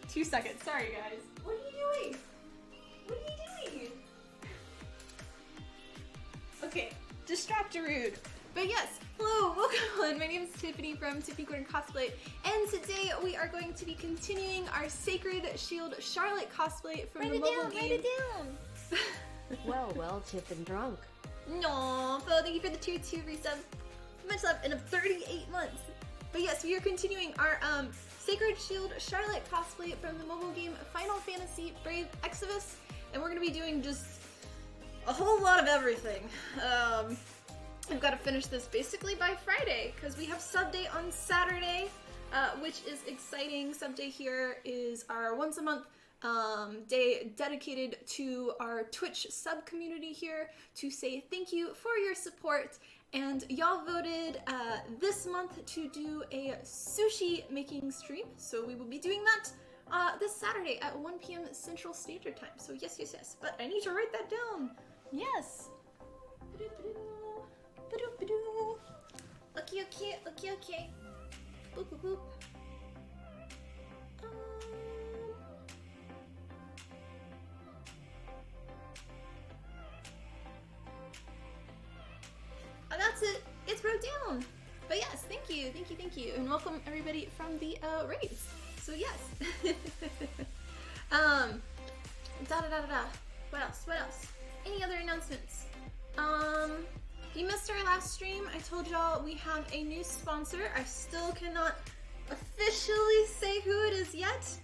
2 seconds. Sorry, guys. What are you doing? What are you doing? Okay, distract-a-rude. But yes, hello, welcome on. My name is Tiffany from Tiffany Cosplay, and today we are going to be continuing our Sacred Shield Charlotte cosplay from the mobile game. Write it down! Well, Tiff and drunk. No, Phil, thank you for the tier 2 resub. Much love in 38 months. But yes, we are continuing our Sacred Shield Charlotte cosplay from the mobile game Final Fantasy Brave Exvius, and we're going to be doing just a whole lot of everything. I've got to finish this basically by Friday, because we have sub day on Saturday, which is exciting. Sub day here is our once a month day dedicated to our Twitch sub community here to say thank you for your support. And y'all voted this month to do a sushi making stream, so we will be doing that this Saturday at 1 p.m. Central Standard Time. So yes, yes, yes. But I need to write that down. Yes. Okay, okay, okay, okay. Boop, boop, boop. Oh, that's it. It's wrote down. But yes, thank you, thank you, thank you, and welcome everybody from the raids. So yes. Da da da da da. What else? What else? Any other announcements? If you missed our last stream, I told y'all we have a new sponsor. I still cannot officially say who it is yet,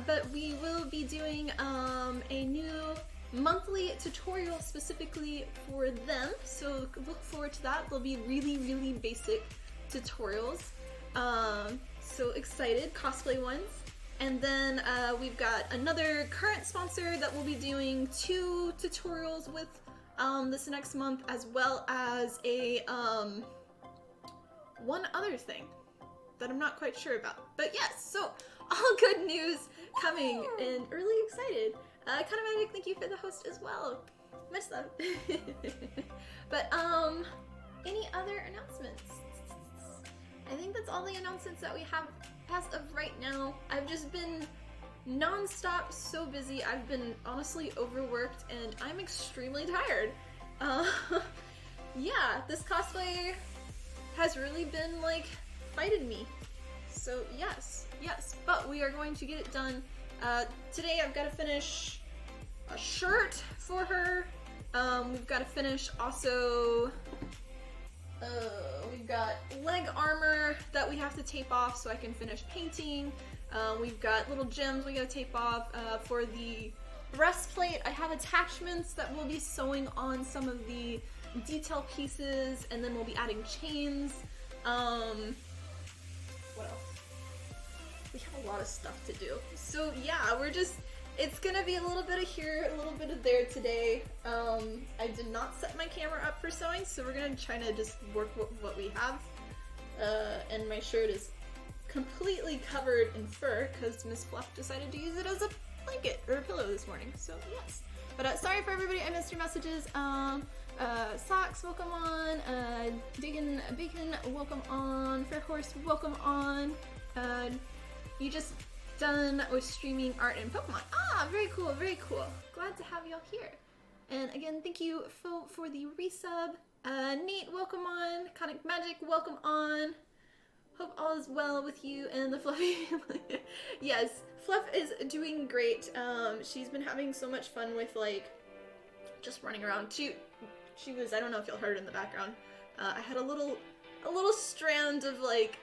but we will be doing a new monthly tutorial specifically for them, so look forward to that. They'll be really, really basic tutorials. So excited, cosplay ones. And then we've got another current sponsor that we'll be doing 2 tutorials with this next month, as well as a one other thing that I'm not quite sure about. But yes, so all good news coming, and really excited. Kind of Magic, thank you for the host as well. Much love. But any other announcements? I think that's all the announcements that we have as of right now. I've just been non-stop so busy. I've been honestly overworked and I'm extremely tired. Yeah, this cosplay has really been like fighting me. So yes, yes, but we are going to get it done. Today I've got to finish a shirt for her. We've got to finish also, we've got leg armor that we have to tape off so I can finish painting. We've got little gems we gotta tape off. For the breastplate, I have attachments that we'll be sewing on some of the detail pieces, and then we'll be adding chains. What else? We have a lot of stuff to do. So yeah, it's gonna be a little bit of here, a little bit of there today. I did not set my camera up for sewing, so we're gonna try to just work what we have. And my shirt is completely covered in fur because Miss Fluff decided to use it as a blanket or a pillow this morning, so yes. But sorry for everybody, I missed your messages. Socks, welcome on. Diggin' Bacon, welcome on. Fair Horse, welcome on. You just done with streaming art and Pokemon. Ah, very cool, very cool. Glad to have y'all here. And again, thank you Phil for the resub. Nate, welcome on. Conic Magic, welcome on. Hope all is well with you and the Fluffy family. Yes, Fluff is doing great. She's been having so much fun with like just running around. She was, I don't know if y'all heard in the background. I had a little strand of like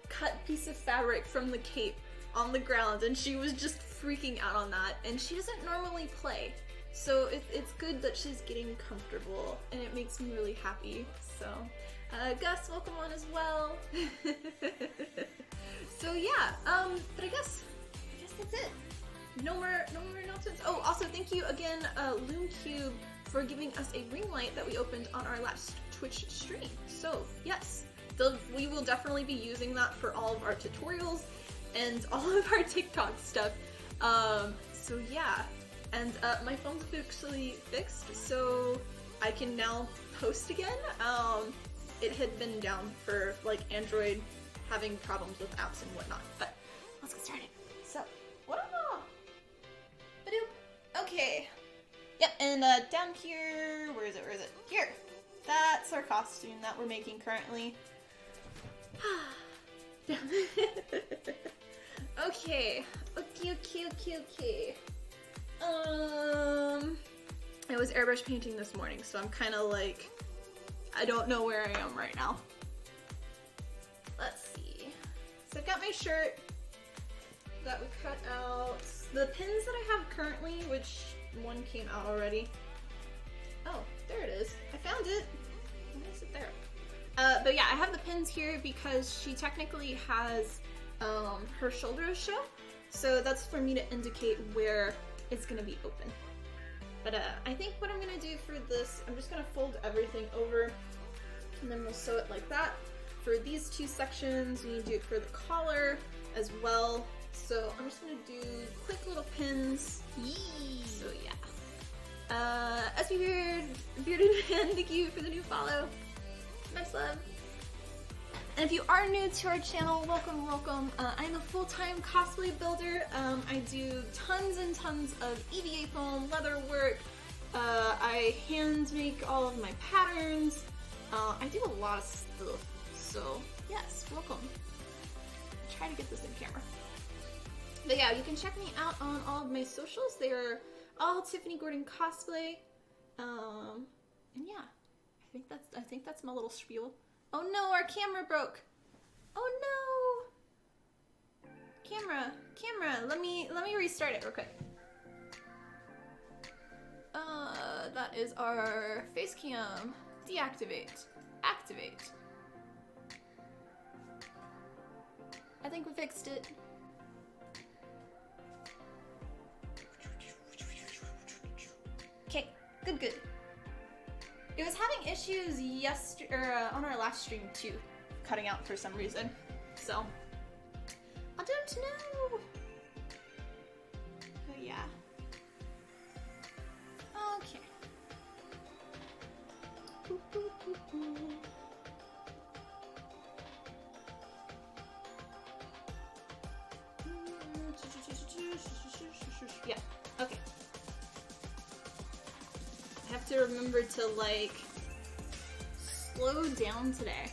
cut piece of fabric from the cape on the ground, and she was just freaking out on that. And she doesn't normally play, so it's good that she's getting comfortable, and it makes me really happy. So. Gus, welcome on as well. So yeah, but I guess that's it. No more announcements. Oh, also thank you again, LoomCube, for giving us a ring light that we opened on our last Twitch stream. So yes, we will definitely be using that for all of our tutorials and all of our TikTok stuff. So yeah, and my phone's officially fixed, so I can now post again. It had been down for like Android having problems with apps and whatnot, but let's get started. So and down here, where is it? Here! That's our costume that we're making currently. Okay. I was airbrush painting this morning, so I'm kind of like, I don't know where I am right now. Let's see. So I've got my shirt that we cut out. The pins that I have currently, which one came out already. Oh, there it is. I found it. Why is it there? But yeah, I have the pins here because she technically has her shoulders show. So that's for me to indicate where it's gonna be open. But I think what I'm gonna do for this, I'm just gonna fold everything over and then we'll sew it like that. For these two sections, we need to do it for the collar as well. So I'm just gonna do quick little pins. Yee! So yeah. SB Bearded Man, thank you for the new follow. Much love. And if you are new to our channel, welcome, welcome. I'm a full-time cosplay builder. I do tons and tons of EVA foam, leather work. I hand make all of my patterns. I do a lot of stuff. So yes, welcome. Try to get this in camera. But yeah, you can check me out on all of my socials. They are all Tiffany Gordon Cosplay. And yeah, I think that's my little spiel. Oh no, our camera broke. Oh no. Camera, let me restart it real quick. That is our face cam. Deactivate. Activate. I think we fixed it. Okay, good. It was having issues on our last stream too, cutting out for some reason. So, I don't know. But yeah. Okay. Yeah, okay. I have to remember to like slow down today.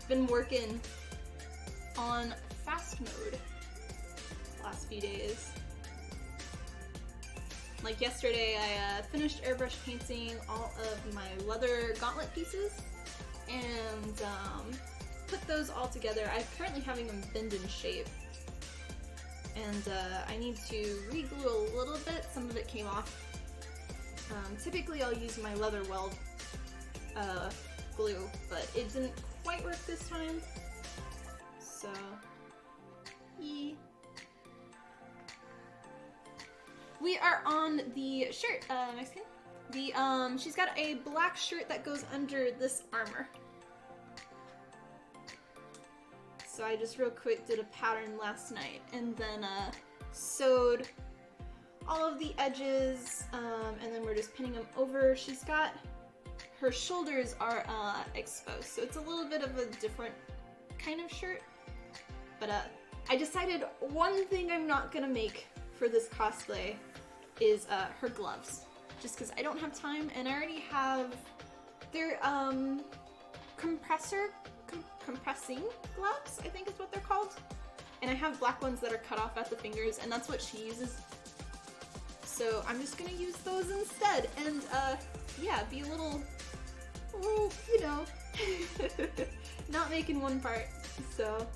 Been working on fast mode last few days. Like yesterday I finished airbrush painting all of my leather gauntlet pieces and put those all together. I'm currently having them bend and shape. And I need to re-glue a little bit. Some of it came off. Typically I'll use my leather weld glue, but it didn't quite work this time. So, yeah. We are on the shirt, Mexican. She's got a black shirt that goes under this armor. So I just real quick did a pattern last night and then sewed all of the edges and then we're just pinning them over. She's got, her shoulders are exposed, so it's a little bit of a different kind of shirt. But I decided one thing I'm not gonna make for this cosplay is her gloves. Just because I don't have time and I already have their compressing gloves, I think is what they're called. And I have black ones that are cut off at the fingers and that's what she uses. So I'm just gonna use those instead and yeah, be a little, you know, not making one part, so.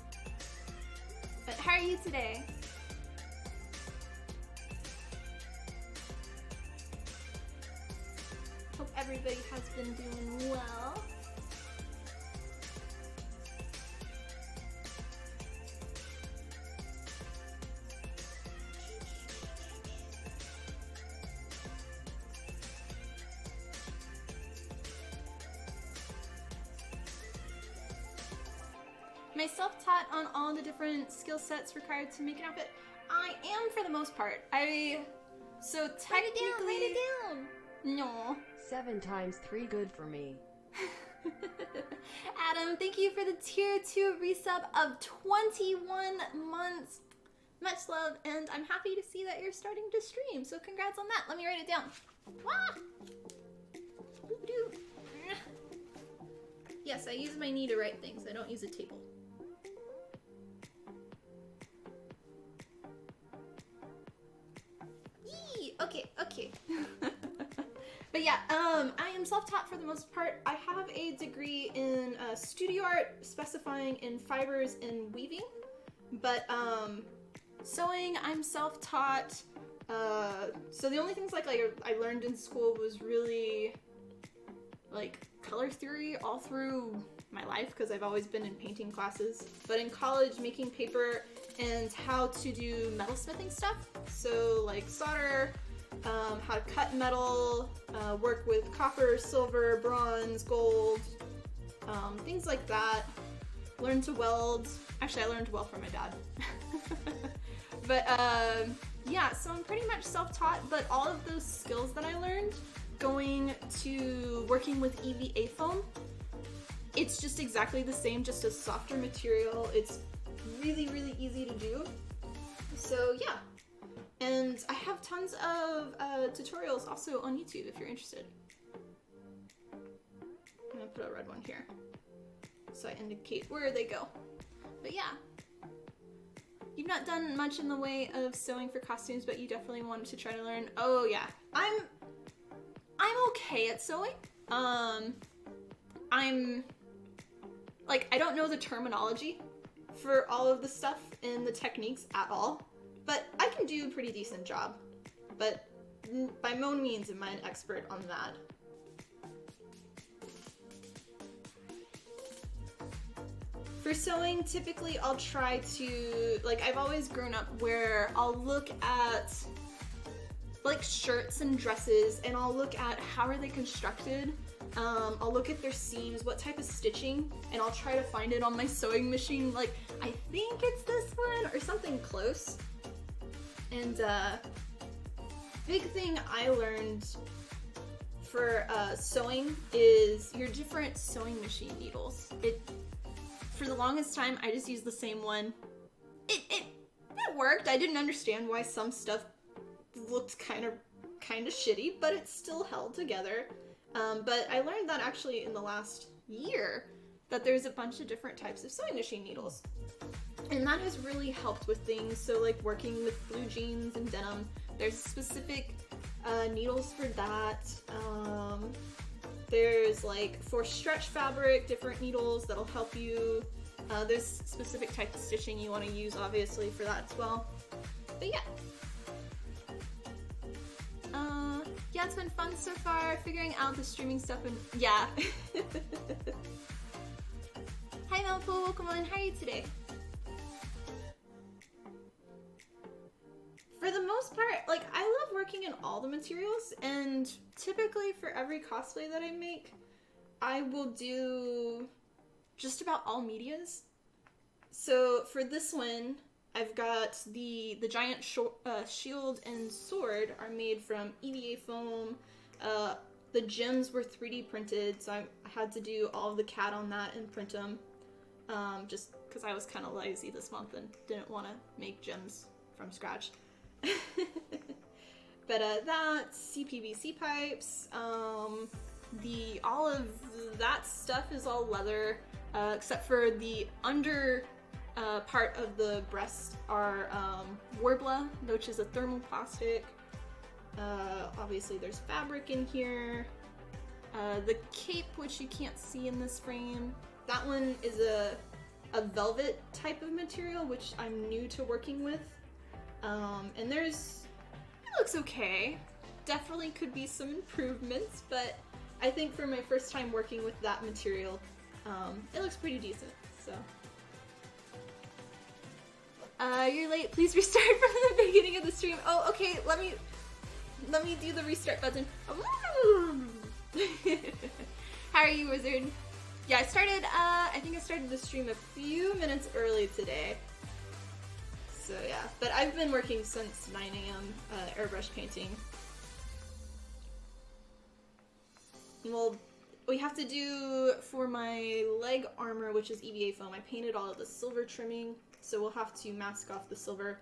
But how are you today? Hope everybody has been doing well. Am I self-taught on all the different skill sets required to make an outfit? I am for the most part. So technically... Write it down! No. 7 times 3 good for me. Adam, thank you for the tier 2 resub of 21 months. Much love, and I'm happy to see that you're starting to stream, so congrats on that. Let me write it down. Wah! Doo-doo. Yes, I use my knee to write things. I don't use a table. Yee! Okay, okay. But yeah, I am self-taught for the most part. I have a degree in studio art, specifying in fibers and weaving. But sewing, I'm self-taught. So the only things like I learned in school was really like color theory all through my life because I've always been in painting classes. But in college, making paper and how to do metalsmithing stuff. So like solder, how to cut metal, work with copper, silver, bronze, gold, things like that. Learn to weld. Actually, I learned to weld from my dad. But yeah, so I'm pretty much self-taught, but all of those skills that I learned going to working with EVA foam, it's just exactly the same, just a softer material. It's really, really easy to do. So yeah. And I have tons of tutorials also on YouTube if you're interested. I'm gonna put a red one here so I indicate where they go. But yeah. You've not done much in the way of sewing for costumes, but you definitely wanted to try to learn. Oh yeah. I'm okay at sewing. I'm like, I don't know the terminology for all of the stuff and the techniques at all, but I can do a pretty decent job. But by no means am I an expert on that. For sewing, typically I'll try to, like, I've always grown up where I'll look at like shirts and dresses and I'll look at how are they constructed. I'll look at their seams, what type of stitching, and I'll try to find it on my sewing machine. Like, I think it's this one or something close. And big thing I learned for sewing is your different sewing machine needles. For the longest time, I just used the same one. It worked. I didn't understand why some stuff looked kind of shitty, but it still held together. But I learned that actually in the last year that there's a bunch of different types of sewing machine needles. And that has really helped with things. So like working with blue jeans and denim, there's specific needles for that. There's like for stretch fabric, different needles that'll help you. There's specific type of stitching you want to use obviously for that as well. But yeah. Yeah, it's been fun so far, figuring out the streaming stuff and yeah. Hi Melpool, welcome on, how are you today? For the most part, like, I love working in all the materials, and typically for every cosplay that I make, I will do just about all medias. So for this one, I've got the giant shield and sword are made from EVA foam. The gems were 3D printed, so I had to do all of the CAD on that and print them. Just because I was kind of lazy this month and didn't want to make gems from scratch. But that, CPVC pipes, all of that stuff is all leather, except for the under part of the breast are Warbler, which is a thermoplastic. Obviously there's fabric in here. The cape, which you can't see in this frame, that one is a velvet type of material, which I'm new to working with. And it looks okay. Definitely could be some improvements, but I think for my first time working with that material, it looks pretty decent, so. You're late, please restart from the beginning of the stream. Oh, okay, let me do the restart button. How are you, Wizard? Yeah, I think I started the stream a few minutes early today. So yeah, but I've been working since 9 AM, airbrush painting. Well, we have to do, for my leg armor, which is EVA foam, I painted all of the silver trimming, so we'll have to mask off the silver.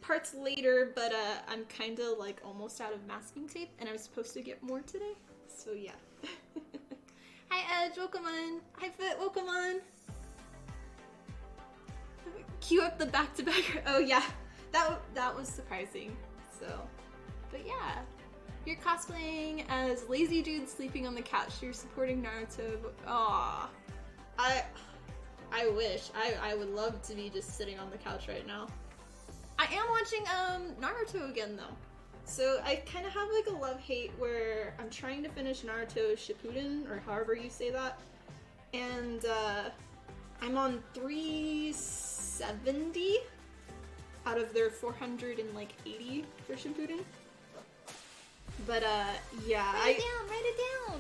parts later, but I'm kind of like almost out of masking tape, and I'm supposed to get more today. So yeah. Hi Edge, welcome on. Hi Fit, welcome on. Cue up the back-to-back. Oh yeah, that was surprising. So, but yeah, you're cosplaying as lazy dude sleeping on the couch. You're supporting Naruto. Aw, I wish. I would love to be just sitting on the couch right now. I am watching Naruto again though. So I kind of have like a love-hate where I'm trying to finish Naruto Shippuden, or however you say that, and I'm on 370 out of their 480 for Shippuden. But yeah, Write it down.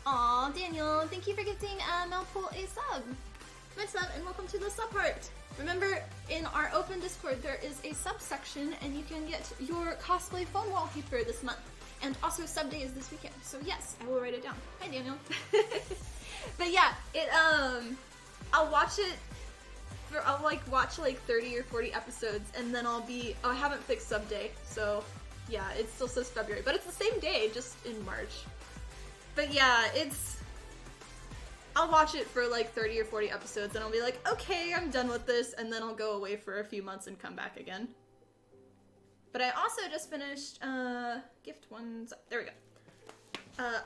Aw, Daniel, thank you for gifting Melpool a sub. What's up, and welcome to the sub heart. Remember, in our open Discord, there is a subsection, and you can get your cosplay phone wallpaper this month. And also, sub day is this weekend. So yes, I will write it down. Hi, Daniel. But yeah, I'll watch it. I'll like watch like 30 or 40 episodes, and then I haven't fixed sub day, so yeah, it still says February, but it's the same day, just in March. But yeah, I'll watch it for like 30 or 40 episodes, and I'll be like, okay, I'm done with this, and then I'll go away for a few months and come back again. But I also just finished, gift ones, there we go.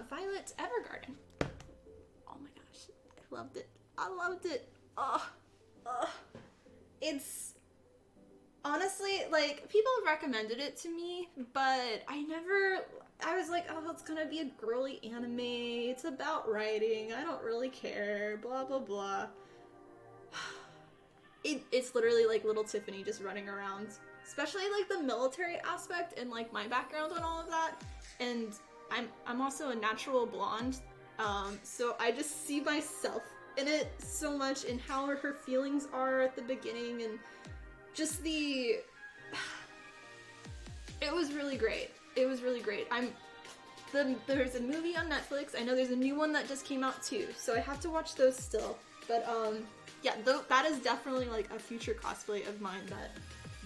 Violet Evergarden. Oh my gosh, I loved it. Oh, it's, honestly, like, people have recommended it to me, but I was like, oh, it's gonna be a girly anime, it's about writing, I don't really care, blah blah blah. It's literally like little Tiffany just running around, especially like the military aspect and like my background and all of that, and I'm also a natural blonde, so I just see myself in it so much, in how her feelings are at the beginning, and just it was really great. It was really great. There's a movie on Netflix. I know there's a new one that just came out too, so I have to watch those still. But yeah, that is definitely like a future cosplay of mine that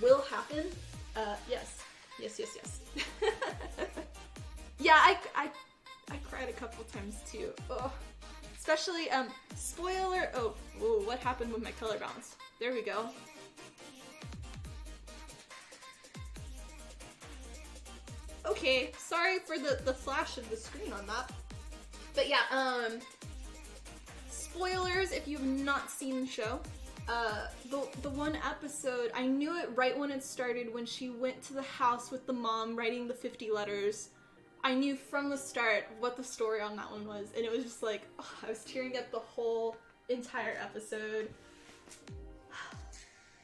will happen. Yes. Yeah, I cried a couple times too. Ugh. Especially spoiler. Oh, what happened with my color balance? There we go. Okay, sorry for the flash of the screen on that. But yeah, spoilers if you've not seen the show. The one episode, I knew it right when it started, when she went to the house with the mom writing the 50 letters. I knew from the start what the story on that one was, and it was just like, oh, I was tearing up the whole entire episode.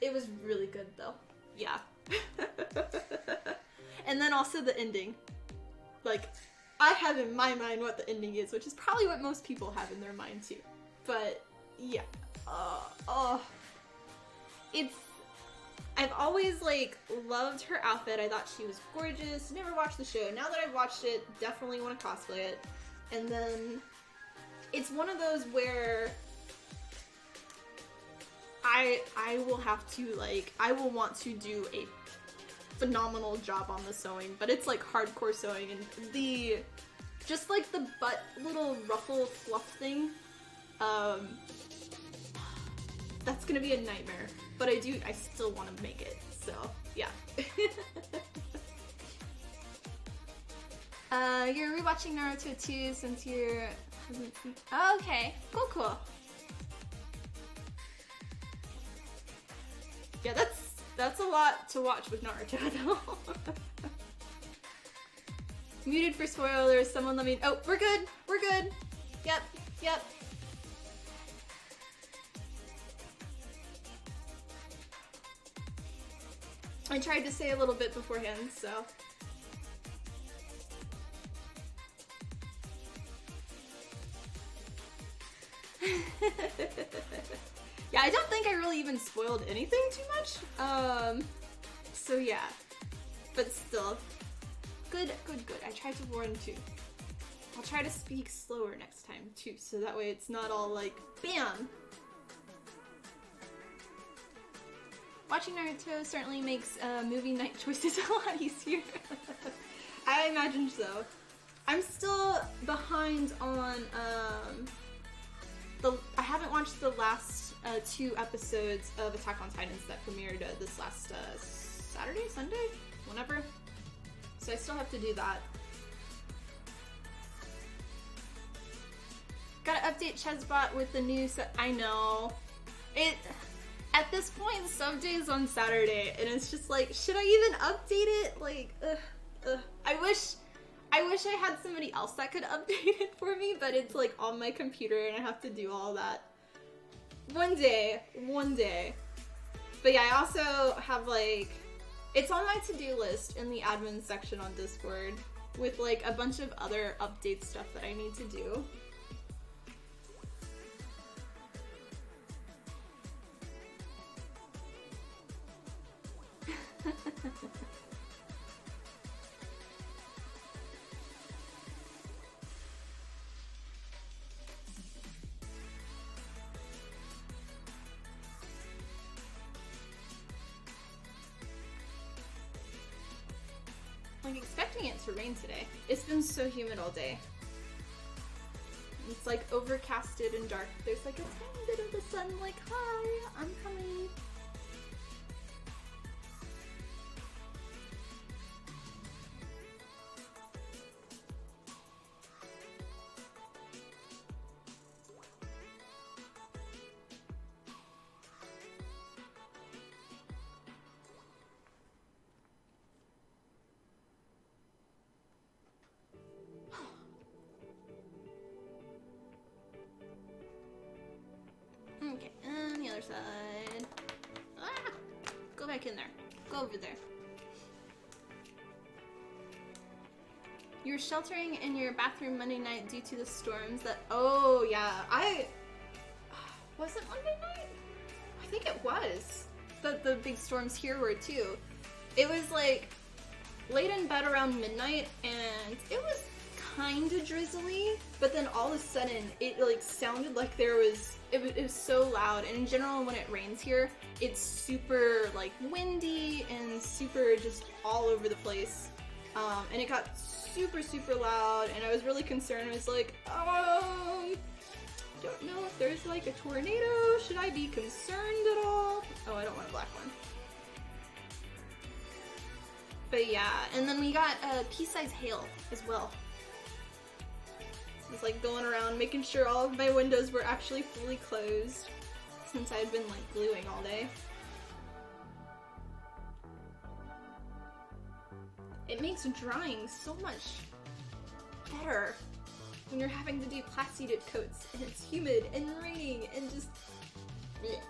It was really good though. Yeah. And then also the ending. Like, I have in my mind what the ending is, which is probably what most people have in their mind too. But, yeah. I've always, like, loved her outfit. I thought she was gorgeous. Never watched the show. Now that I've watched it, definitely want to cosplay it. And then, it's one of those where I will have to, like, I will want to do a phenomenal job on the sewing, but it's like hardcore sewing, and just like the butt little ruffle fluff thing, that's gonna be a nightmare, but I still want to make it, so yeah. You're rewatching Naruto too, since you're hasn't seen. Oh, okay, cool. Yeah, that's a lot to watch with Naruto, though. Muted for spoilers, someone let me- oh, we're good! Yep. I tried to say a little bit beforehand, so... Yeah, I don't think I really even spoiled anything too much. So yeah. But still. Good. I tried to warn too. I'll try to speak slower next time too, so that way it's not all like, BAM! Watching Naruto certainly makes movie night choices a lot easier. I imagine so. I'm still behind on I haven't watched the last 2 episodes of Attack on Titans that premiered this last Saturday, Sunday, whenever. So I still have to do that. Gotta update Chessbot with the new I know. At this point, sub day is on Saturday, and it's just like, should I even update it? Like, I wish I had somebody else that could update it for me, but it's like on my computer and I have to do all that. One day. But yeah, I also have like, it's on my to-do list in the admin section on Discord with like a bunch of other update stuff that I need to do. I'm expecting it to rain today. It's been so humid all day. It's like overcasted and dark. There's like a tiny bit of the sun like, hi, I'm coming. Okay, and the other side. Ah! Go back in there. Go over there. You were sheltering in your bathroom Monday night due to the storms that... Oh, yeah. Was it Monday night? I think it was. The big storms here were too. It was like late in bed around midnight and it was kind of drizzly, but then all of a sudden it like sounded like there was... It was so loud, and in general when it rains here, it's super like windy and super just all over the place. And it got super loud, and I was really concerned. I was like, don't know if there's like a tornado. Should I be concerned at all? Oh, I don't want a black one. But yeah, and then we got pea-sized hail as well. I was like going around making sure all of my windows were actually fully closed since I had been like gluing all day. It makes drying so much better when you're having to do plastic coats and it's humid and raining and just bleh.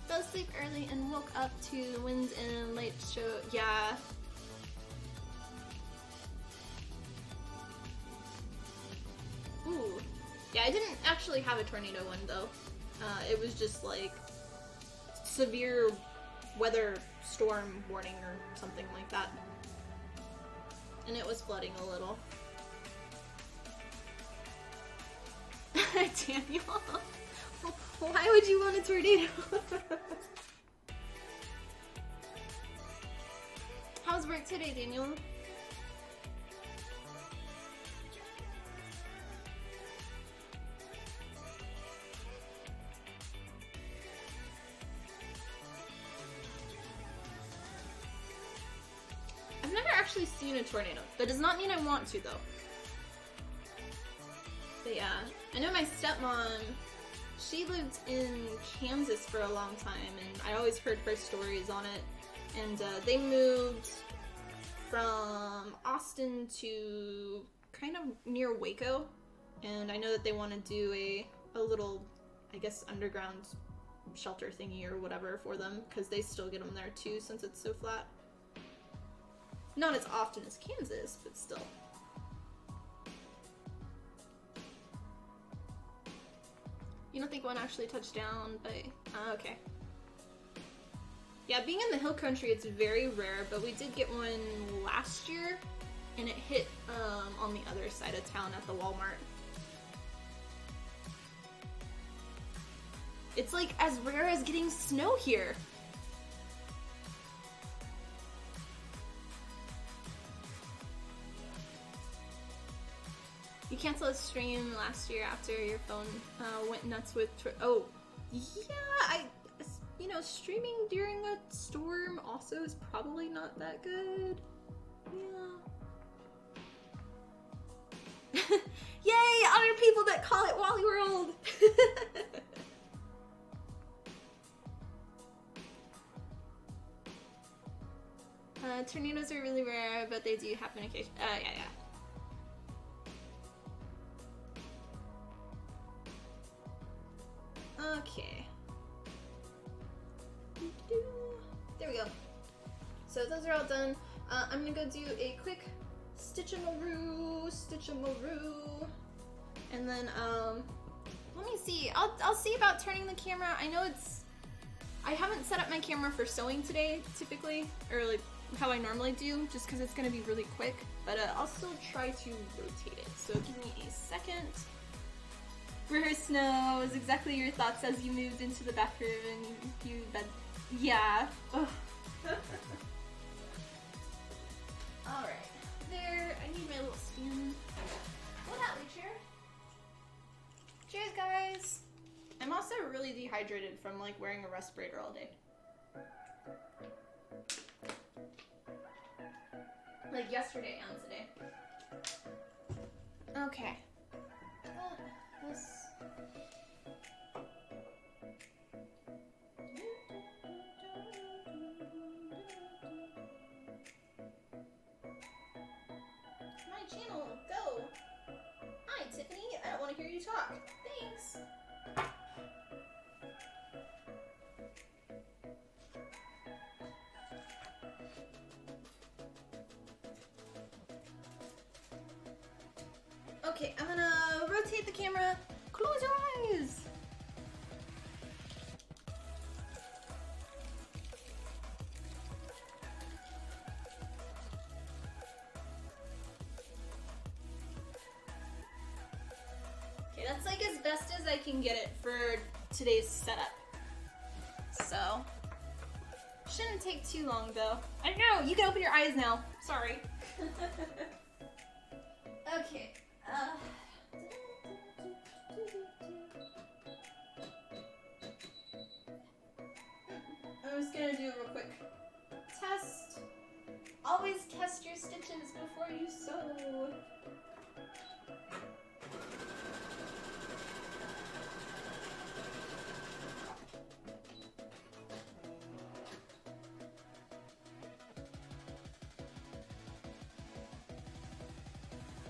Fell asleep early and woke up to the winds and light show. Yeah. Ooh. Yeah, I didn't actually have a tornado one though. It was just like severe weather storm warning or something like that. And it was flooding a little. Daniel, why would you want a tornado? How's work today, Daniel? I've never actually seen a tornado. That does not mean I want to, though. But yeah, I know my stepmom, she lived in Kansas for a long time, and I always heard her stories on it. And they moved from Austin to kind of near Waco, and I know that they want to do a little, I guess, underground shelter thingy or whatever for them, because they still get them there too since it's so flat. Not as often as Kansas, but still. You don't think one actually touched down, but okay. Yeah, being in the hill country, it's very rare, but we did get one last year, and it hit on the other side of town at the Walmart. It's like as rare as getting snow here. You canceled a stream last year after your phone went nuts with. Oh, yeah. You know, streaming during a storm also is probably not that good. Yeah. Yay! Other people that call it Wally World. Tornadoes are really rare, but they do happen occasionally. Yeah. Okay. There we go. So those are all done. I'm gonna go do a quick stitch-a-maroo, and then let me see. I'll see about turning the camera. I know I haven't set up my camera for sewing today, typically, or like how I normally do, just because it's gonna be really quick. But I'll still try to rotate it. So give me a second. Rehearse snow is exactly your thoughts as you moved into the back room and you bed. Yeah. Alright. There. I need my little stand. What happened, chair? Cheers, guys. I'm also really dehydrated from like wearing a respirator all day. Like yesterday and today. Okay. This. My channel, go! Hi, Tiffany. I don't want to hear you talk. Thanks. Okay, I'm gonna rotate the camera. Close your eyes. Okay, that's like as best as I can get it for today's setup. So, shouldn't take too long though. I know, you can open your eyes now. Sorry. Okay. I'm just gonna do a real quick test. Always test your stitches before you sew.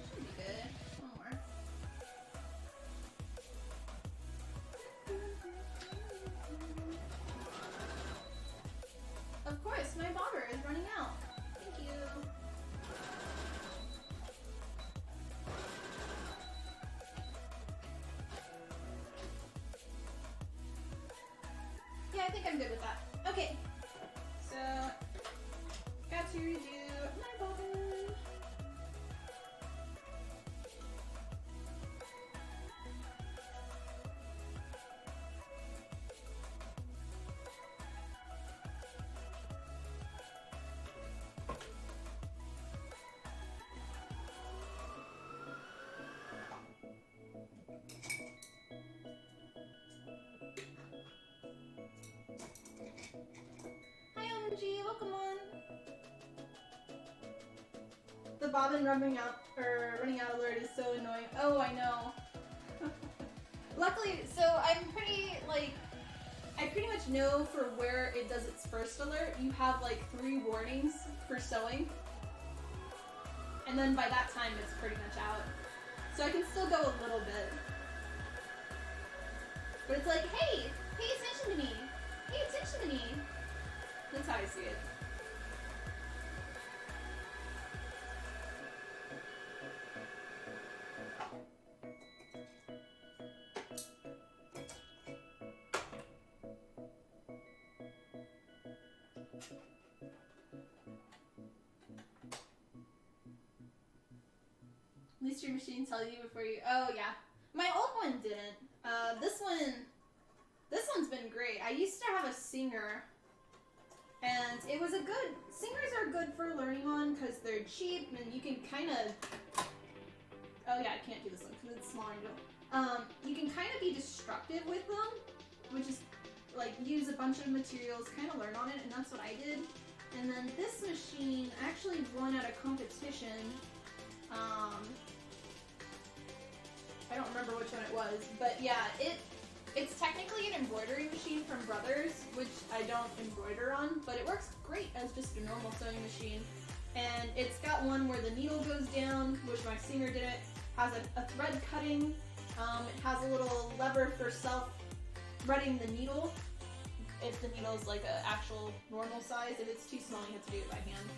Should be good. One more. Of course, my bobber is running out. Thank you. Yeah, I think I'm good with that. Okay. So, got to redo my bobber. Welcome on. The bobbin running out alert is so annoying. Oh, I know. Luckily, so I'm pretty I pretty much know for where it does its first alert. You have like 3 warnings for sewing, and then by that time it's pretty much out. So I can still go a little bit, but it's like, hey, pay attention to me. Pay attention to me. That's how I see it. At least your machine tells you before you. Oh yeah, my old one didn't. This one, This one's been great. I used to have a Singer, and it was a good... Singers are good for learning on because they're cheap, and you can kind of... Oh yeah, I can't do this one because it's small angle. You can kind of be destructive with them, which is like use a bunch of materials, kind of learn on it, and that's what I did. And then this machine actually won at a competition. I don't remember which one it was, but yeah, it's technically an embroidery machine from Brothers, which I don't embroider on, but it works great as just a normal sewing machine. And it's got one where the needle goes down, which my Singer didn't. Has a thread cutting. It has a little lever for self-threading the needle. If the needle is like an actual normal size, if it's too small, you have to do it by hand.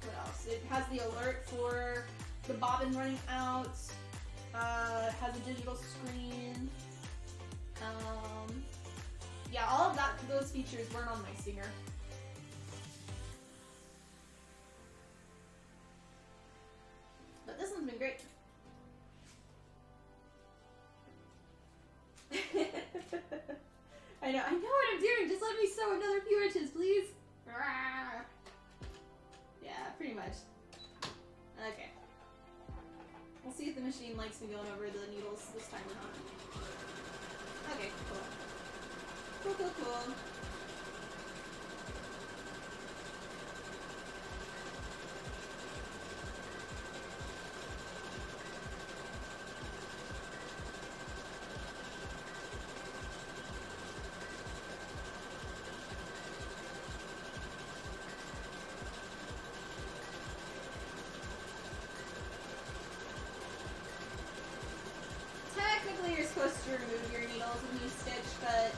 What else? It has the alert for the bobbin running out. It has a digital screen. Yeah, all of those features weren't on my Singer. But this one's been great. I know what I'm doing. Just let me sew another few inches, please. Yeah, pretty much. Okay. We'll see if the machine likes me going over the needles this time or not. Okay, cool. Cool. Technically, you're supposed to remove your needles when you stitch, but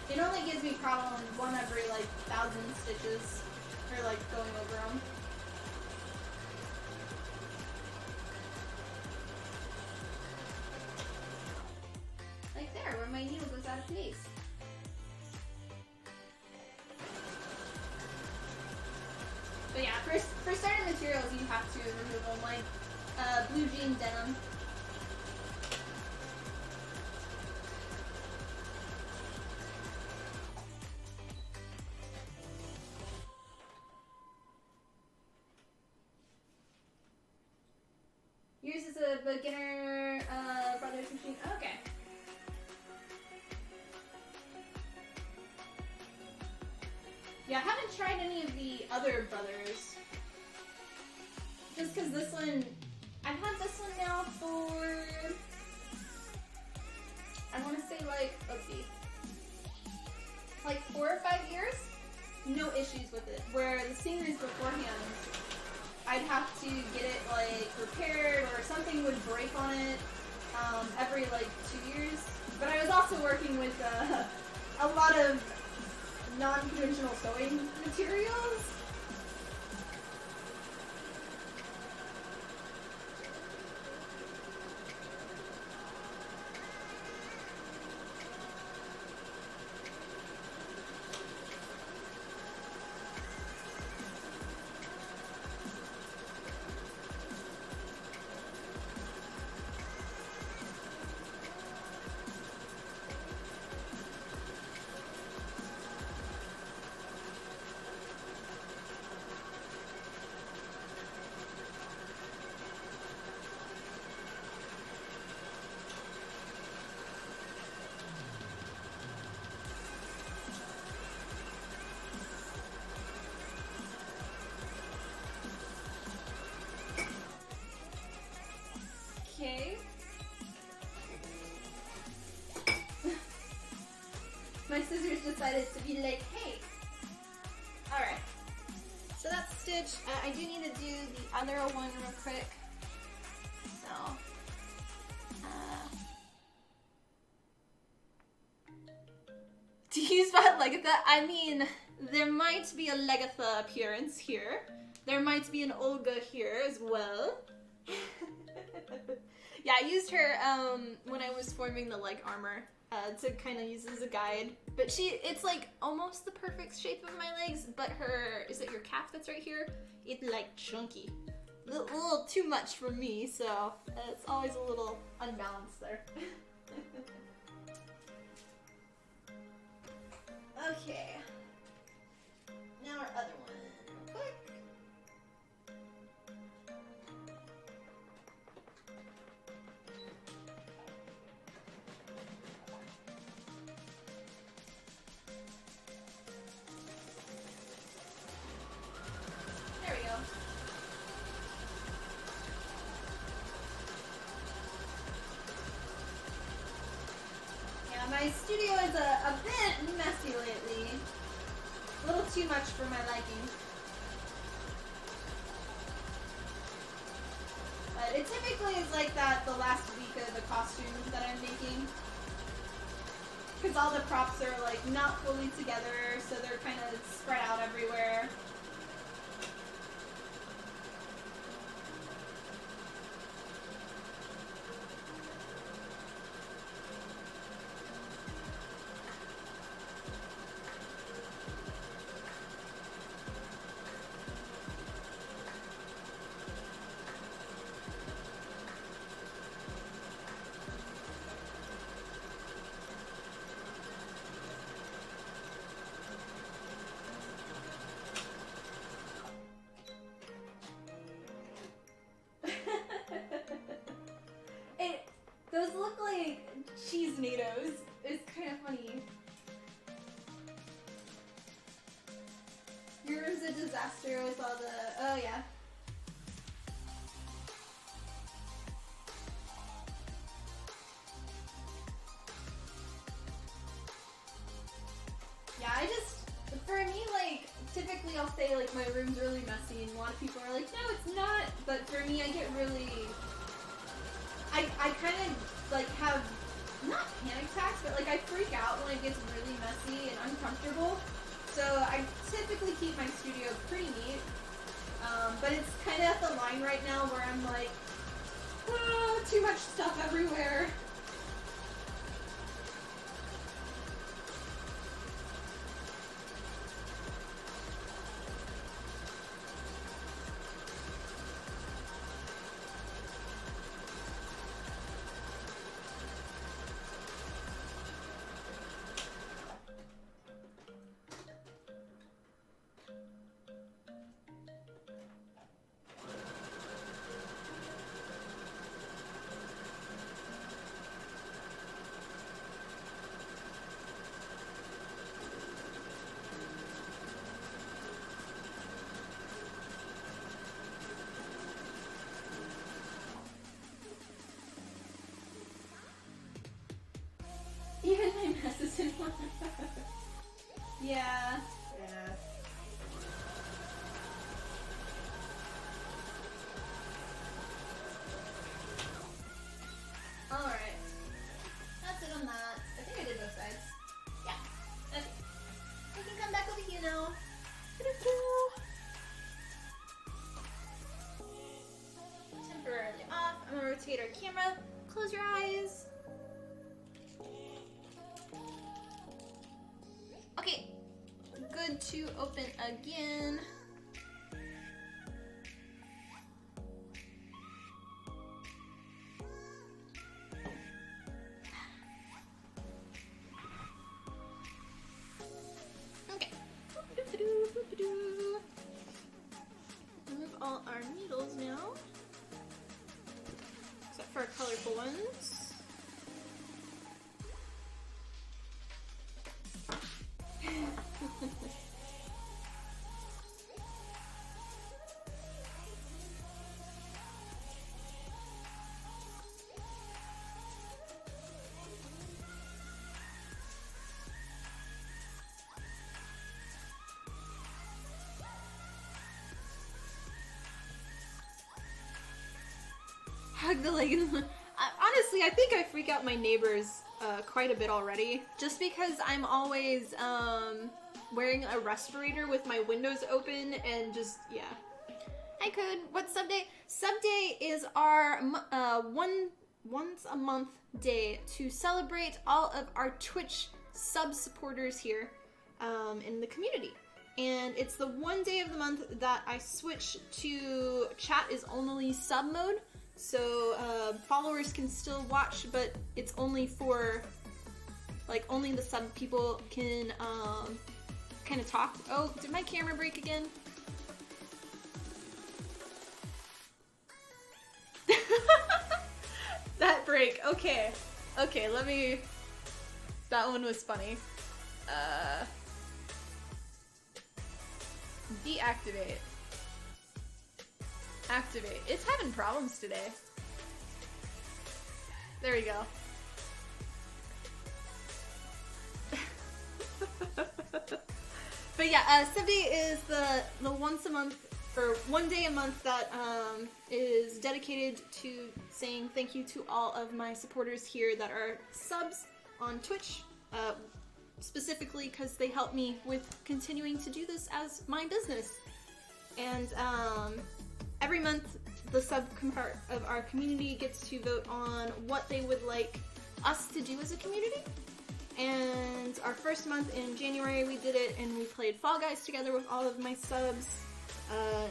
it only gives me problem one every like 1,000 stitches, or like going over them. Like there, where my needle goes out of place. But yeah, for starting materials, you have to remove them, like blue jean denim. Yours is a beginner Brothers machine. Okay. Yeah, I haven't tried any of the other Brothers. Just because this one, I've had this one now for, I want to say like, let's see, like 4 or 5 years. No issues with it. Where the Singers beforehand, I'd have to get it like repaired or something would break on it every like 2 years. But I was also working with a lot of non-conventional sewing materials. Okay. My scissors decided to be like, hey. Alright. So that's stitched. I do need to do the other one real quick. So. To use my Legatha, I mean, there might be a Legatha appearance here. There might be an Olga here as well. Yeah, I used her when I was forming the leg armor to kind of use as a guide. But it's like almost the perfect shape of my legs, but is it your calf that's right here? It's like chunky. a little too much for me, so it's always a little unbalanced there. Okay. Now our other one, real quick. There we go. Yeah, my studio is a bit messy lately. A little too much for my liking. But it typically is like that the last week of the costumes that I'm making. Because all the props are like not fully together, so they're kind of spread out everywhere. Those look like cheese nados. It's kind of funny. Your room's a disaster with all the... Oh, yeah. Yeah, I just... For me, like, typically I'll say, like, my room's really messy, and a lot of people are like, no, it's not. But for me, I get really... I kind of, like, have, not panic attacks, but, like, I freak out when it gets really messy and uncomfortable. So I typically keep my studio pretty neat. But it's kind of at the line right now where I'm like, oh, too much stuff everywhere. Even my mess is in one. Yeah. Yeah. Alright. That's it on that. I think I did both sides. Yeah. Okay. I can come back over here now. Temporarily off. I'm gonna rotate our camera. Close your eyes. Okay, good to open again. Okay. Remove all our needles now, except for our colorful ones. Hug the leg. Honestly, I think I freak out my neighbors quite a bit already. Just because I'm always wearing a respirator with my windows open and just, yeah. Hi, Could. What's Sub Day? Sub Day is our once a month day to celebrate all of our Twitch sub supporters here in the community. and it's the one day of the month that I switch to chat is only sub mode. So followers can still watch, but it's only for, like, only the sub people can kind of talk. Oh, did my camera break again? That break, okay. Okay, let me... That one was funny. Deactivate. Activate. It's having problems today. There we go. But yeah, Sunday is the once a month, or one day a month that is dedicated to saying thank you to all of my supporters here that are subs on Twitch, specifically because they help me with continuing to do this as my business. And every month, the sub part of our community gets to vote on what they would like us to do as a community. And our first month in January, we did it, and we played Fall Guys together with all of my subs.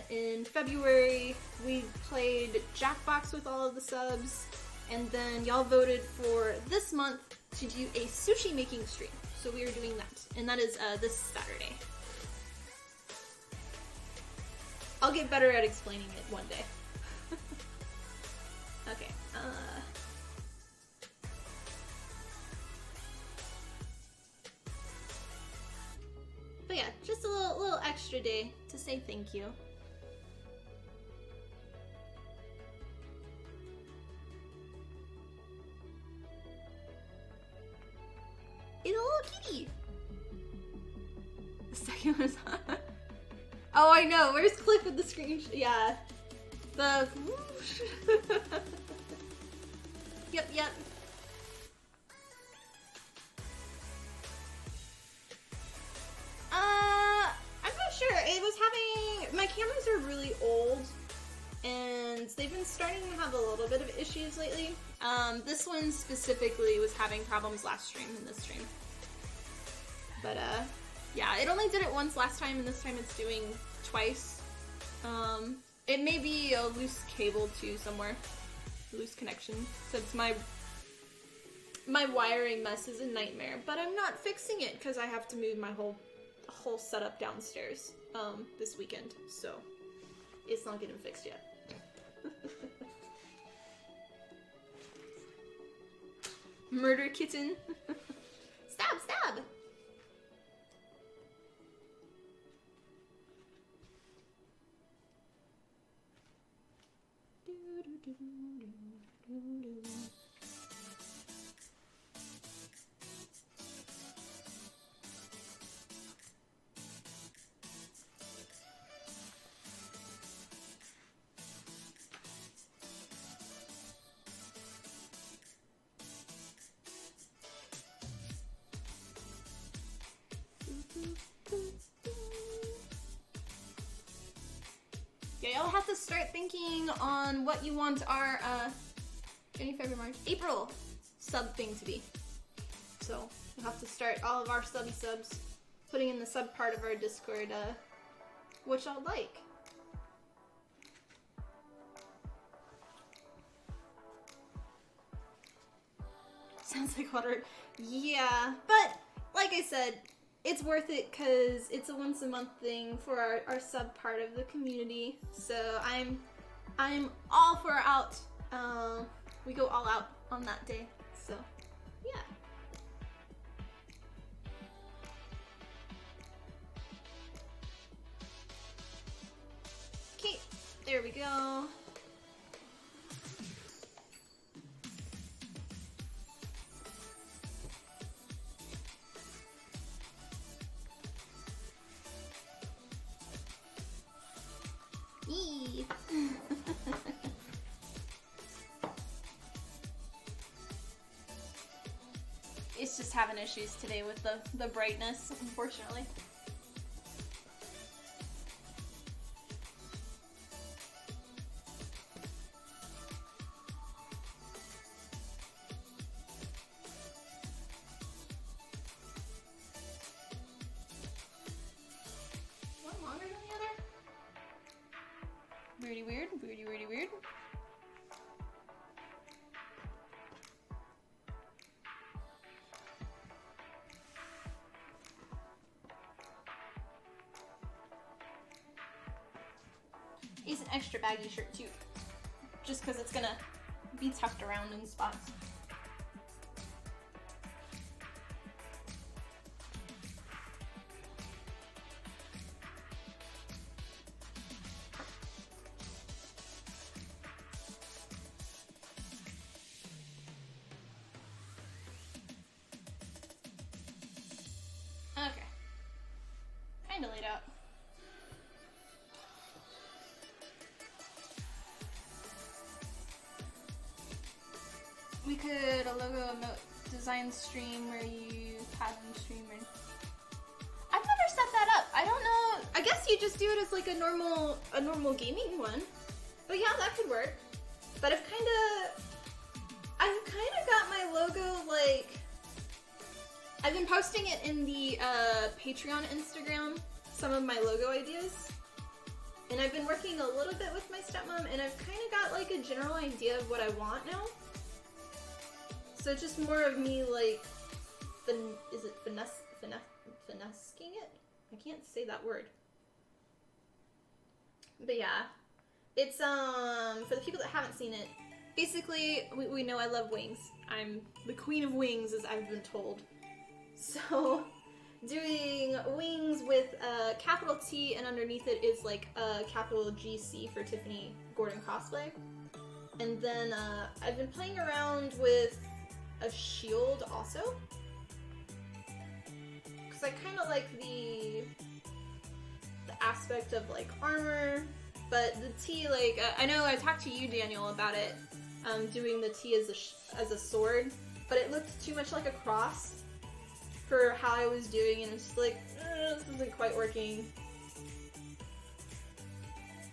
In February, we played Jackbox with all of the subs. And then y'all voted for this month to do a sushi making stream. So we are doing that. And that is this Saturday. I'll get better at explaining it one day. Okay. But yeah, just a little extra day to say thank you. It's a little kitty. The second one is oh, I know. Where's Cliff with the screen? Yeah. The whoosh. Yep. I'm not sure. It was having... My cameras are really old, and they've been starting to have a little bit of issues lately. This one specifically was having problems last stream and this stream. But, yeah, it only did it once last time, and this time it's doing twice. It may be a loose cable, too, somewhere. Loose connection. Since my wiring mess is a nightmare. But I'm not fixing it, because I have to move my whole setup downstairs, this weekend. So, it's not getting fixed yet. Murder kitten. Stab! Yeah, y'all have to start thinking on what you want our January, February, March, April sub thing to be. So we'll have to start all of our subs putting in the sub part of our Discord what y'all like. Sounds like water. Yeah, but like I said, it's worth it because it's a once a month thing for our sub part of the community. So I'm all for out. We go all out on that day. So yeah. Okay, there we go. It's just having issues today with the brightness, unfortunately. weirdy weird, weirdy weirdy weird. It's an extra baggy shirt too, just because it's gonna be tucked around in spots. Okay, kind of laid out. We could a logo emote design stream where you pattern stream. I've never set that up. I don't know. I guess you just do it as like a normal gaming one. But yeah, that could work. But I've kind of got my logo like. I've been posting it in the Patreon Instagram, some of my logo ideas. And I've been working a little bit with my stepmom, and I've kind of got like a general idea of what I want now. So it's just more of me like, finessing it? I can't say that word. But yeah, it's for the people that haven't seen it, basically we know I love wings. I'm the queen of wings, as I've been told. So doing wings with a capital T and underneath it is like a capital GC for Tiffany Gordon Cosplay. And then I've been playing around with a shield also, because I kind of like the aspect of like armor, but the T, like I know I talked to you, Daniel, about it, doing the T as a sword, but it looked too much like a cross for how I was doing, and it's just like this isn't quite working.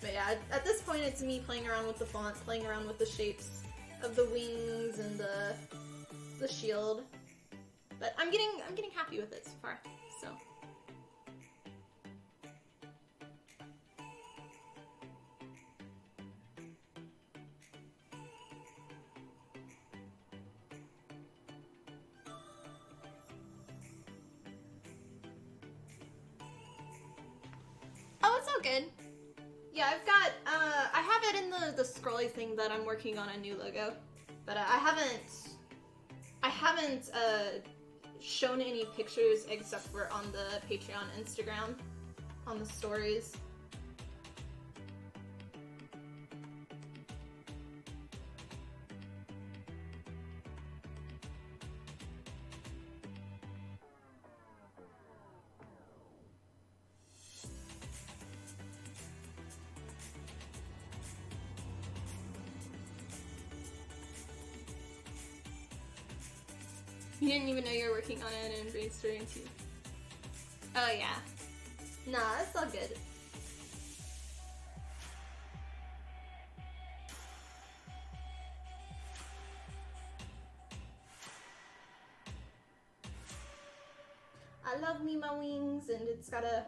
But yeah, at this point it's me playing around with the font, playing around with the shapes of the wings and the shield, but I'm getting happy with it so far. So oh, it's all good. Yeah, I've got I have it in the scrolly thing that I'm working on a new logo, but I haven't shown any pictures except for on the Patreon Instagram, on the stories. You didn't even know you were working on it and brainstorming too. Oh yeah. Nah, it's all good. I love me my wings, and it's got a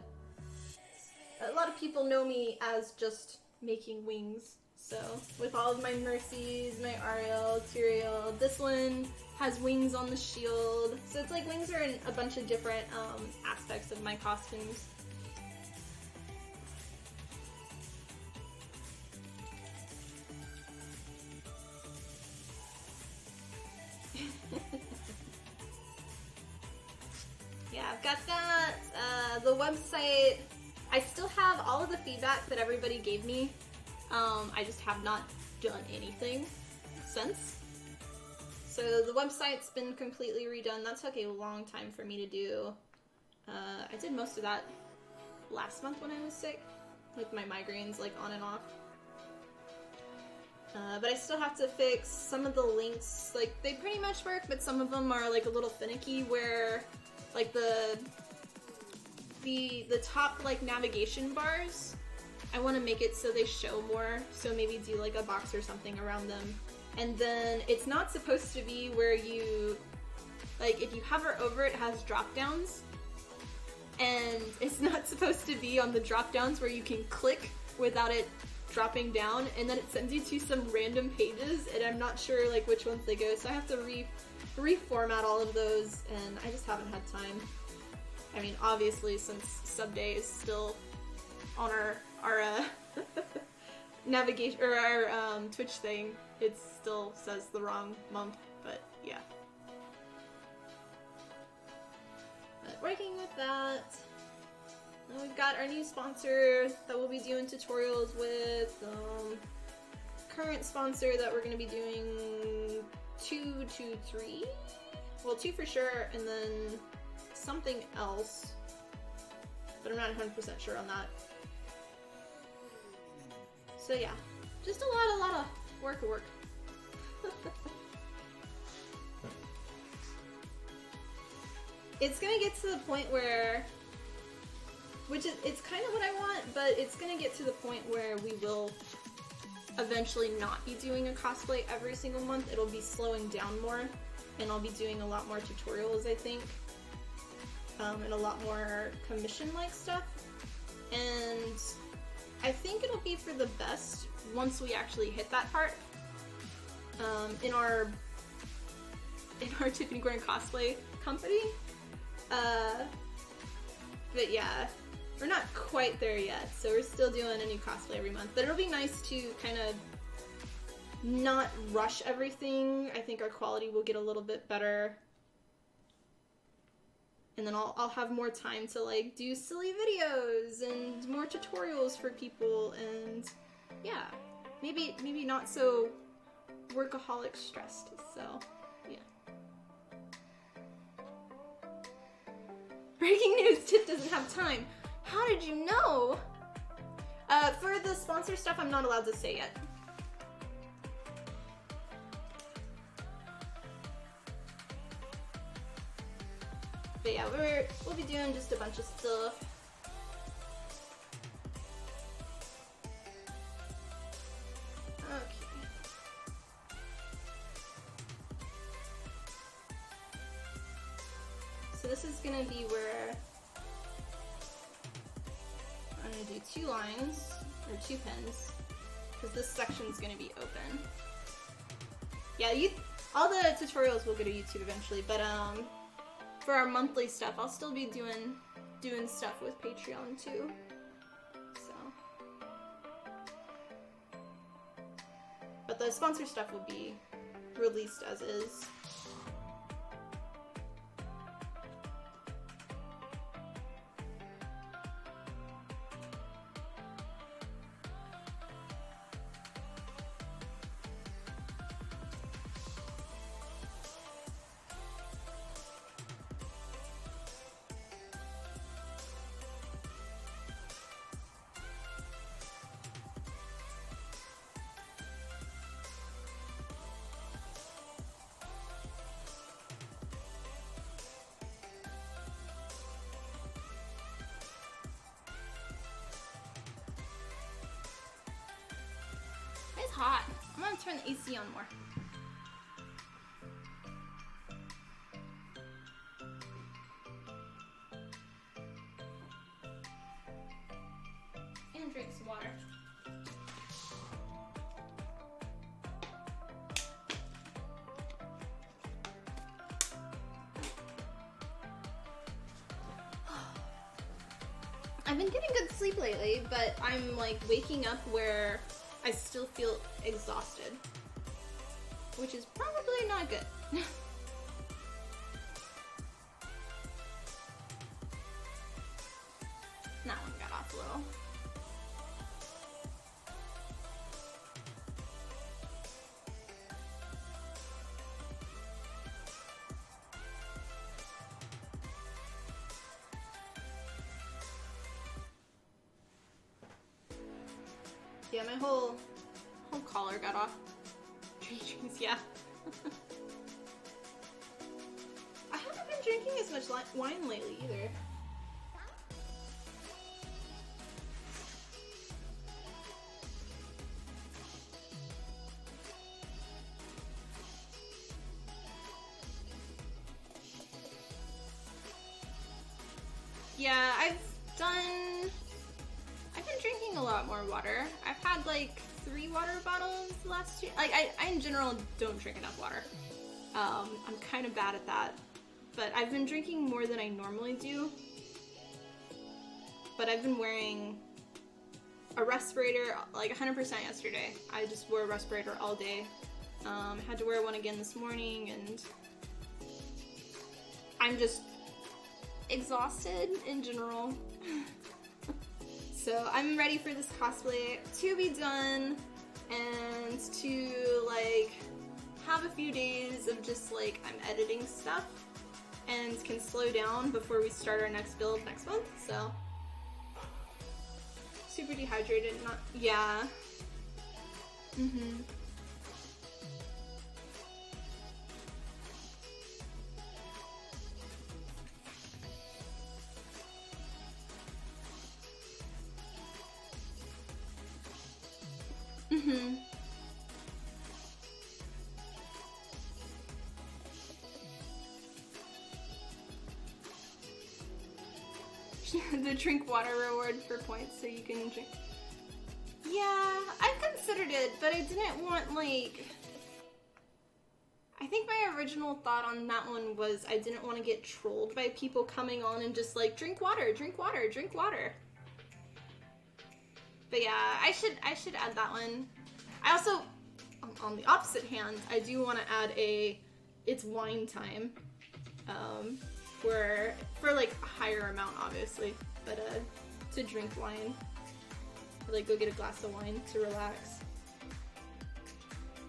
lot of people know me as just making wings. So with all of my Mercies, my Ariel, Tyrael, this one has wings on the shield. So it's like wings are in a bunch of different aspects of my costumes. Yeah, I've got that. The website, I still have all of the feedback that everybody gave me. I just have not done anything since. So the website's been completely redone. That took a long time for me to do. I did most of that last month when I was sick, with my migraines like on and off. But I still have to fix some of the links. Like, they pretty much work, but some of them are like a little finicky, where like the top like navigation bars, I want to make it so they show more, so maybe do like a box or something around them. And then it's not supposed to be where you, like, if you hover over it, it has drop downs, and it's not supposed to be on the drop downs where you can click without it dropping down, and then it sends you to some random pages, and I'm not sure like which ones they go, so I have to reformat all of those, and I just haven't had time. I mean, obviously, since sub day is still on our navigation or our Twitch thing, it still says the wrong month, but yeah. But working with that. And we've got our new sponsor that we'll be doing tutorials with. Current sponsor that we're going to be doing 2 to 3. Well, 2 for sure, and then something else. But I'm not 100% sure on that. So yeah, just a lot of work. It's gonna get to the point where, it's kind of what I want, but it's gonna get to the point where we will eventually not be doing a cosplay every single month. It'll be slowing down more, and I'll be doing a lot more tutorials, I think, and a lot more commission-like stuff. And I think it'll be for the best once we actually hit that part. In our Tiffany Gordon cosplay company. But yeah, we're not quite there yet, so we're still doing a new cosplay every month. But it'll be nice to kind of not rush everything. I think our quality will get a little bit better. And then I'll have more time to like do silly videos and more tutorials for people, and yeah, maybe not so workaholic stressed, so yeah. Breaking news, Tiff doesn't have time. How did you know? For the sponsor stuff, I'm not allowed to say yet. But yeah, we'll be doing just a bunch of stuff. Okay. So this is gonna be where I'm gonna do 2 lines, or 2 pins, because this section's gonna be open. Yeah, all the tutorials will go to YouTube eventually, but for our monthly stuff, I'll still be doing stuff with Patreon too. So, but the sponsor stuff will be released as is. It's hot. I'm gonna turn the AC on more. And drink some water. I've been getting good sleep lately, but I'm like waking up where I still feel exhausted, which is probably not good. That one got off a little. Yeah, my whole collar got off. Yeah. I haven't been drinking as much wine lately either. Yeah, I've been drinking a lot lot more water. I've had like 3 water bottles last year. Like I in general don't drink enough water. I'm kind of bad at that. But I've been drinking more than I normally do. But I've been wearing a respirator like 100% yesterday. I just wore a respirator all day. I had to wear one again this morning, and I'm just exhausted in general. So I'm ready for this cosplay to be done and to like have a few days of just like I'm editing stuff and can slow down before we start our next build next month. So super dehydrated, not yeah. The drink water reward for points so you can drink. Yeah, I considered it, but I didn't want like... I think my original thought on that one was I didn't want to get trolled by people coming on and just like, drink water, drink water, drink water. But yeah, I should add that one. I also, on the opposite hand, I do want to add a it's wine time. For like a higher amount, obviously, but to drink wine, or like go get a glass of wine to relax.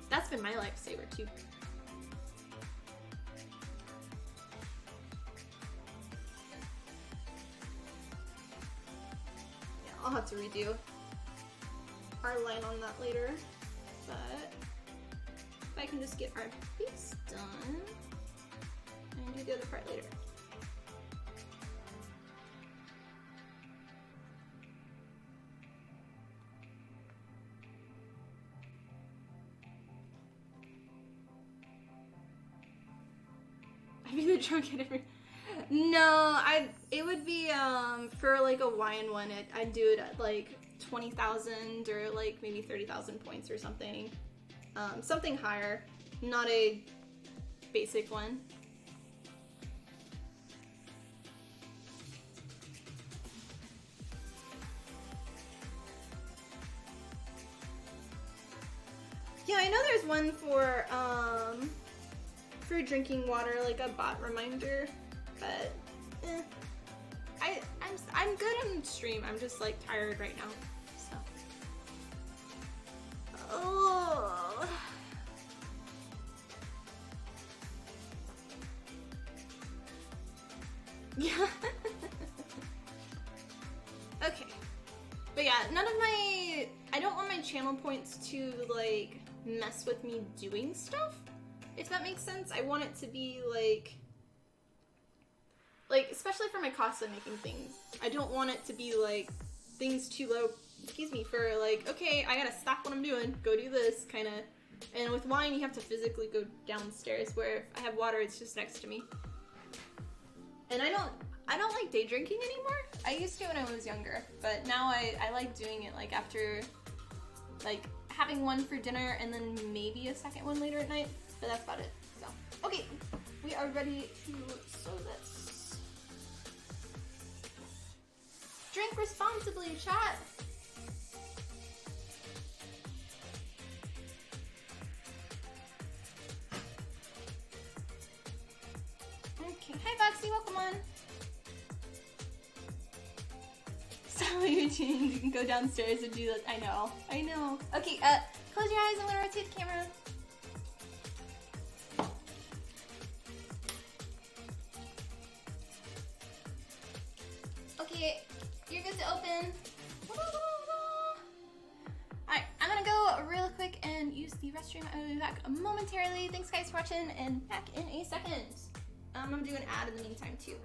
That's been my lifesaver too. Yeah, I'll have to redo our line on that later, but if I can just get our base done and do the other part later. I'd be the drunk at every... No, it would be, for like a wine one, I'd do it at like 20,000 or like maybe 30,000 points or something. Something higher, not a basic one. Yeah, I know there's one for drinking water, like a bot reminder, but I'm good on stream. I'm just like tired right now, so. Oh. Yeah. Okay. But yeah, none of my... I don't want my channel points to like mess with me doing stuff, if that makes sense. I want it to be like especially for my cosplay making things, I don't want it to be like things too low, excuse me, for like, okay, I gotta stop what I'm doing, go do this, kind of. And with wine, you have to physically go downstairs, where if I have water, it's just next to me. And I don't like day drinking anymore. I used to when I was younger, but now I like doing it like after, like having one for dinner and then maybe a second one later at night, but that's about it. So, okay, we are ready to sew this. Drink responsibly, chat. Okay, hi Foxy, welcome on. So you can go downstairs and do that. I know. Okay, close your eyes. I'm gonna rotate the camera. Okay, you're good to open. Alright, I'm gonna go real quick and use the restroom. I will be back momentarily. Thanks guys for watching, and back in a second. I'm gonna do an ad in the meantime too.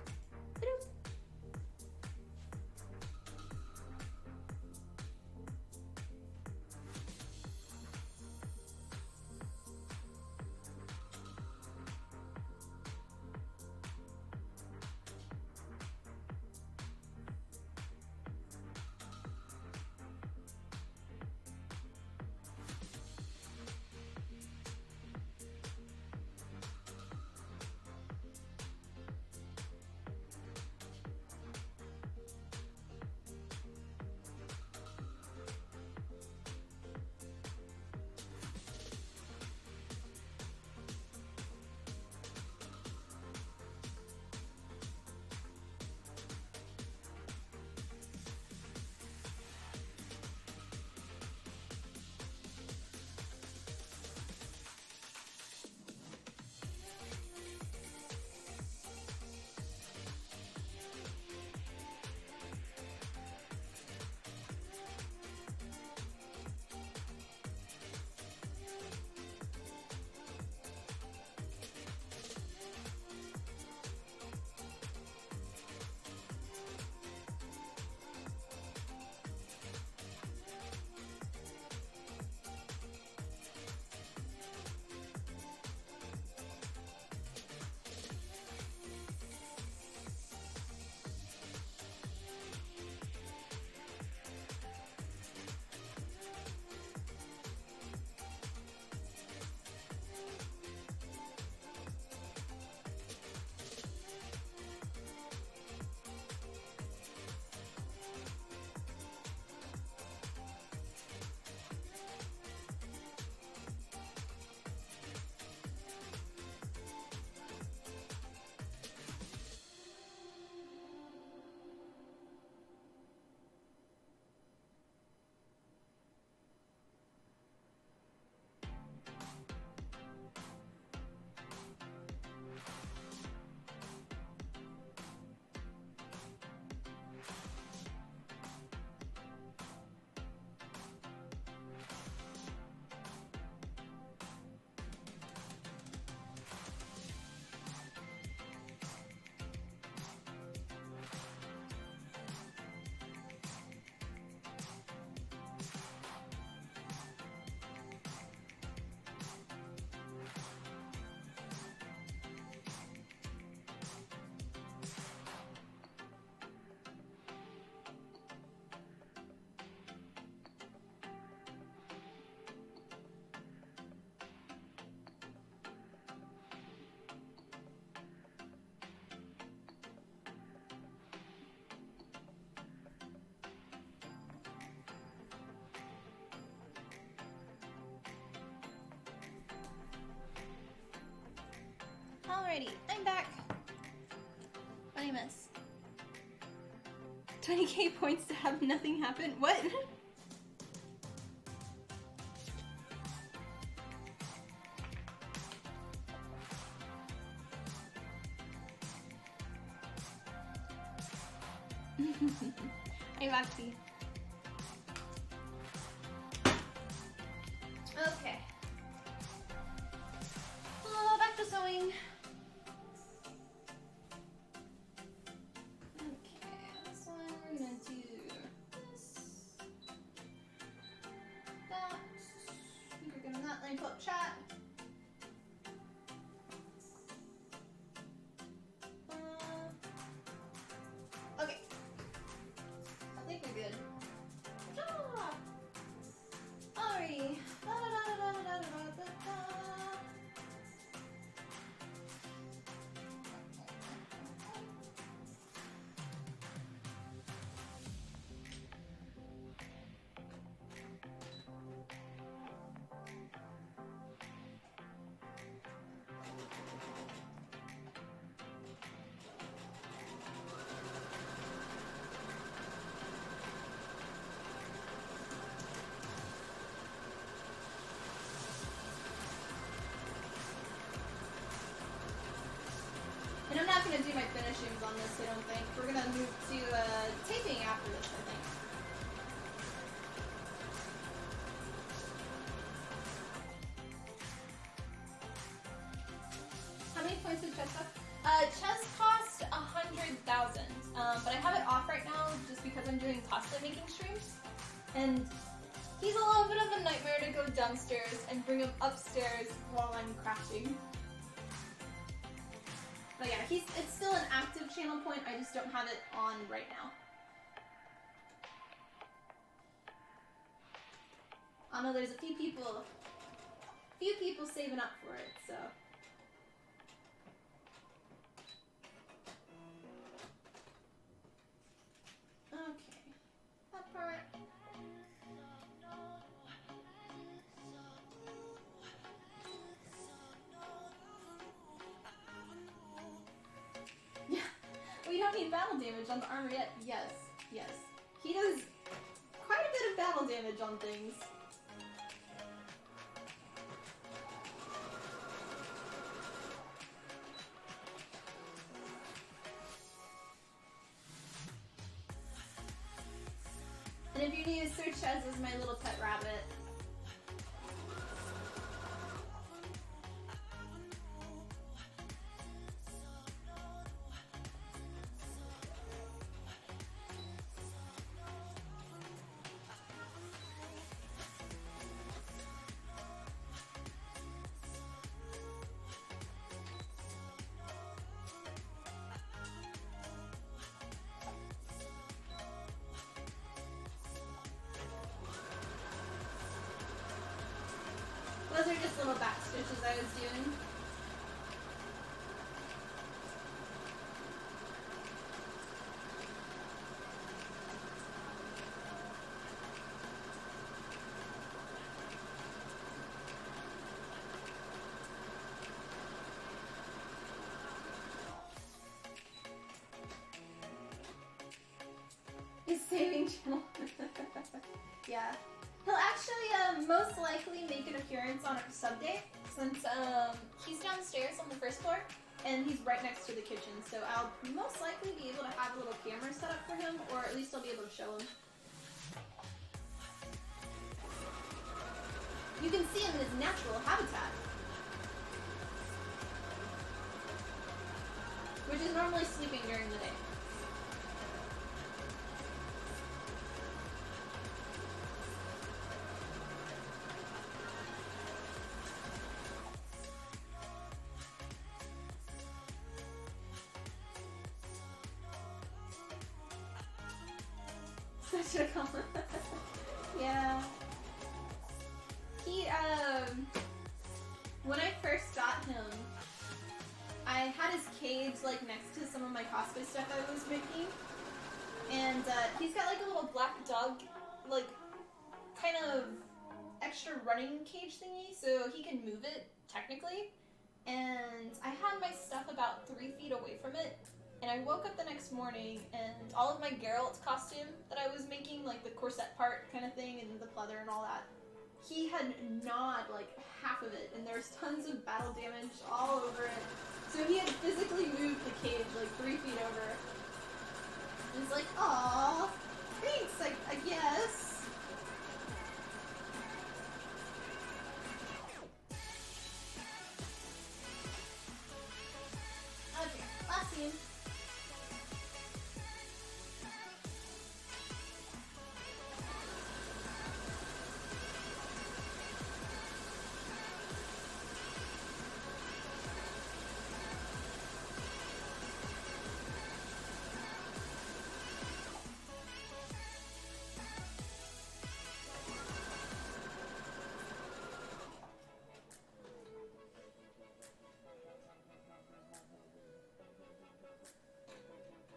Alrighty, I'm back. What did I miss? 20k points to have nothing happen? What? Hey, Roxy. Okay. Back to sewing. Okay, this one we're gonna do this. That. I think we're gonna not link up chat. Okay. I think we're good. Ah! Alrighty. And I'm not going to do my finishings on this, I don't think. We're going to move to taping after this, I think. How many points did Chess have? Chess cost 100,000, but I have it off right now just because I'm doing cosplay making streams. And he's a little bit of a nightmare to go downstairs and bring him upstairs while I'm crafting. But yeah, it's still an active channel point, I just don't have it on right now. I know there's a few people saving up for it, so. Okay, that part. Yeah, we don't need battle damage on the armor yet. Yes, yes. He does quite a bit of battle damage on things. And if you're new, search Chaz as my little pet rabbit. Those are just little back stitches I was doing. He's saving channel. Yeah. He'll actually most likely make an appearance on our sub day, since he's downstairs on the first floor, and he's right next to the kitchen, so I'll most likely be able to have a little camera set up for him, or at least I'll be able to show him. You can see him in his natural habitat, which is normally sleeping during the day. Such a compliment. Yeah. He, when I first got him, I had his cage, like, next to some of my cosplay stuff I was making. And, he's got, like, a little black dog, like, kind of extra running cage thingy, so he can move it, technically. and I had my stuff about 3 feet away from it, and I woke up the next morning and all of my Geralt costume that I was making, like the corset part kind of thing and the pleather and all that, he had gnawed like half of it, and there's tons of battle damage all over it. So he had physically moved the cage like 3 feet over. And it's like, aw, thanks, I guess. Okay, last scene.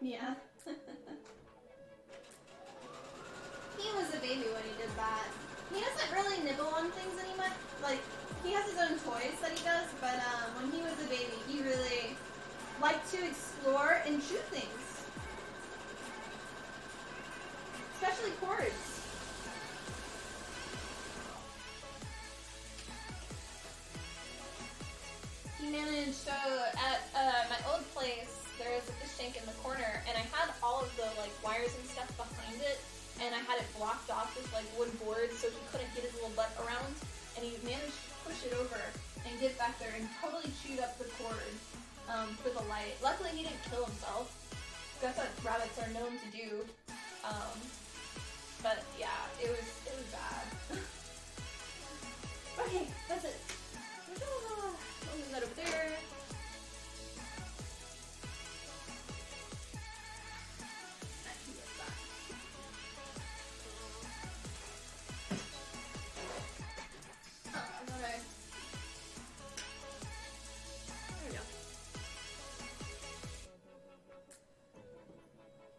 Yeah. He was a baby when he did that. He doesn't really nibble on things anymore. Like, he has his own toys that he does, but when he was a baby, he really liked to explore and shoot things. Especially cords. He managed, so at my old place, there was a fish tank in the corner, and I had all of the like wires and stuff behind it, and I had it blocked off with like wood boards so he couldn't get his little butt around, and he managed to push it over and get back there and totally chewed up the cord for the light. Luckily he didn't kill himself. That's what rabbits are known to do. But yeah, it was bad. Okay, that's it. I'll move that over there.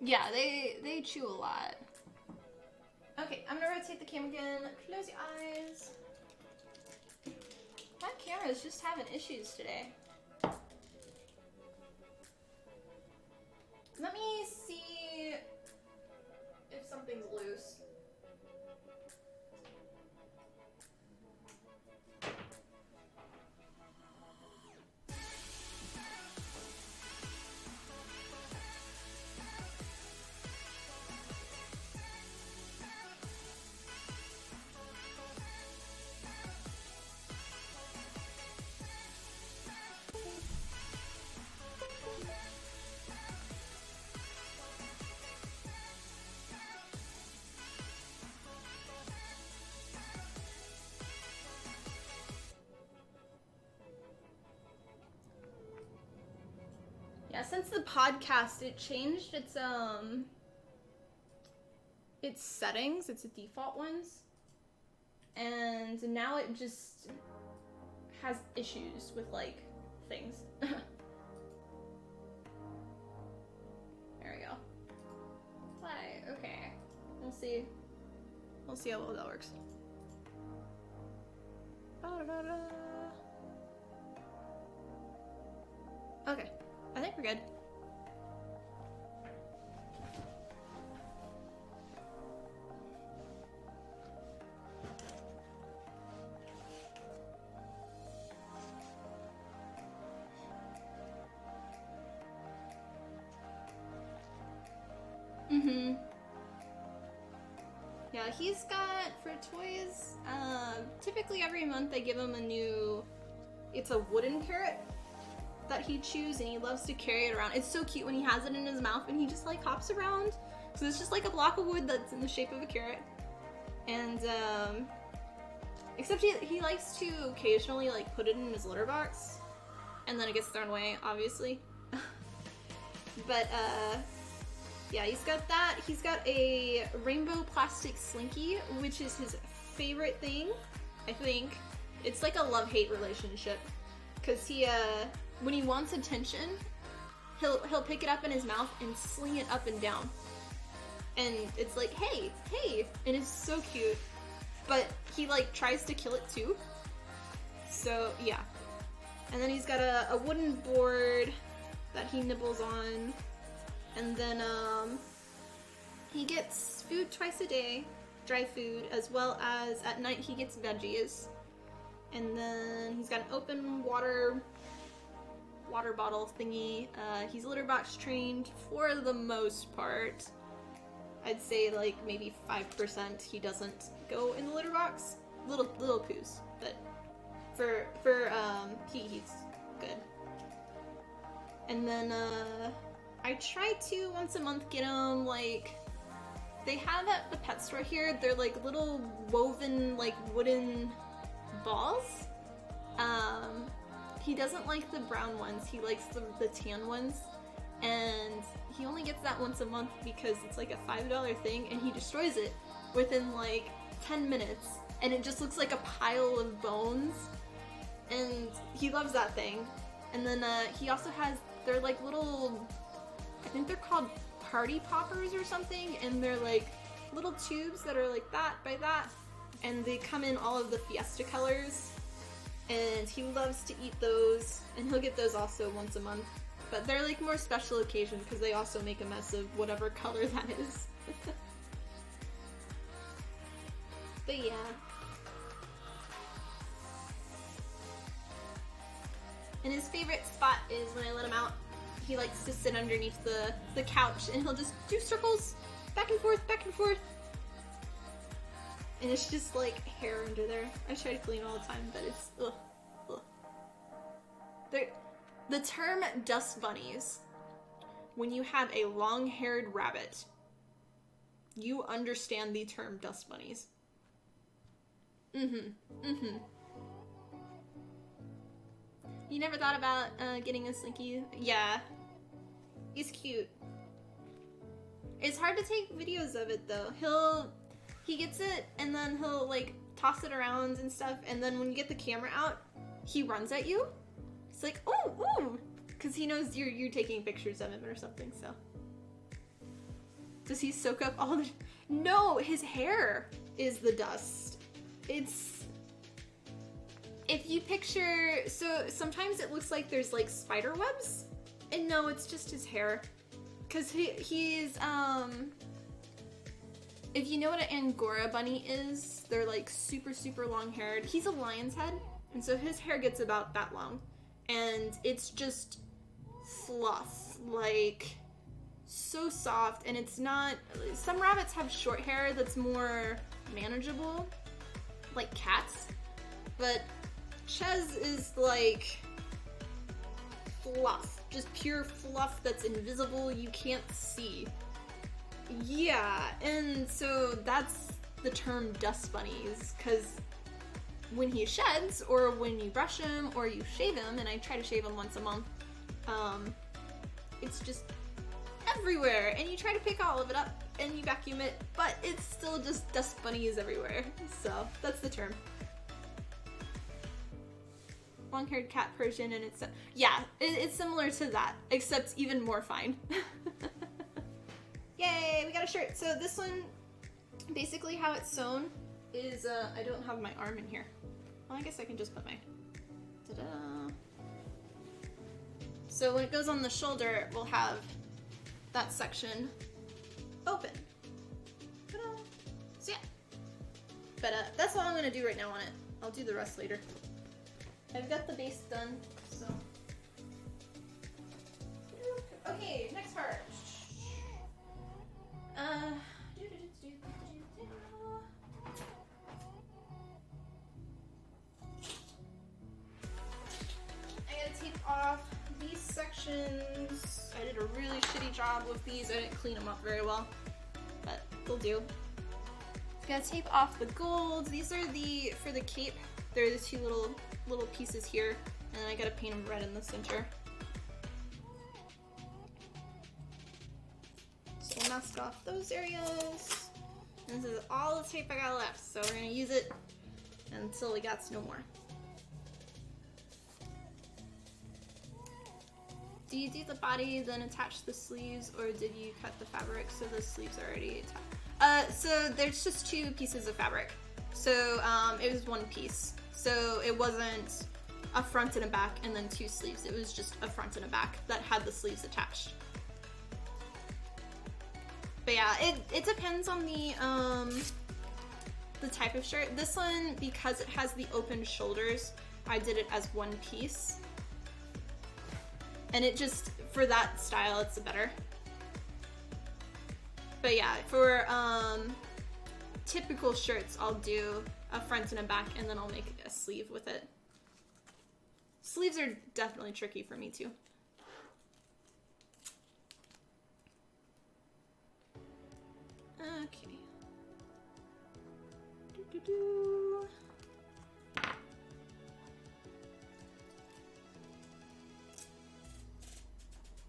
Yeah, they chew a lot. Okay, I'm gonna rotate the camera again. Close your eyes. My camera's just having issues today. Let me see if something's loose. Yeah, since the podcast, it changed its settings, its default ones, and now it just has issues with like things. There we go. Hi. Okay. We'll see. We'll see how well that works. Ba-da-da-da. Okay. I think we're good. Yeah, he's got, for toys, typically every month I give him a new, it's a wooden carrot that he chews, and he loves to carry it around. It's so cute when he has it in his mouth and he just like hops around. So it's just like a block of wood that's in the shape of a carrot. And except he likes to occasionally like put it in his litter box, and then it gets thrown away, obviously. But yeah, he's got that. He's got a rainbow plastic slinky, which is his favorite thing, I think. It's like a love-hate relationship, because he when he wants attention, he'll pick it up in his mouth and sling it up and down. And it's like, hey, hey, and it's so cute. But he like tries to kill it too. So yeah. And then he's got a wooden board that he nibbles on. And then he gets food twice a day, dry food, as well as at night he gets veggies. And then he's got an open water bottle thingy. He's litter box trained for the most part. I'd say like maybe 5% he doesn't go in the litter box. Little poos, but for he's good. And then I try to once a month get him, like, they have at the pet store here, they're like little woven like wooden balls. He doesn't like the brown ones, he likes the tan ones, and he only gets that once a month because it's like a $5 thing, and he destroys it within like 10 minutes, and it just looks like a pile of bones, and he loves that thing. And then he also has, they're like little, I think they're called party poppers or something, and they're like little tubes that are like that by that, and they come in all of the Fiesta colors, and he loves to eat those, and he'll get those also once a month. But they're like more special occasions because they also make a mess of whatever color that is. But yeah. And his favorite spot is when I let him out. He likes to sit underneath the couch, and he'll just do circles back and forth, back and forth. And it's just like hair under there. I try to clean all the time, but it's ugh, ugh. The term dust bunnies, when you have a long-haired rabbit, you understand the term dust bunnies. You never thought about getting a Slinky? Yeah. He's cute. It's hard to take videos of it though. He gets it and then he'll like toss it around and stuff, and then when you get the camera out, he runs at you. It's like, ooh, ooh, because he knows you're taking pictures of him or something, so. Does he soak up all the... No, his hair is the dust. It's... If you picture... So sometimes it looks like there's like spider webs, and no, it's just his hair. Because he's, if you know what an Angora bunny is, they're like super, super long haired. He's a lion's head, and so his hair gets about that long. And it's just fluff, like so soft, and it's not, some rabbits have short hair that's more manageable, like cats, but Ches is like fluff, just pure fluff that's invisible, you can't see. Yeah, and so that's the term dust bunnies, because when he sheds, or when you brush him, or you shave him, and I try to shave him once a month, it's just everywhere, and you try to pick all of it up, and you vacuum it, but it's still just dust bunnies everywhere, so that's the term. Long-haired cat Persian, and it's, yeah, it's similar to that, except even more fine. Yay, we got a shirt! So this one, basically how it's sewn is, I don't have my arm in here. Well, I guess I can just put my... Ta-da! So when it goes on the shoulder, we'll have that section open. Ta-da! So yeah. But that's all I'm gonna do right now on it. I'll do the rest later. I've got the base done, so... Okay, next part. Off these sections. I did a really shitty job with these. I didn't clean them up very well, but they'll do. Gotta tape off the golds. These are for the cape. They're the two little pieces here, and I gotta paint them red in the center. So we'll mask off those areas. And this is all the tape I got left, so we're gonna use it until we got no more. Do you do the body, then attach the sleeves, or did you cut the fabric so the sleeves are already attached? So there's just two pieces of fabric. So it was one piece. So it wasn't a front and a back and then 2 sleeves. It was just a front and a back that had the sleeves attached. But yeah, it depends on the type of shirt. This one, because it has the open shoulders, I did it as one piece. And it just, for that style, it's better. But yeah, for typical shirts, I'll do a front and a back, and then I'll make a sleeve with it. Sleeves are definitely tricky for me too. Okay. Doo-doo-doo.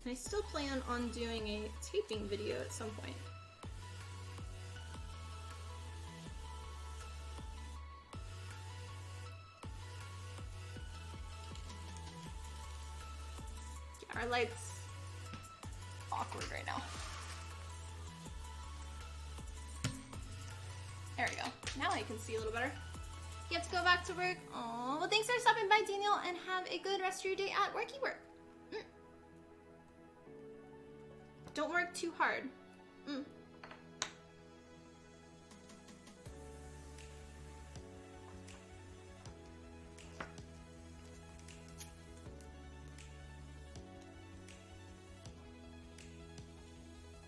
I still plan on doing a taping video at some point. Yeah, our light's awkward right now. There we go. Now I can see a little better. You have to go back to work. Oh, well, thanks for stopping by, Daniel, and have a good rest of your day at worky work. Don't work too hard.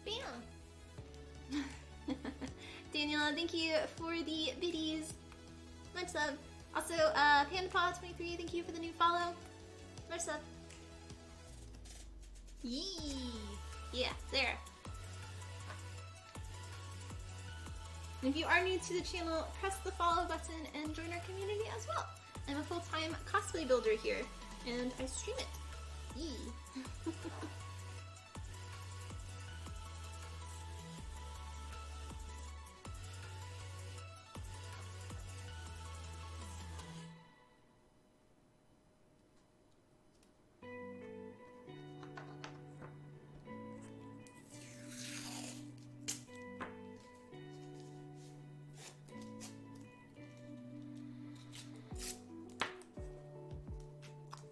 Bam! Daniela, thank you for the biddies. Much love. Also, PandaPaw23, thank you for the new follow. Much love. Yee! Yeah, there. And if you are new to the channel, press the follow button and join our community as well. I'm a full-time cosplay builder here, and I stream it. Yee!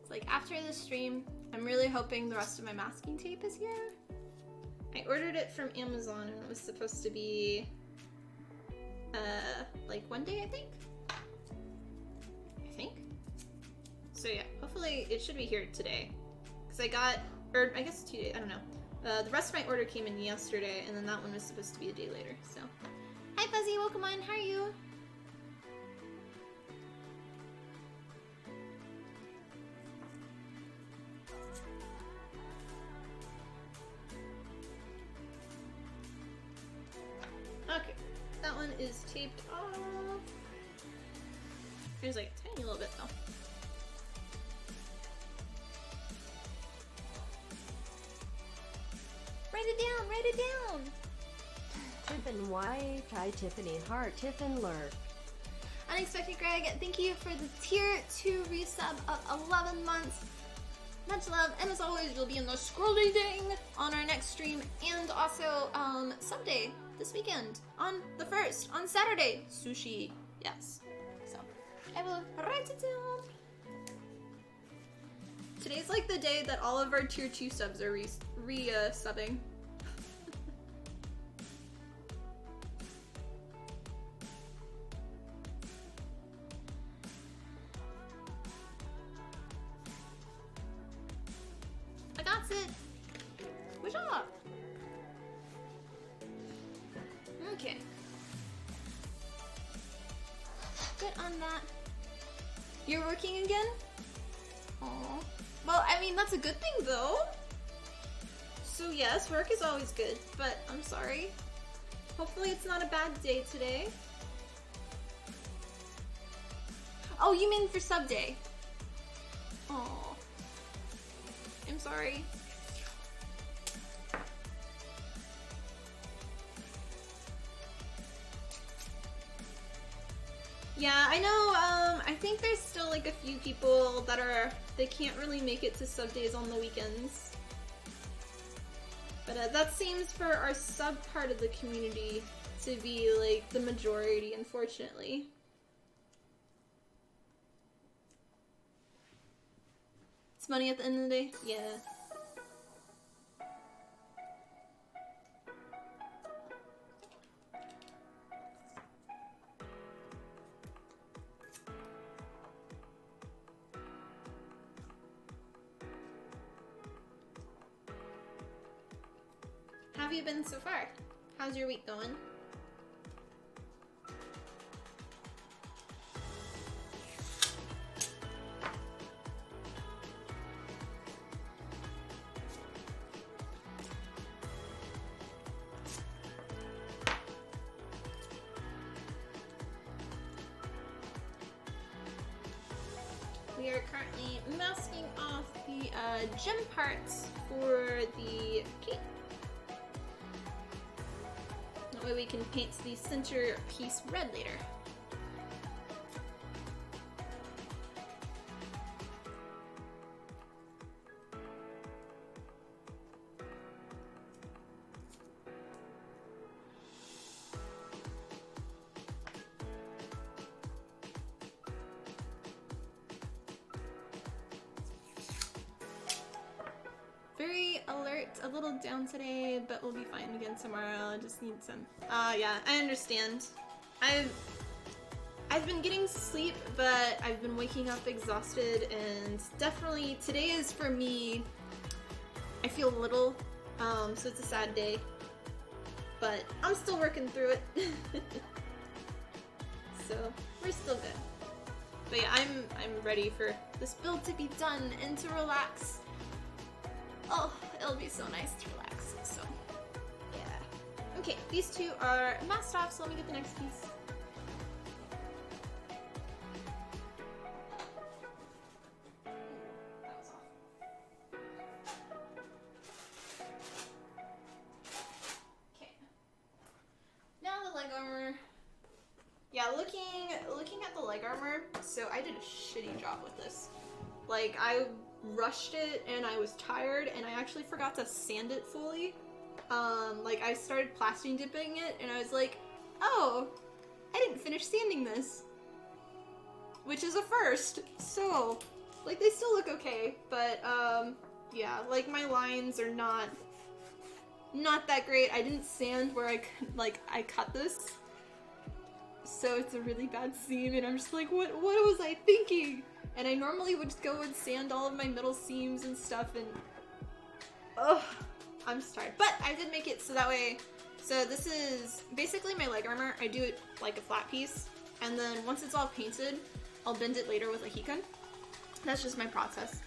Like after this stream, I'm really hoping the rest of my masking tape is here. I ordered it from Amazon and it was supposed to be like one day, I think. So yeah, hopefully it should be here today. Because I got, or I guess 2 days, I don't know. The rest of my order came in yesterday and then that one was supposed to be a day later, so. Hi Fuzzy, welcome on, how are you? Okay, that one is taped off. There's like a tiny little bit though. Write it down, write it down! Tiffin Y, try Tiffany Heart, Tiffin Lurk. Unexpected Greg, thank you for the tier 2 resub of 11 months. Much love, and as always, you'll be in the scrolly ding on our next stream, and also Sunday, this weekend, on the 1st, on Saturday, sushi, yes. So, I will write it down. Today's like the day that all of our tier 2 subs are re-subbing. I got it. Good job. Okay. Good on that. You're working again? Aww. Well, I mean, that's a good thing, though. So yes, work is always good, but I'm sorry. Hopefully it's not a bad day today. Oh, you mean for sub day? Aww. I'm sorry. Yeah, I know, I think there's still like a few people that they can't really make it to sub days on the weekends. But that seems for our sub part of the community to be like the majority, unfortunately. money at the end of the day. Yeah. How have you been so far? How's your week going? We are currently masking off the gem parts for the cape. That way we can paint the center piece red later. Very alert, a little down today, but we'll be fine again tomorrow. I just need some. Yeah, I understand. I've been getting sleep, but I've been waking up exhausted, and definitely today is for me. I feel a little, so it's a sad day, but I'm still working through it. So we're still good. But yeah, I'm ready for this build to be done and to relax. Oh, it'll be so nice to relax, so, yeah. Okay, these two are masked off, so let me get the next piece. That was off. Okay. Now the leg armor. Yeah, looking at the leg armor, so I did a shitty job with this. Like, I rushed it and I was tired and I actually forgot to sand it fully. Like I started plastic dipping it and I was like, oh, I didn't finish sanding this. Which is a first. So, like they still look okay, but yeah, like my lines are not that great. I didn't sand where I cut this. So it's a really bad seam and I'm just like, what was I thinking? And I normally would just go and sand all of my middle seams and stuff and... Ugh, I'm just tired. But I did make it so that way... So this is basically my leg armor. I do it like a flat piece. And then once it's all painted, I'll bend it later with a heat gun. That's just my process.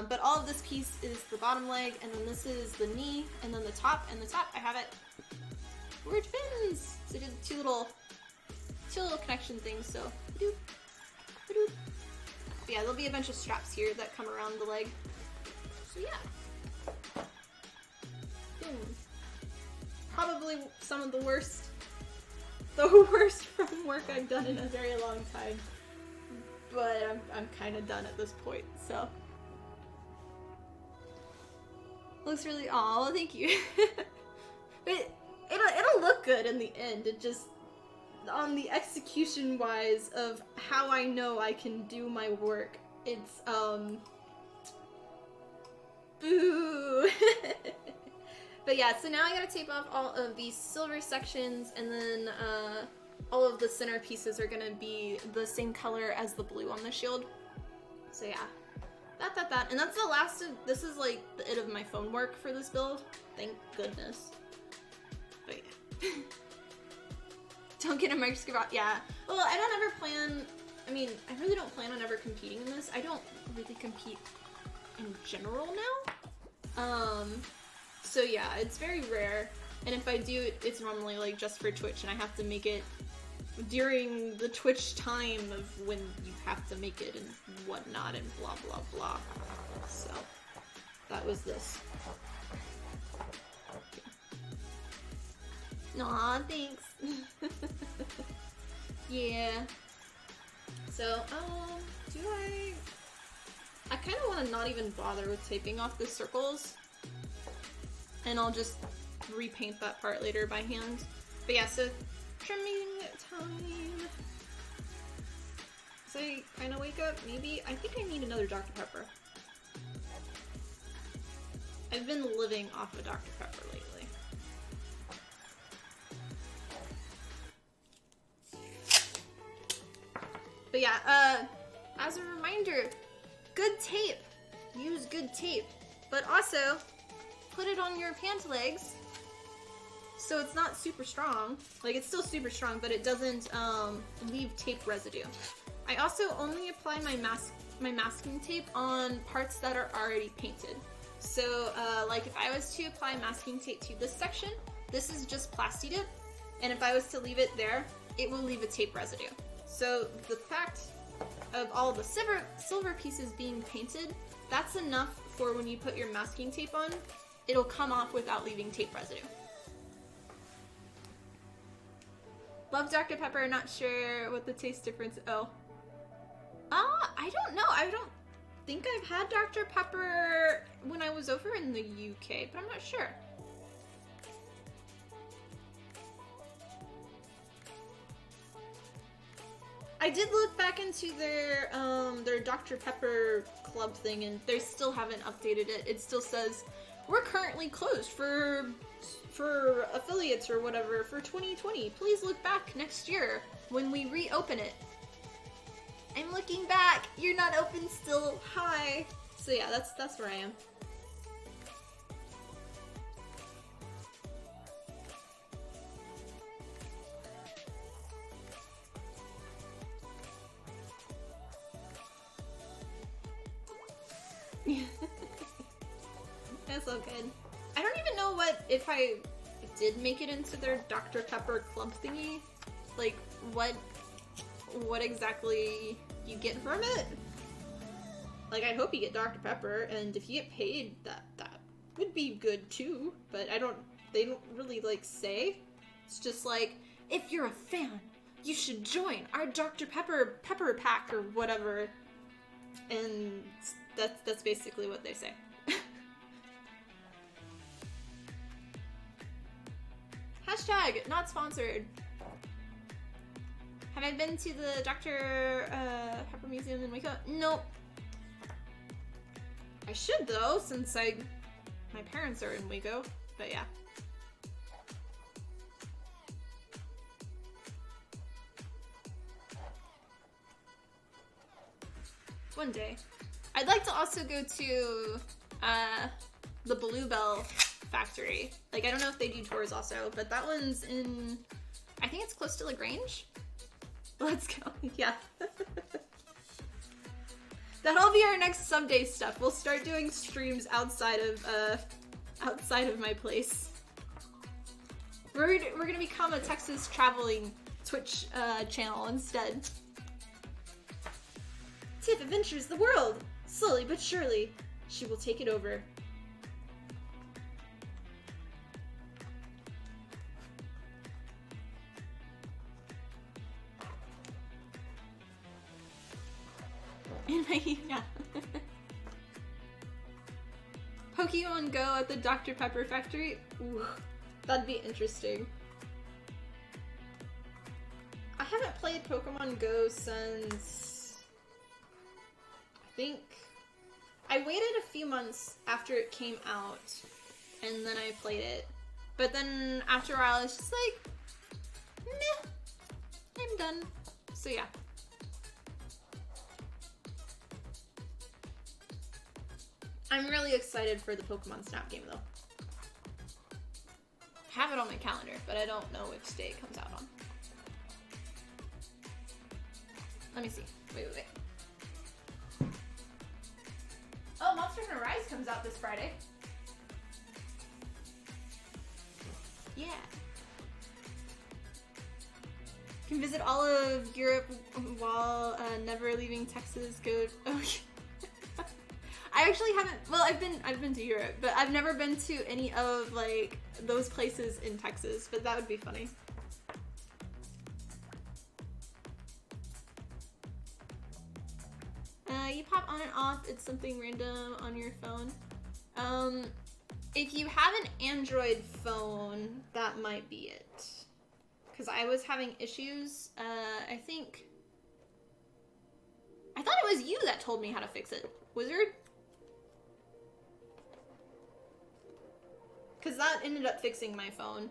But all of this piece is the bottom leg, and then this is the knee, and then the top. And the top, I have it where it fins. So I did two little connection things, so... Ba-doop, ba-doop. But yeah, there'll be a bunch of straps here that come around the leg. So yeah. Probably some of the worst from work I've done in a very long time. But I'm kind of done at this point, so. Looks really, aw, thank you. But it'll look good in the end. It just, on the execution wise of how I know I can do my work, it's boo. But yeah, so now I gotta tape off all of these silver sections, and then all of the center pieces are gonna be the same color as the blue on the shield. So yeah, that, and that's the last of, this is like the end of my phone work for this build, thank goodness. But yeah. Don't get a microscope out. Yeah. Well, I don't ever plan, I mean, I really don't plan on ever competing in this. I don't really compete in general now. So yeah, it's very rare. And if I do, it's normally like just for Twitch, and I have to make it during the Twitch time of when you have to make it and whatnot and blah blah blah. So that was this. Aw, thanks. Yeah. So, do I kind of want to not even bother with taping off the circles. And I'll just repaint that part later by hand. But yeah, so trimming time. So I kind of wake up, maybe, I think I need another Dr. Pepper. I've been living off of Dr. Pepper lately. But yeah, as a reminder, good tape. Use good tape. But also, put it on your pant legs so it's not super strong. Like, it's still super strong, but it doesn't leave tape residue. I also only apply my masking tape on parts that are already painted. So, like, if I was to apply masking tape to this section, this is just Plasti-Dip, and if I was to leave it there, it will leave a tape residue. So, the fact of all the silver pieces being painted, that's enough for when you put your masking tape on, it'll come off without leaving tape residue. Love Dr. Pepper, not sure what the taste difference. Oh. I don't know. I don't think I've had Dr. Pepper when I was over in the UK, but I'm not sure. I did look back into their Dr. Pepper club thing, and they still haven't updated it. It still says, we're currently closed for affiliates or whatever for 2020. Please look back next year when we reopen it. I'm looking back. You're not open still. Hi. So yeah, that's where I am. That's so good. I don't even know if I did make it into their Dr. Pepper club thingy. Like, what exactly you get from it. Like, I hope you get Dr. Pepper, and if you get paid, that would be good too, but they don't really, like, say. It's just like, if you're a fan, you should join our Dr. Pepper pack or whatever. And that's basically what they say. Hashtag not sponsored. Have I been to the Dr. Pepper Museum in Waco? Nope. I should though, since my parents are in Waco, but yeah. One day. I'd like to also go to the Bluebell factory. Like, I don't know if they do tours also, but that one's in, I think it's close to LaGrange. Let's go. Yeah. That'll be our next someday stuff. We'll start doing streams outside of my place. We're gonna become a Texas traveling Twitch channel instead. Tiff adventures the world! Slowly but surely, she will take it over. Yeah. Pokemon Go at the Dr. Pepper factory? Ooh, that'd be interesting. I haven't played Pokemon Go since, I think, I waited a few months after it came out, and then I played it. But then after a while, it's just like, meh, I'm done. So yeah. I'm really excited for the Pokemon Snap game though. I have it on my calendar, but I don't know which day it comes out on. Let me see. Wait. Oh, Monster Hunter Rise comes out this Friday. Yeah. Can visit all of Europe while never leaving Texas. Go. Oh, I actually haven't. Well, I've been to Europe, but I've never been to any of like those places in Texas. But that would be funny. You pop on and off. It's something random on your phone. If you have an Android phone, that might be it. Because I was having issues. I thought it was you that told me how to fix it. Wizard? Because that ended up fixing my phone.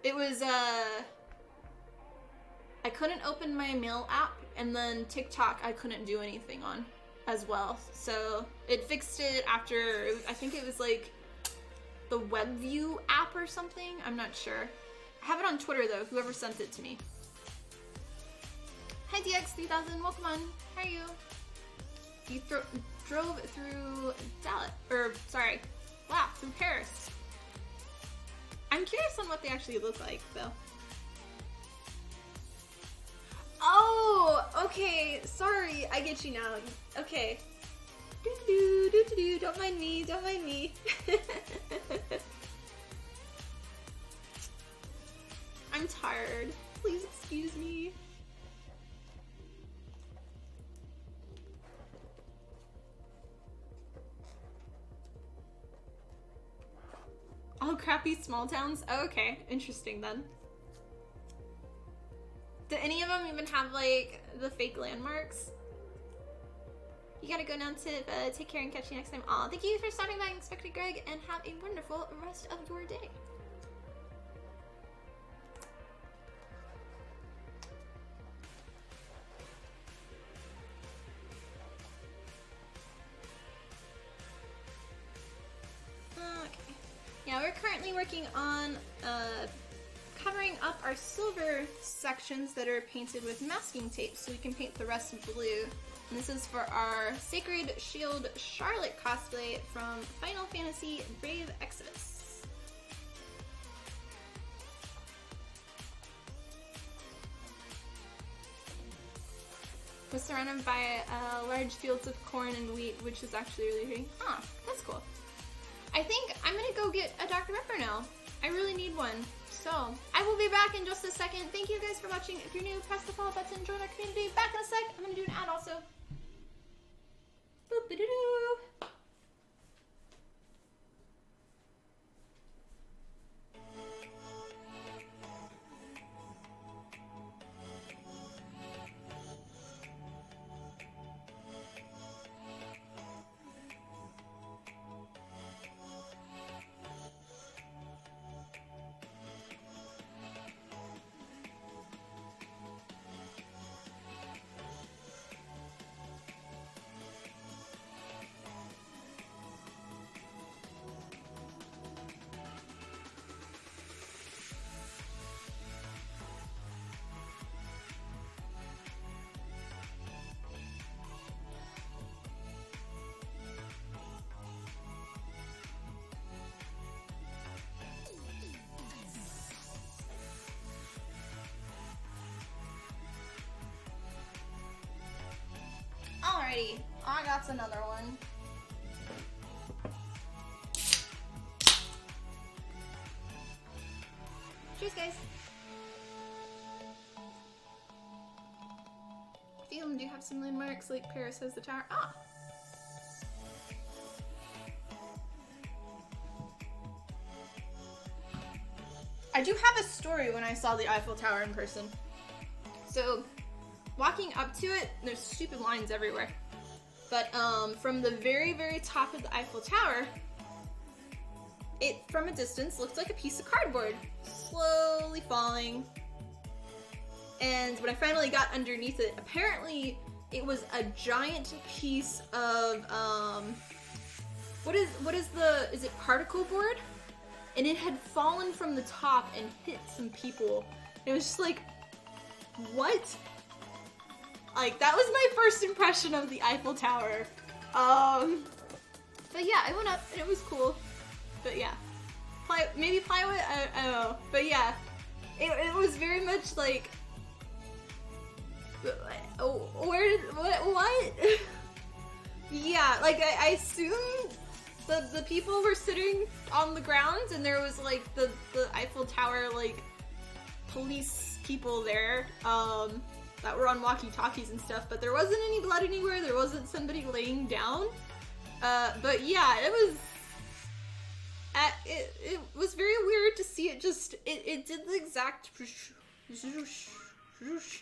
It was, I couldn't open my mail app, and then TikTok I couldn't do anything on as well. So it fixed it after, I think it was like the WebView app or something. I'm not sure. I have it on Twitter though, whoever sent it to me. Hi DX3000, welcome on. How are you? You drove through Dallas, or sorry, wow, through Paris. I'm curious on what they actually look like though. Oh, okay, sorry, I get you now. Okay. Do-do-do, don't mind me, don't mind me. I'm tired, please excuse me. Oh, crappy small towns? Oh, okay, interesting then. Do any of them even have, like, the fake landmarks? You gotta go now, Tiff. Take care and catch you next time. Aw, thank you for stopping by, Inspector Greg, and have a wonderful rest of your day. Okay. Yeah, we're currently working on, covering up our silver sections that are painted with masking tape so we can paint the rest blue. And this is for our Sacred Shield Charlotte cosplay from Final Fantasy Brave Exvius. We're surrounded by large fields of corn and wheat, which is actually really pretty. Huh, that's cool. I think I'm gonna go get a Dr. Pepper now. I really need one. So, I will be back in just a second. Thank you guys for watching. If you're new, press the follow button, join our community. Back in a sec. I'm gonna do an ad also. Boop-a-doo-doo. Alrighty, I got another one. Cheers, guys. A few of them do have some landmarks, like Paris has the tower. Ah! I do have a story when I saw the Eiffel Tower in person. So, walking up to it, there's stupid lines everywhere. But from the very, very top of the Eiffel Tower, it, from a distance, looked like a piece of cardboard, slowly falling. And when I finally got underneath it, apparently it was a giant piece of, is it particle board? And it had fallen from the top and hit some people. It was just like, what? Like, that was my first impression of the Eiffel Tower. But yeah, I went up and it was cool. But yeah. Maybe plywood? I don't know. But yeah. It was very much like... What? Yeah, like, I assumed the people were sitting on the ground and there was, like, the Eiffel Tower, like, police people there, that were on walkie-talkies and stuff, but there wasn't any blood anywhere, there wasn't somebody laying down. But yeah, it was very weird to see it just, it did the exact,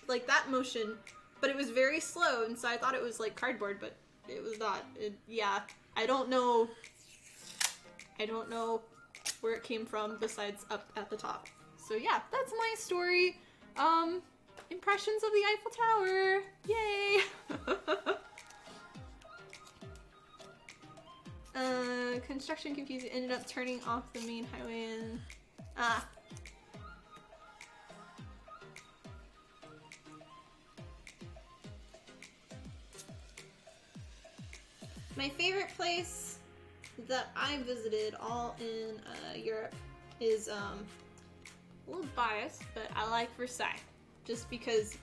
like that motion, but it was very slow, and so I thought it was like cardboard, but it was not. Yeah, I don't know I don't know where it came from besides up at the top. So yeah, that's my story. Impressions of the Eiffel Tower. Yay! Construction confused, ended up turning off the main highway and... My favorite place that I visited all in Europe is a little biased, but I like Versailles just because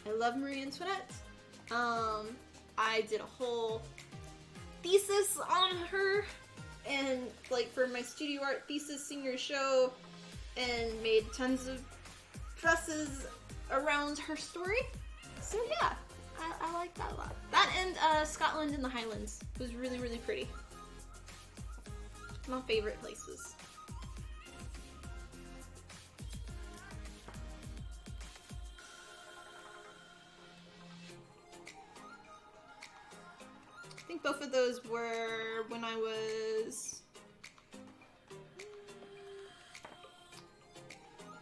I love Marie Antoinette. I did a whole thesis on her and like for my studio art thesis senior show and made tons of dresses around her story. So yeah. I like that a lot. That and Scotland in the Highlands was really, really pretty. My favorite places. I think both of those were when I was...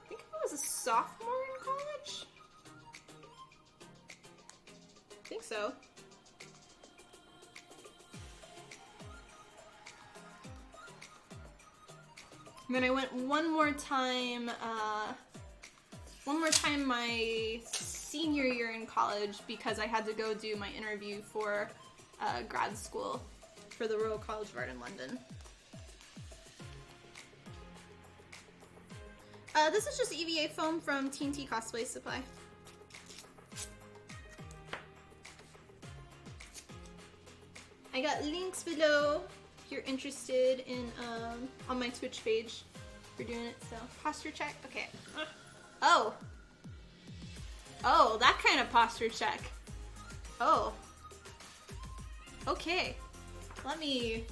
I think I was a sophomore in college? I think so. And then I went one more time my senior year in college because I had to go do my interview for grad school for the Royal College of Art in London. This is just EVA foam from TNT Cosplay Supply. I got links below if you're interested in on my Twitch page for doing it. So posture check. Okay. Oh, that kind of posture check. Oh. Okay. Let me.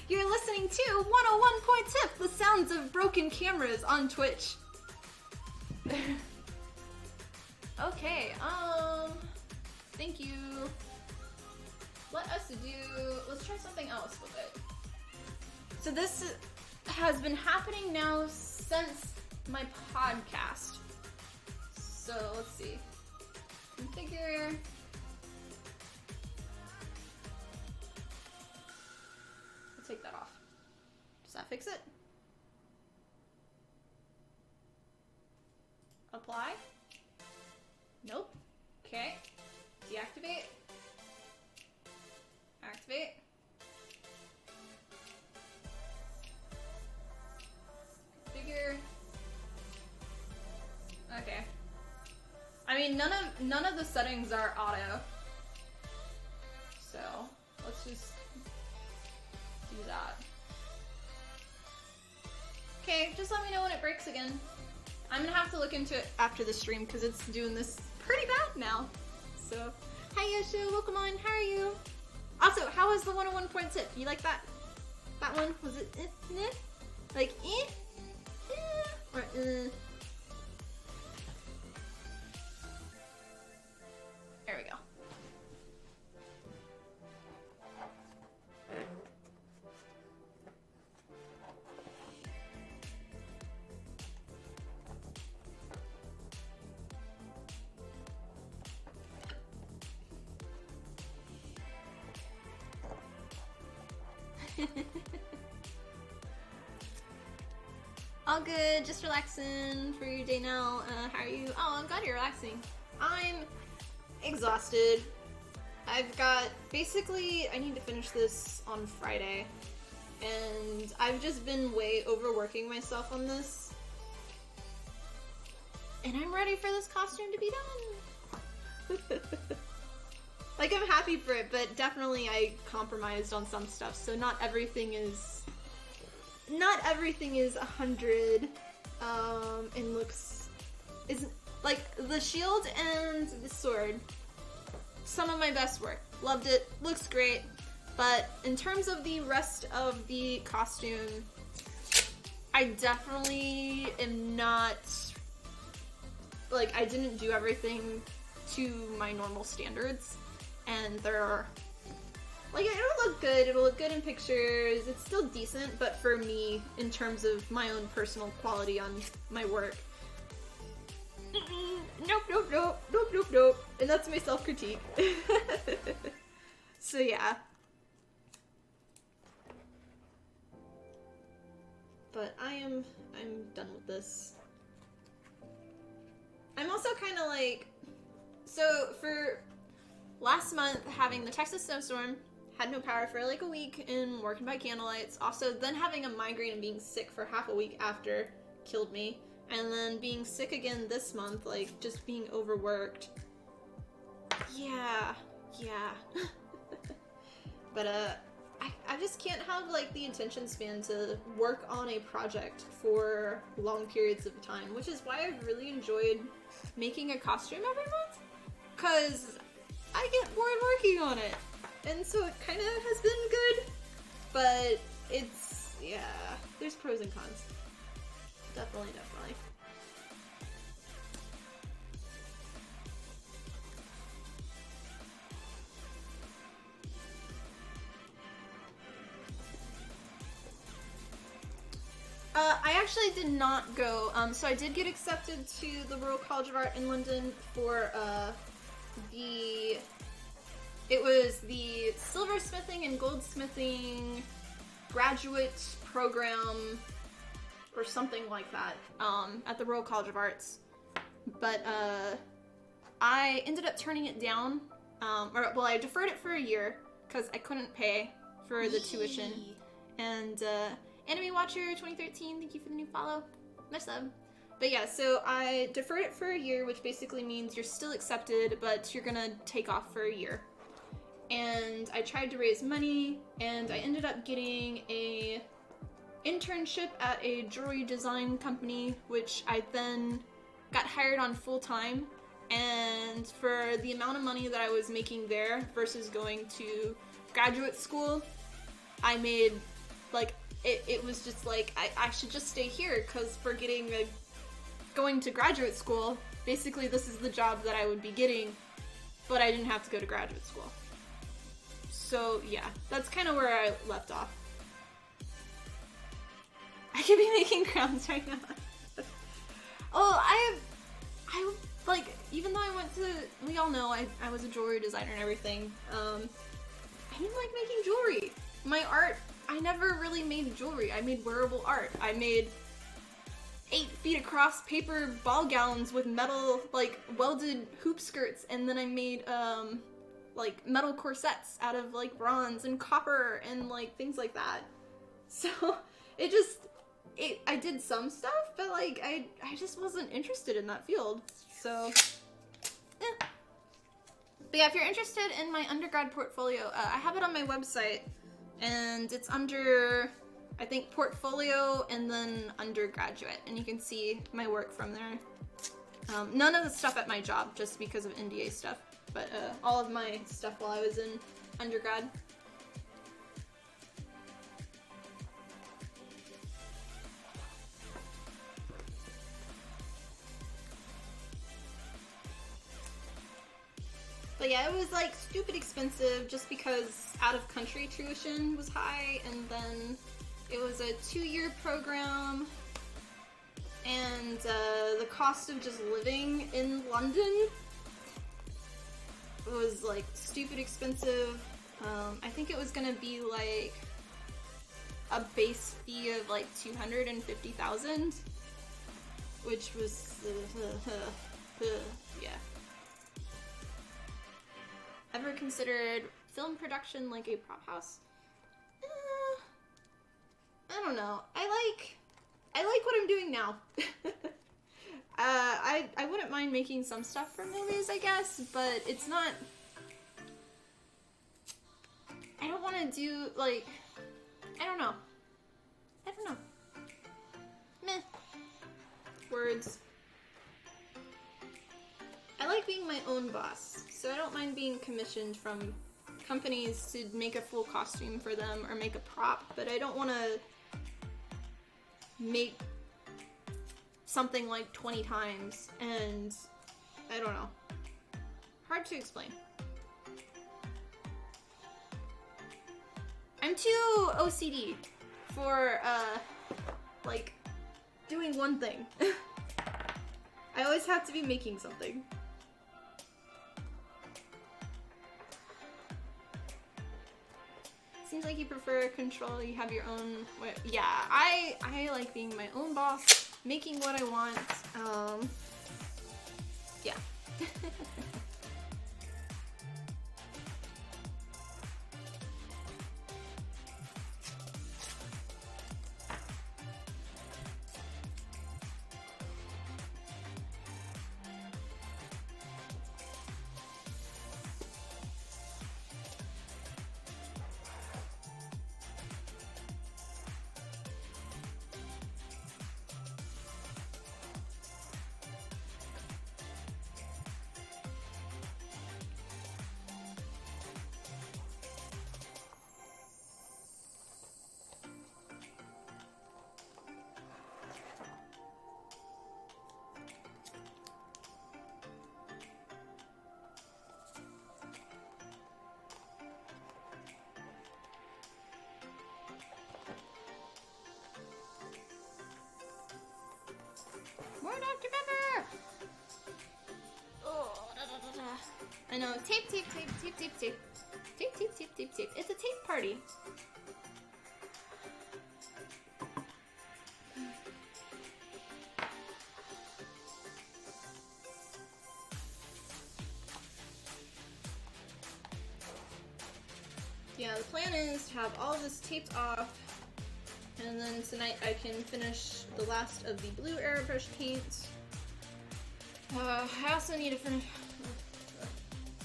You're listening to 101 Point Tip, the sounds of broken cameras on Twitch. Okay. Thank you. Let's try something else with it. So this has been happening now since my podcast. So let's see. Configure. I'll take that off. Does that fix it? Apply? Nope. Okay. Deactivate. Activate. Configure. Okay. I mean, none of the settings are auto. So let's just do that. Okay, just let me know when it breaks again. I'm gonna have to look into it after the stream because it's doing this pretty bad now. So, hi Yosho, welcome on. How are you? Also, how was the 101 Point Tip? You like that? That one? Was it like or There we go. All good, just relaxing for your day now. How are you? Oh, I'm glad you're relaxing. I'm exhausted. I've got, basically, I need to finish this on Friday. And I've just been way overworking myself on this. And I'm ready for this costume to be done. Like, I'm happy for it, but definitely I compromised on some stuff, so not everything is 100, and isn't, like, the shield and the sword, some of my best work. Loved it, looks great, but in terms of the rest of the costume, I definitely am not, like, I didn't do everything to my normal standards. And there Like, it'll look good, it'll look good in pictures, it's still decent, but for me, in terms of my own personal quality on my work, nope, nope, nope, nope, nope, nope, and that's my self-critique. So yeah. But I'm done with this. I'm also kind of like, so for last month, having the Texas snowstorm, had no power for like a week and working by candlelights. Also, then having a migraine and being sick for half a week after killed me. And then being sick again this month, like just being overworked. Yeah. But I just can't have like the attention span to work on a project for long periods of time, which is why I've really enjoyed making a costume every month, because I get bored working on it. And so it kind of has been good, but it's, yeah, there's pros and cons. Definitely. I actually did not go, so I did get accepted to the Royal College of Art in London for, it was the silversmithing and goldsmithing graduate program, or something like that, at the Royal College of Arts. But, I ended up turning it down, I deferred it for a year, because I couldn't pay for the tuition, and, Anime Watcher 2013, thank you for the new follow. My sub. But yeah, so I deferred it for a year, which basically means you're still accepted, but you're gonna take off for a year. And I tried to raise money, and I ended up getting a internship at a jewelry design company, which I then got hired on full time. And for the amount of money that I was making there versus going to graduate school, I made, like, it was just like, I should just stay here, because for going to graduate school, basically this is the job that I would be getting, but I didn't have to go to graduate school. So yeah, that's kind of where I left off. I could be making crowns right now. Oh, like, even though I went to, we all know I was a jewelry designer and everything, I didn't like making jewelry. My art, I never really made jewelry. I made wearable art. I made 8 feet across paper ball gowns with metal, like, welded hoop skirts, and then I made, like, metal corsets out of, like, bronze and copper and, like, things like that. So, I did some stuff, but, like, I just wasn't interested in that field. So, eh. But yeah, if you're interested in my undergrad portfolio, I have it on my website. And it's under, I think, portfolio and then undergraduate. And you can see my work from there. None of the stuff at my job, just because of NDA stuff. But all of my stuff while I was in undergrad. But yeah, it was like stupid expensive just because out of country tuition was high, and then it was a 2-year program, and the cost of just living in London was like stupid expensive. I think it was gonna be like a base fee of like 250,000, which was yeah. Ever considered film production like a prop house? I don't know. I like what I'm doing now. I wouldn't mind making some stuff for movies, I guess, but it's not. I don't want to do, like, I don't know. Meh. Words. I like being my own boss, so I don't mind being commissioned from companies to make a full costume for them or make a prop, but I don't want to make something like 20 times, and I don't know. Hard to explain. I'm too OCD for, like, doing one thing. I always have to be making something. Seems like you prefer control, you have your own way. Yeah, I like being my own boss, making what I want. Yeah. More Dr. Pepper! Oh, da, da, da, da. I know. Tape, tape, tape, tape, tape, tape. Tape, tape, tape, tape, tape. It's a tape party. Yeah, the plan is to have all this taped off, and then tonight I can finish the last of the blue airbrush paint. I also need to finish...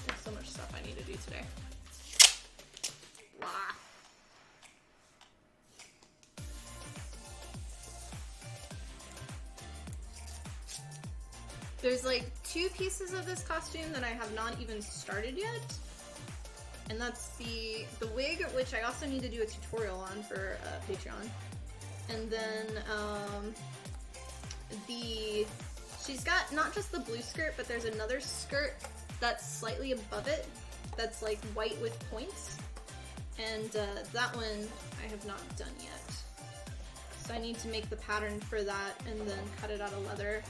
There's so much stuff I need to do today. Blah. There's like 2 pieces of this costume that I have not even started yet. And that's the wig, which I also need to do a tutorial on for Patreon. And then she's got not just the blue skirt, but there's another skirt that's slightly above it that's like white with points. And that one I have not done yet. So I need to make the pattern for that and then cut it out of leather.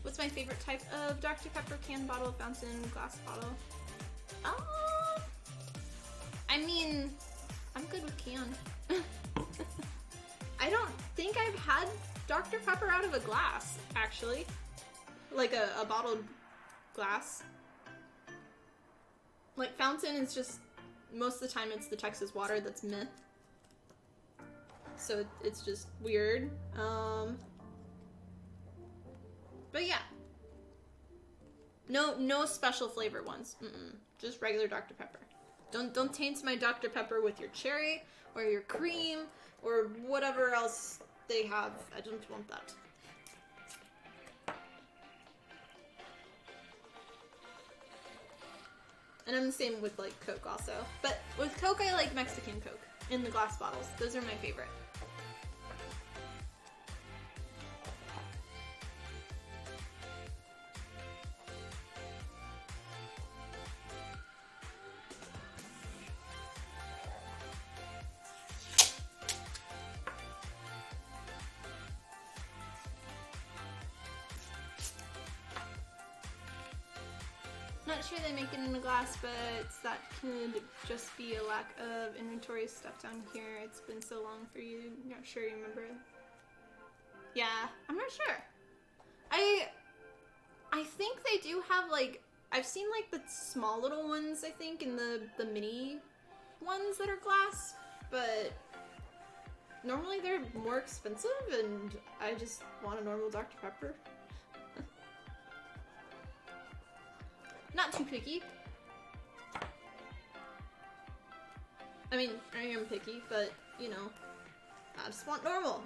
What's my favorite type of Dr. Pepper? Can bottle, fountain, glass bottle? I mean, I'm good with can. I don't think I've had Dr. Pepper out of a glass, actually. Like a bottled glass. Like fountain is just, most of the time it's the Texas water that's meh. So it's just weird. But yeah. No special flavor ones. Just regular Dr. Pepper. Don't taint my Dr. Pepper with your cherry or your cream or whatever else they have. I don't want that. And I'm the same with like Coke also. But with Coke I like Mexican Coke in the glass bottles. Those are my favorite. Not sure they make it in a glass, but that could just be a lack of inventory stuff down here. It's been so long for you. Not sure you remember. Yeah, I'm not sure. I think they do have like, I've seen like the small little ones, I think, and the mini ones that are glass, but normally they're more expensive and I just want a normal Dr. Pepper. Not too picky. I mean, I am picky, but, you know, I just want normal.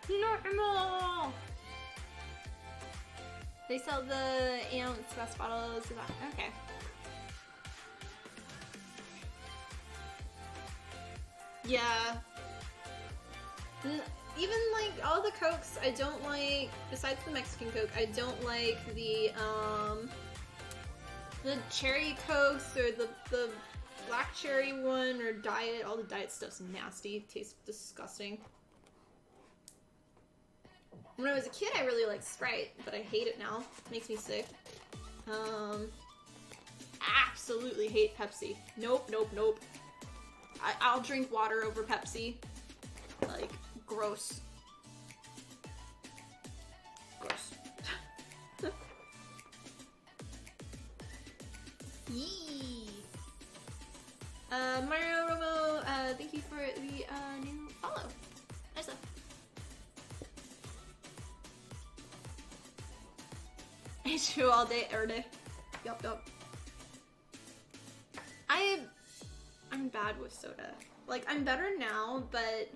Normal! They sell the ounce glass bottles. Okay. Yeah. Even like all the Cokes, I don't like, besides the Mexican Coke, I don't like the cherry Cokes or the black cherry one or diet. All the diet stuff's nasty. Tastes disgusting. When I was a kid, I really liked Sprite, but I hate it now. It makes me sick. Absolutely hate Pepsi. Nope, nope, nope. I'll drink water over Pepsi. Like, gross. Gross. Yee! Mario Romo, thank you for the new follow. Nice stuff. I chew all day, every day. Yup, yup. I'm bad with soda. Like, I'm better now, but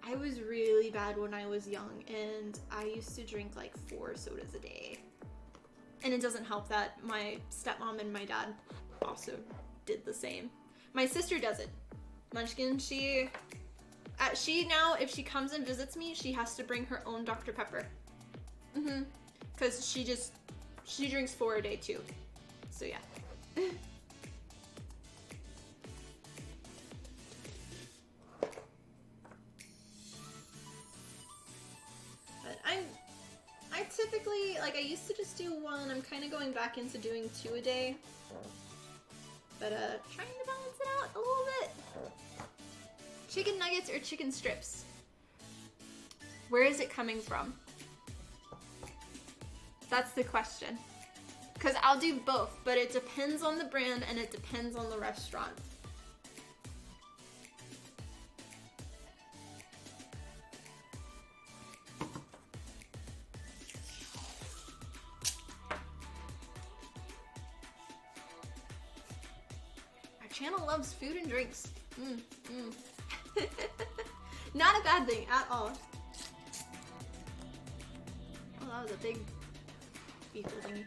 I was really bad when I was young, and I used to drink like 4 sodas a day. And it doesn't help that my stepmom and my dad also did the same. My sister does it. Munchkin, she now, if she comes and visits me, she has to bring her own Dr. Pepper. Because she drinks 4 a day too. So yeah. But I typically, like, I used to just do 1. I'm kind of going back into doing 2 a day. But trying to balance it out a little bit. Chicken nuggets or chicken strips? Where is it coming from? That's the question. Because I'll do both, but it depends on the brand and it depends on the restaurant. Our channel loves food and drinks. Not a bad thing at all. Oh, that was a big beef thingy.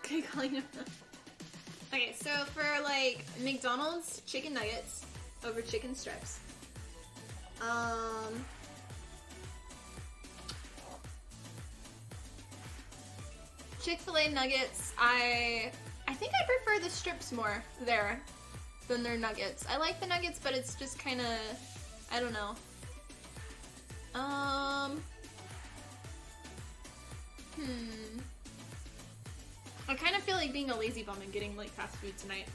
Okay, calling him. Okay, so for like McDonald's, chicken nuggets over chicken strips. Chick-fil-A nuggets, I think I prefer the strips more there than their nuggets. I like the nuggets, but it's just kind of, I don't know. I kind of feel like being a lazy bum and getting like fast food tonight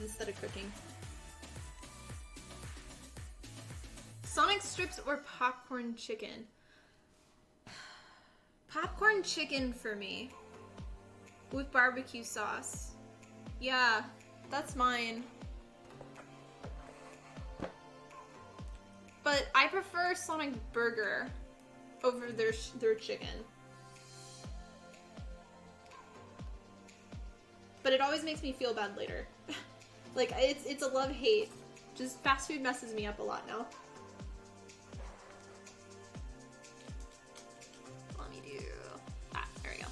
instead of cooking. Sonic strips or popcorn chicken? Popcorn chicken for me. With barbecue sauce. Yeah, that's mine. But I prefer Sonic burger over their chicken. But it always makes me feel bad later. Like, it's a love-hate. Just fast food messes me up a lot now. Let me do... Ah, there we go.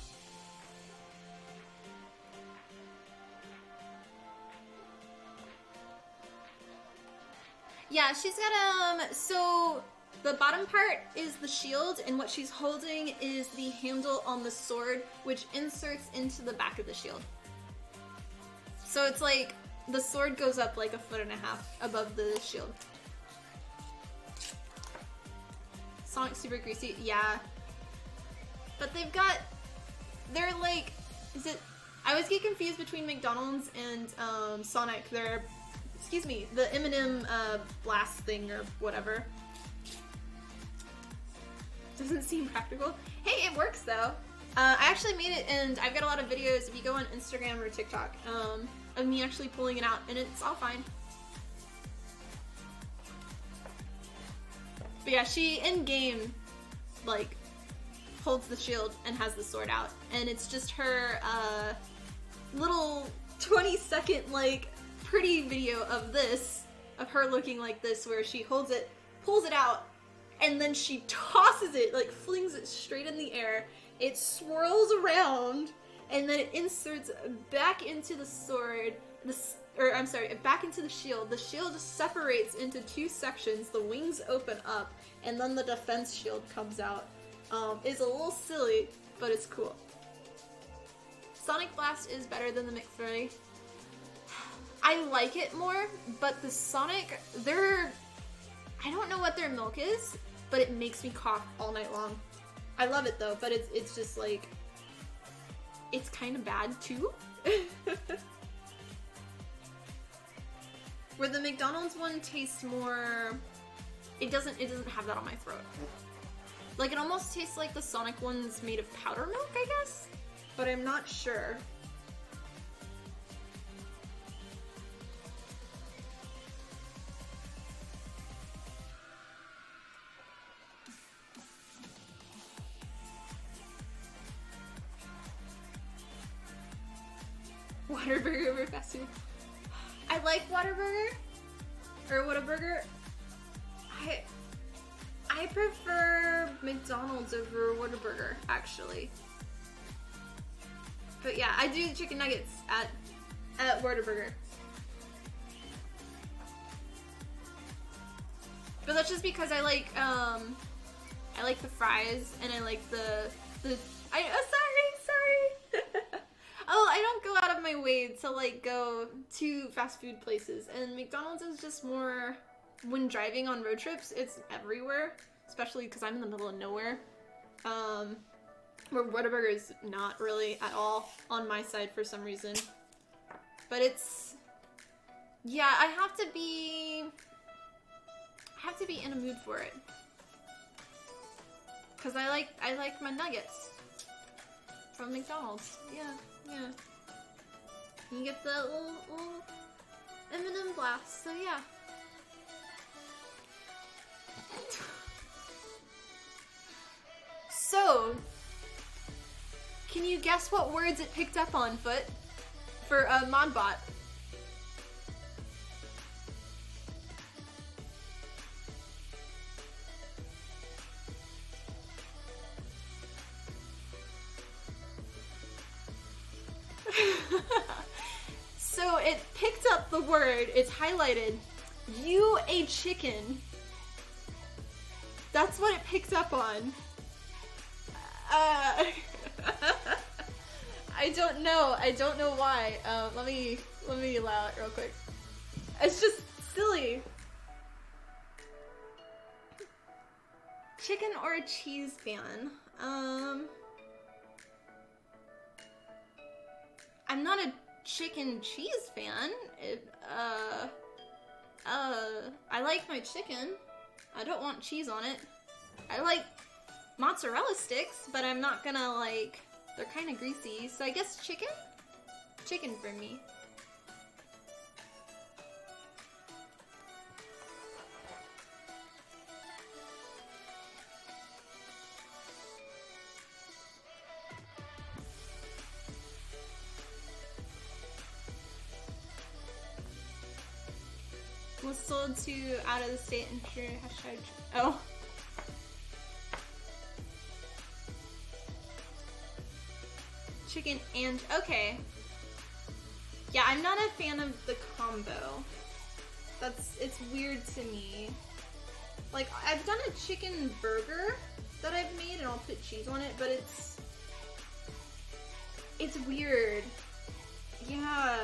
Yeah, she's got, so the bottom part is the shield, and what she's holding is the handle on the sword, which inserts into the back of the shield. So it's like, the sword goes up like 1.5 feet above the shield. Sonic super greasy, yeah. But they're like, I always get confused between McDonald's and Sonic. They're, excuse me, the M&M blast thing or whatever. Doesn't seem practical. Hey, it works though. I actually made it, and I've got a lot of videos, if you go on Instagram or TikTok, of me actually pulling it out, and it's all fine. But yeah, she, in-game, like, holds the shield and has the sword out, and it's just her little 20-second like pretty video of this, of her looking like this, where she holds it, pulls it out, and then she tosses it, like flings it straight in the air. It swirls around, and then it inserts back into the sword, back into the shield. The shield separates into two sections, the wings open up, and then the defense shield comes out. It's a little silly, but it's cool. Sonic Blast is better than the McFlurry. I like it more, but the Sonic, I don't know what their milk is, but it makes me cough all night long. I love it though, but it's just like, it's kind of bad too. Where the McDonald's one tastes more, it doesn't have that on my throat. Like, it almost tastes like the Sonic one's made of powder milk, I guess? But I'm not sure. Whataburger over fast food. I like Whataburger, or Whataburger. I prefer McDonald's over Whataburger, actually. But yeah, I do chicken nuggets at Whataburger. But that's just because I like the fries, and I like sorry. Oh, I don't go out of my way to like go to fast food places, and McDonald's is just more, when driving on road trips, it's everywhere, especially because I'm in the middle of nowhere. Where Whataburger is not really at all on my side for some reason. But it's, yeah, I have to be in a mood for it. Cause I like my nuggets from McDonald's. Yeah. You get the little M&M blast, so yeah. So, can you guess what words it picked up on, Foot, for Modbot? So it picked up the word, it's highlighted, you a chicken. That's what it picked up on. I don't know why. Let me allow it real quick. It's just silly. Chicken or a cheese fan? I'm not a chicken cheese fan. I like my chicken. I don't want cheese on it. I like mozzarella sticks, but I'm not gonna like, they're kind of greasy, so I guess chicken? Chicken for me. Was sold to out of the state and sure hashtag. Oh. Chicken and okay. Yeah, I'm not a fan of the combo. It's weird to me. Like, I've done a chicken burger that I've made and I'll put cheese on it, but it's weird. Yeah.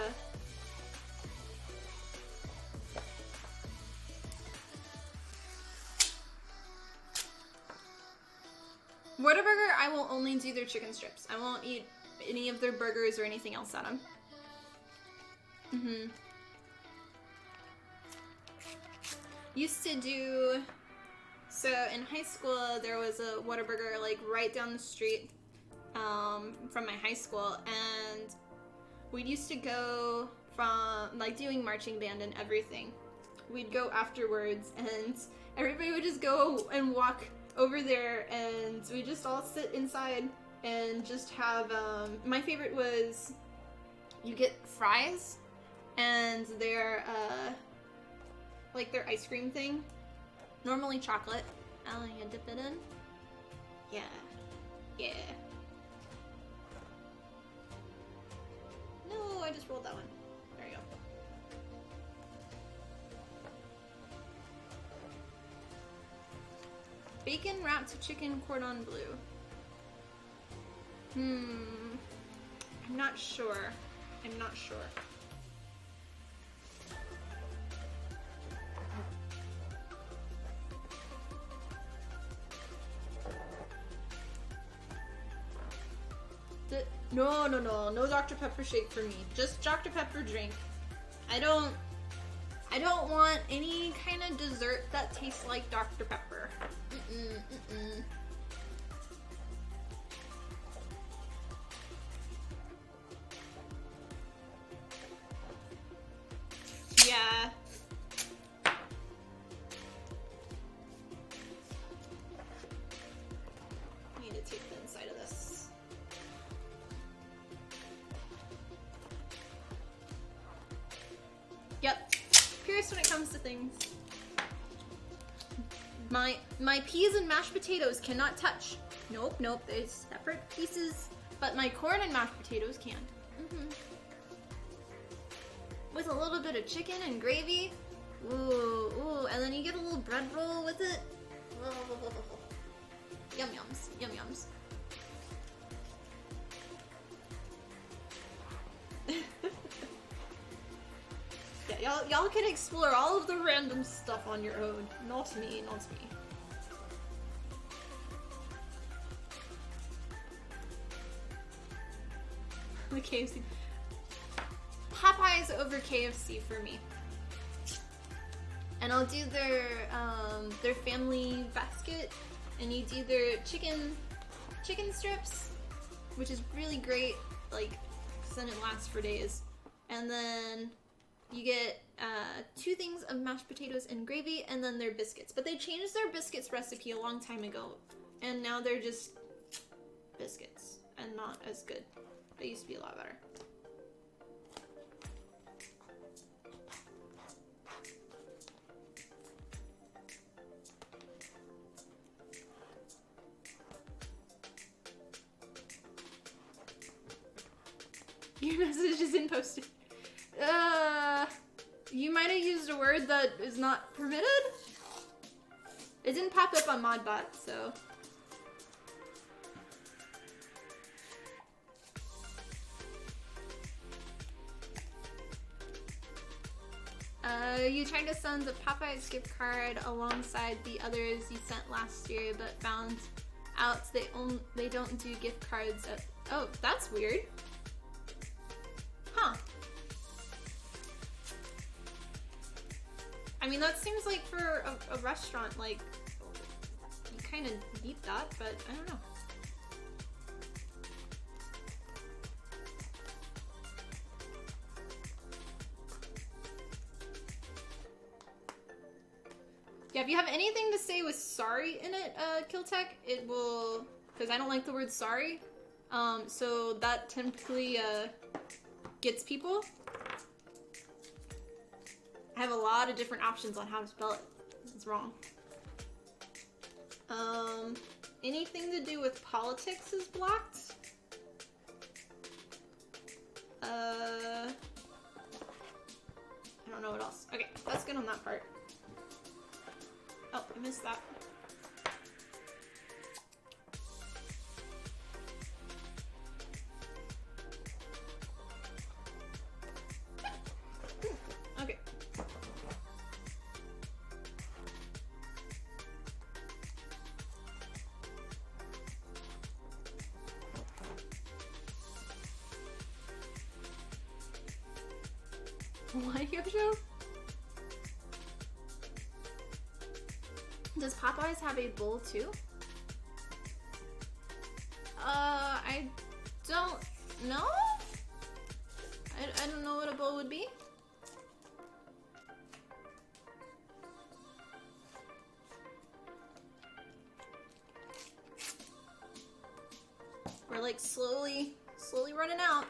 Whataburger, I will only do their chicken strips. I won't eat any of their burgers or anything else at them. Used to do, so in high school there was a Whataburger like right down the street from my high school, and we used to go from like doing marching band and everything. We'd go afterwards and everybody would just go and walk over there, and we just all sit inside and just have, my favorite was, you get fries, and they're, like their ice cream thing, normally chocolate, and you dip it in. Yeah. Yeah. No, I just rolled that one. There you go. Bacon wrapped chicken cordon bleu. I'm not sure. I'm not sure. No Dr. Pepper shake for me. Just Dr. Pepper drink. I don't want any kind of dessert that tastes like Dr. Pepper. Yeah. I need to take the inside of this. Yep. Pierce when it comes to things. My peas and mashed potatoes cannot touch. Nope, there's separate pieces. But my corn and mashed potatoes can. With a little bit of chicken and gravy. Ooh, and then you get a little bread roll with it. Yum yums. Yeah, y'all can explore all of the random stuff on your own. Not me. The KFC. Popeyes over KFC for me. And I'll do their family basket, and you do their chicken strips, which is really great, like, 'cause then it lasts for days. And then you get 2 things of mashed potatoes and gravy, and then their biscuits. But they changed their biscuits recipe a long time ago, and now they're just biscuits, and not as good. They used to be a lot better. Your message isn't posted. You might have used a word that is not permitted? It didn't pop up on Modbot, so... You tried to send the Popeyes gift card alongside the others you sent last year, but found out they don't do gift cards at... Oh, that's weird. Huh. I mean, that seems like for a restaurant, like, you kind of need that, but I don't know. Yeah, if you have anything to say with sorry in it, Killtech, it will, because I don't like the word sorry, so that typically, gets people. I have a lot of different options on how to spell it. It's wrong. Anything to do with politics is blocked. I don't know what else. Okay, that's good on that part. Oh, I missed that. Okay. What, Yosho? Does Popeyes have a bowl too? I don't know. I don't know what a bowl would be. like slowly running out.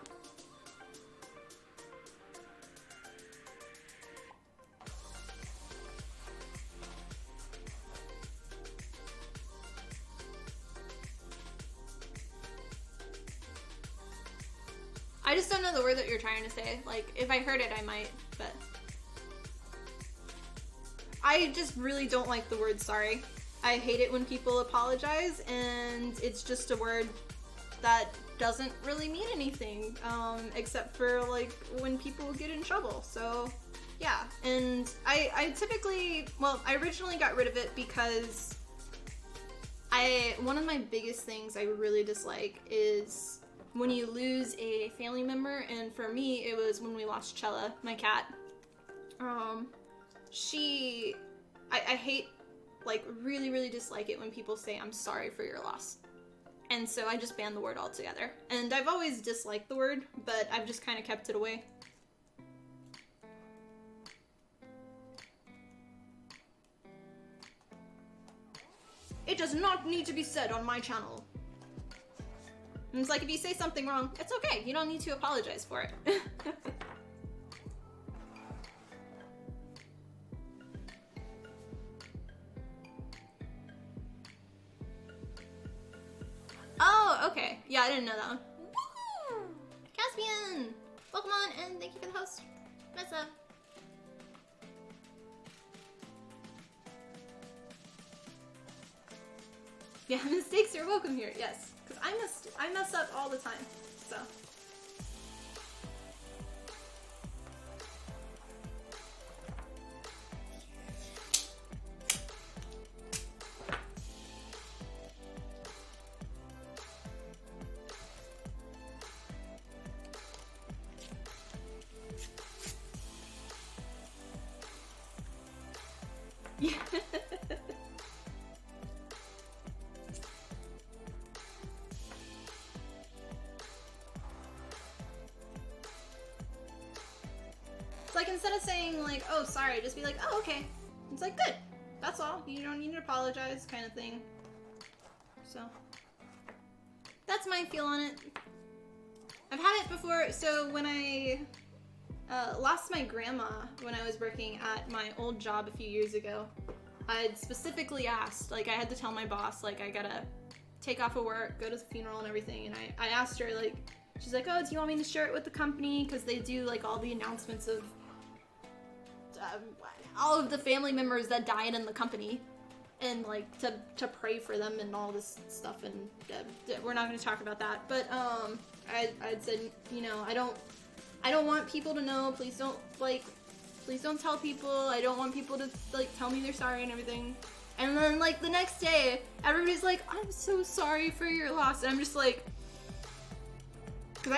I just don't know the word that you're trying to say. Like, if I heard it, I might, but... I just really don't like the word sorry. I hate it when people apologize, and it's just a word that doesn't really mean anything, except for, like, when people get in trouble, so... Yeah, and I typically... Well, I originally got rid of it because... One of my biggest things I really dislike is... when you lose a family member, and for me, it was when we lost Chella, my cat. I hate, like, really dislike it when people say, I'm sorry for your loss. And so I just banned the word altogether. And I've always disliked the word, but I've just kind of kept it away. It does not need to be said on my channel. And it's like, if you say something wrong, it's okay. You don't need to apologize for it. Oh, okay. Yeah, I didn't know that one. Woo! Caspian! Welcome on, and thank you for the host. Messa. Yeah, mistakes are welcome here, yes. Because I mess up all the time, so. Yeah. It's like, instead of saying like, oh, sorry, just be like, oh, okay. It's like, good. That's all. You don't need to apologize, kind of thing. So, that's my feel on it. I've had it before, so when I lost my grandma when I was working at my old job a few years ago, I'd specifically asked, like, I had to tell my boss, like, I gotta take off of work, go to the funeral and everything, and I asked her, like, she's like, oh, do you want me to share it with the company? Because they do, like, all the announcements of all of the family members that died in the company, and, like, to pray for them and all this stuff, and we're not going to talk about that, but, I'd said, you know, I don't want people to know, please don't tell people, I don't want people to, like, tell me they're sorry and everything. And then, like, the next day, everybody's like, I'm so sorry for your loss, and I'm just like, because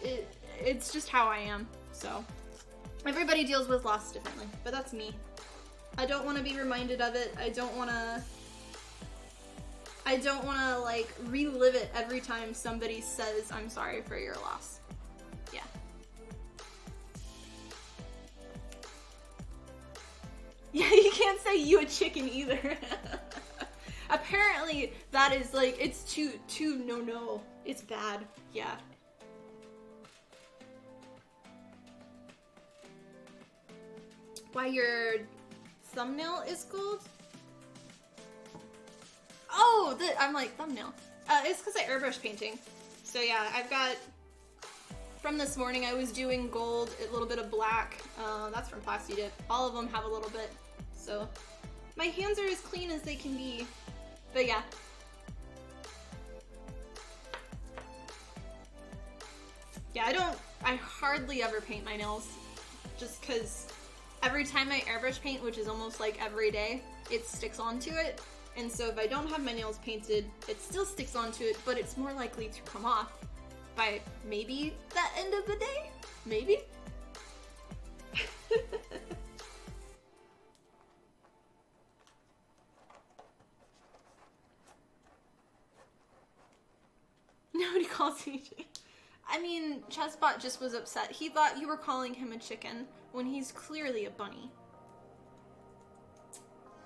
it's just how I am, so. Everybody deals with loss differently, but that's me. I don't want to be reminded of it, I don't want to, like, relive it every time somebody says, I'm sorry for your loss. Yeah. Yeah, you can't say you a chicken either. Apparently, that is, like, it's too no. It's bad. Yeah. Why your thumbnail is gold? Oh, I'm like, thumbnail. It's because I airbrush painting. So yeah, I've got, from this morning I was doing gold, a little bit of black. That's from Plasti Dip. All of them have a little bit. So my hands are as clean as they can be. But yeah. Yeah, I hardly ever paint my nails. Just because every time I airbrush paint, which is almost like every day, it sticks onto it. And so if I don't have my nails painted, it still sticks onto it, but it's more likely to come off by maybe that end of the day? Maybe? Nobody calls me. I mean, Chessbot just was upset. He thought you were calling him a chicken when he's clearly a bunny.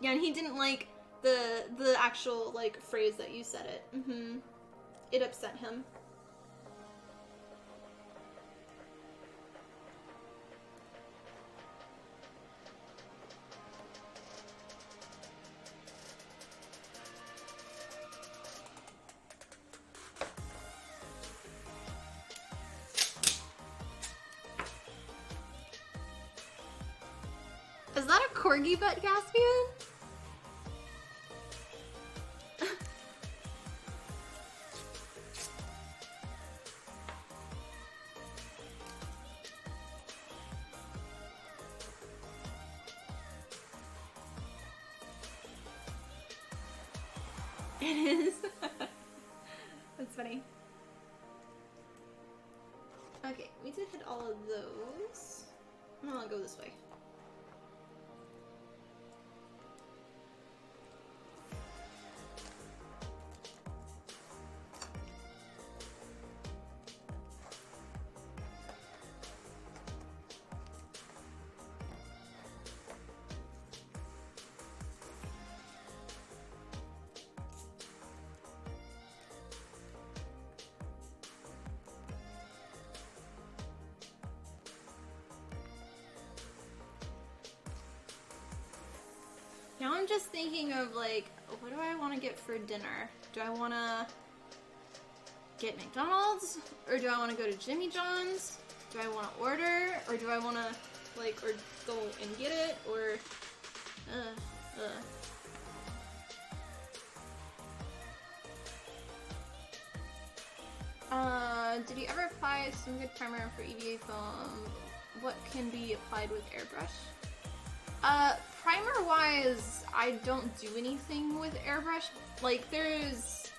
Yeah, and he didn't like the actual, like, phrase that you said it. it upset him. Is that a corgi butt, Caspian? It is. That's funny. Okay, we did hit all of those. I'm gonna go this way. Now I'm just thinking of like, what do I want to get for dinner? Do I want to get McDonald's? Or do I want to go to Jimmy John's? Do I want to order? Or do I want to like, or go and get it? Or, did you ever apply some good primer for EVA foam? What can be applied with airbrush? Primer-wise, I don't do anything with airbrush. Like, there's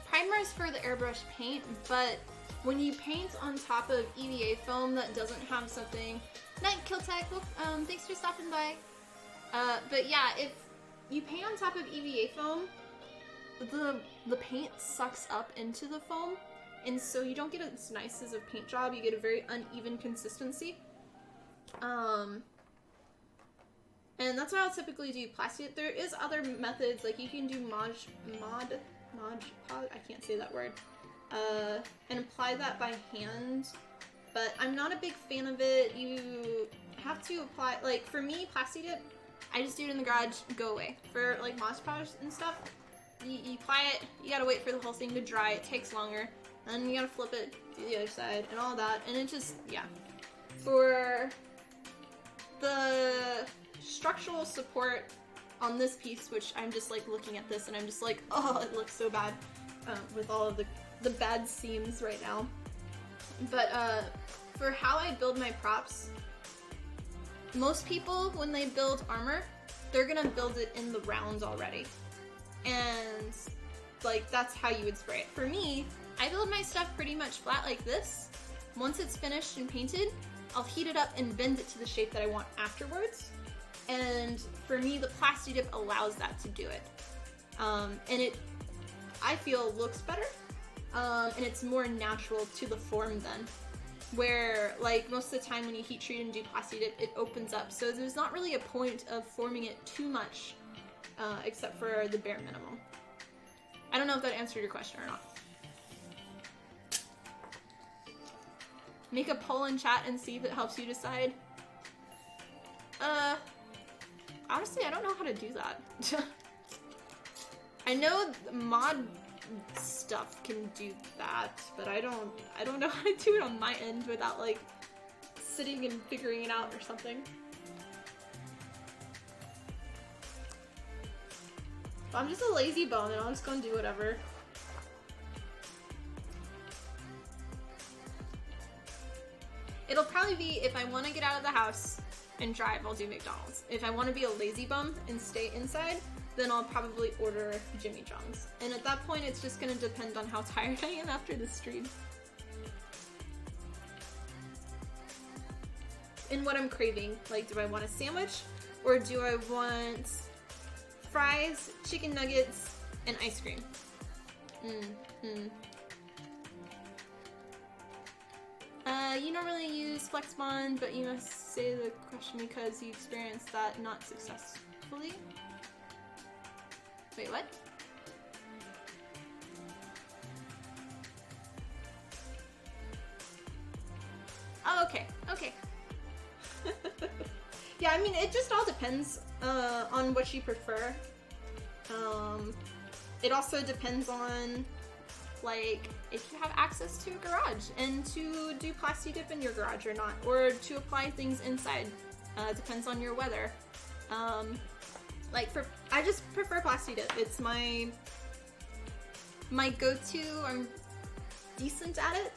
primers for the airbrush paint, but when you paint on top of EVA foam that doesn't have something... Night, Killtech, thanks for stopping by. But yeah, if you paint on top of EVA foam, the paint sucks up into the foam, and so you don't get as nice as a paint job, you get a very uneven consistency. And that's how I'll typically do plastic. There is other methods, like you can do Mod Podge, I can't say that word, and apply that by hand, but I'm not a big fan of it. You have to apply, like for me, Plasti Dip, I just do it in the garage, go away. For like Mod Podge and stuff, you apply it, you gotta wait for the whole thing to dry, it takes longer, then you gotta flip it to the other side and all that, and it just, yeah. For the structural support on this piece, which I'm just like looking at this and I'm just like, oh, it looks so bad with all of the bad seams right now. But for how I build my props, most people when they build armor, they're gonna build it in the rounds already, and like that's how you would spray it. For me, I build my stuff pretty much flat like this. Once it's finished and painted, I'll heat it up and bend it to the shape that I want afterwards. And for me, the Plasti Dip allows that to do it. And it, I feel, looks better. And it's more natural to the form then. Where, like, most of the time when you heat treat and do Plasti Dip, it opens up. So there's not really a point of forming it too much, except for the bare minimum. I don't know if that answered your question or not. Make a poll in chat and see if it helps you decide. Honestly, I don't know how to do that. I know mod stuff can do that, but I don't know how to do it on my end without like sitting and figuring it out or something. But I'm just a lazy bone and I'm just gonna do whatever. It'll probably be if I want to get out of the house and drive, I'll do McDonald's. If I want to be a lazy bum and stay inside, then I'll probably order Jimmy John's. And at that point, it's just going to depend on how tired I am after the stream. And what I'm craving. Like, do I want a sandwich? Or do I want fries, chicken nuggets, and ice cream? You don't really use Flex Bond, but you must say the question because you experienced that not successfully. Wait, what? Okay. Yeah, I mean, it just all depends on what you prefer. It also depends on, like, if you have access to a garage and to do plasti dip in your garage or not, or to apply things inside. Depends on your weather. I just prefer plasti dip. It's my go-to. I'm decent at it,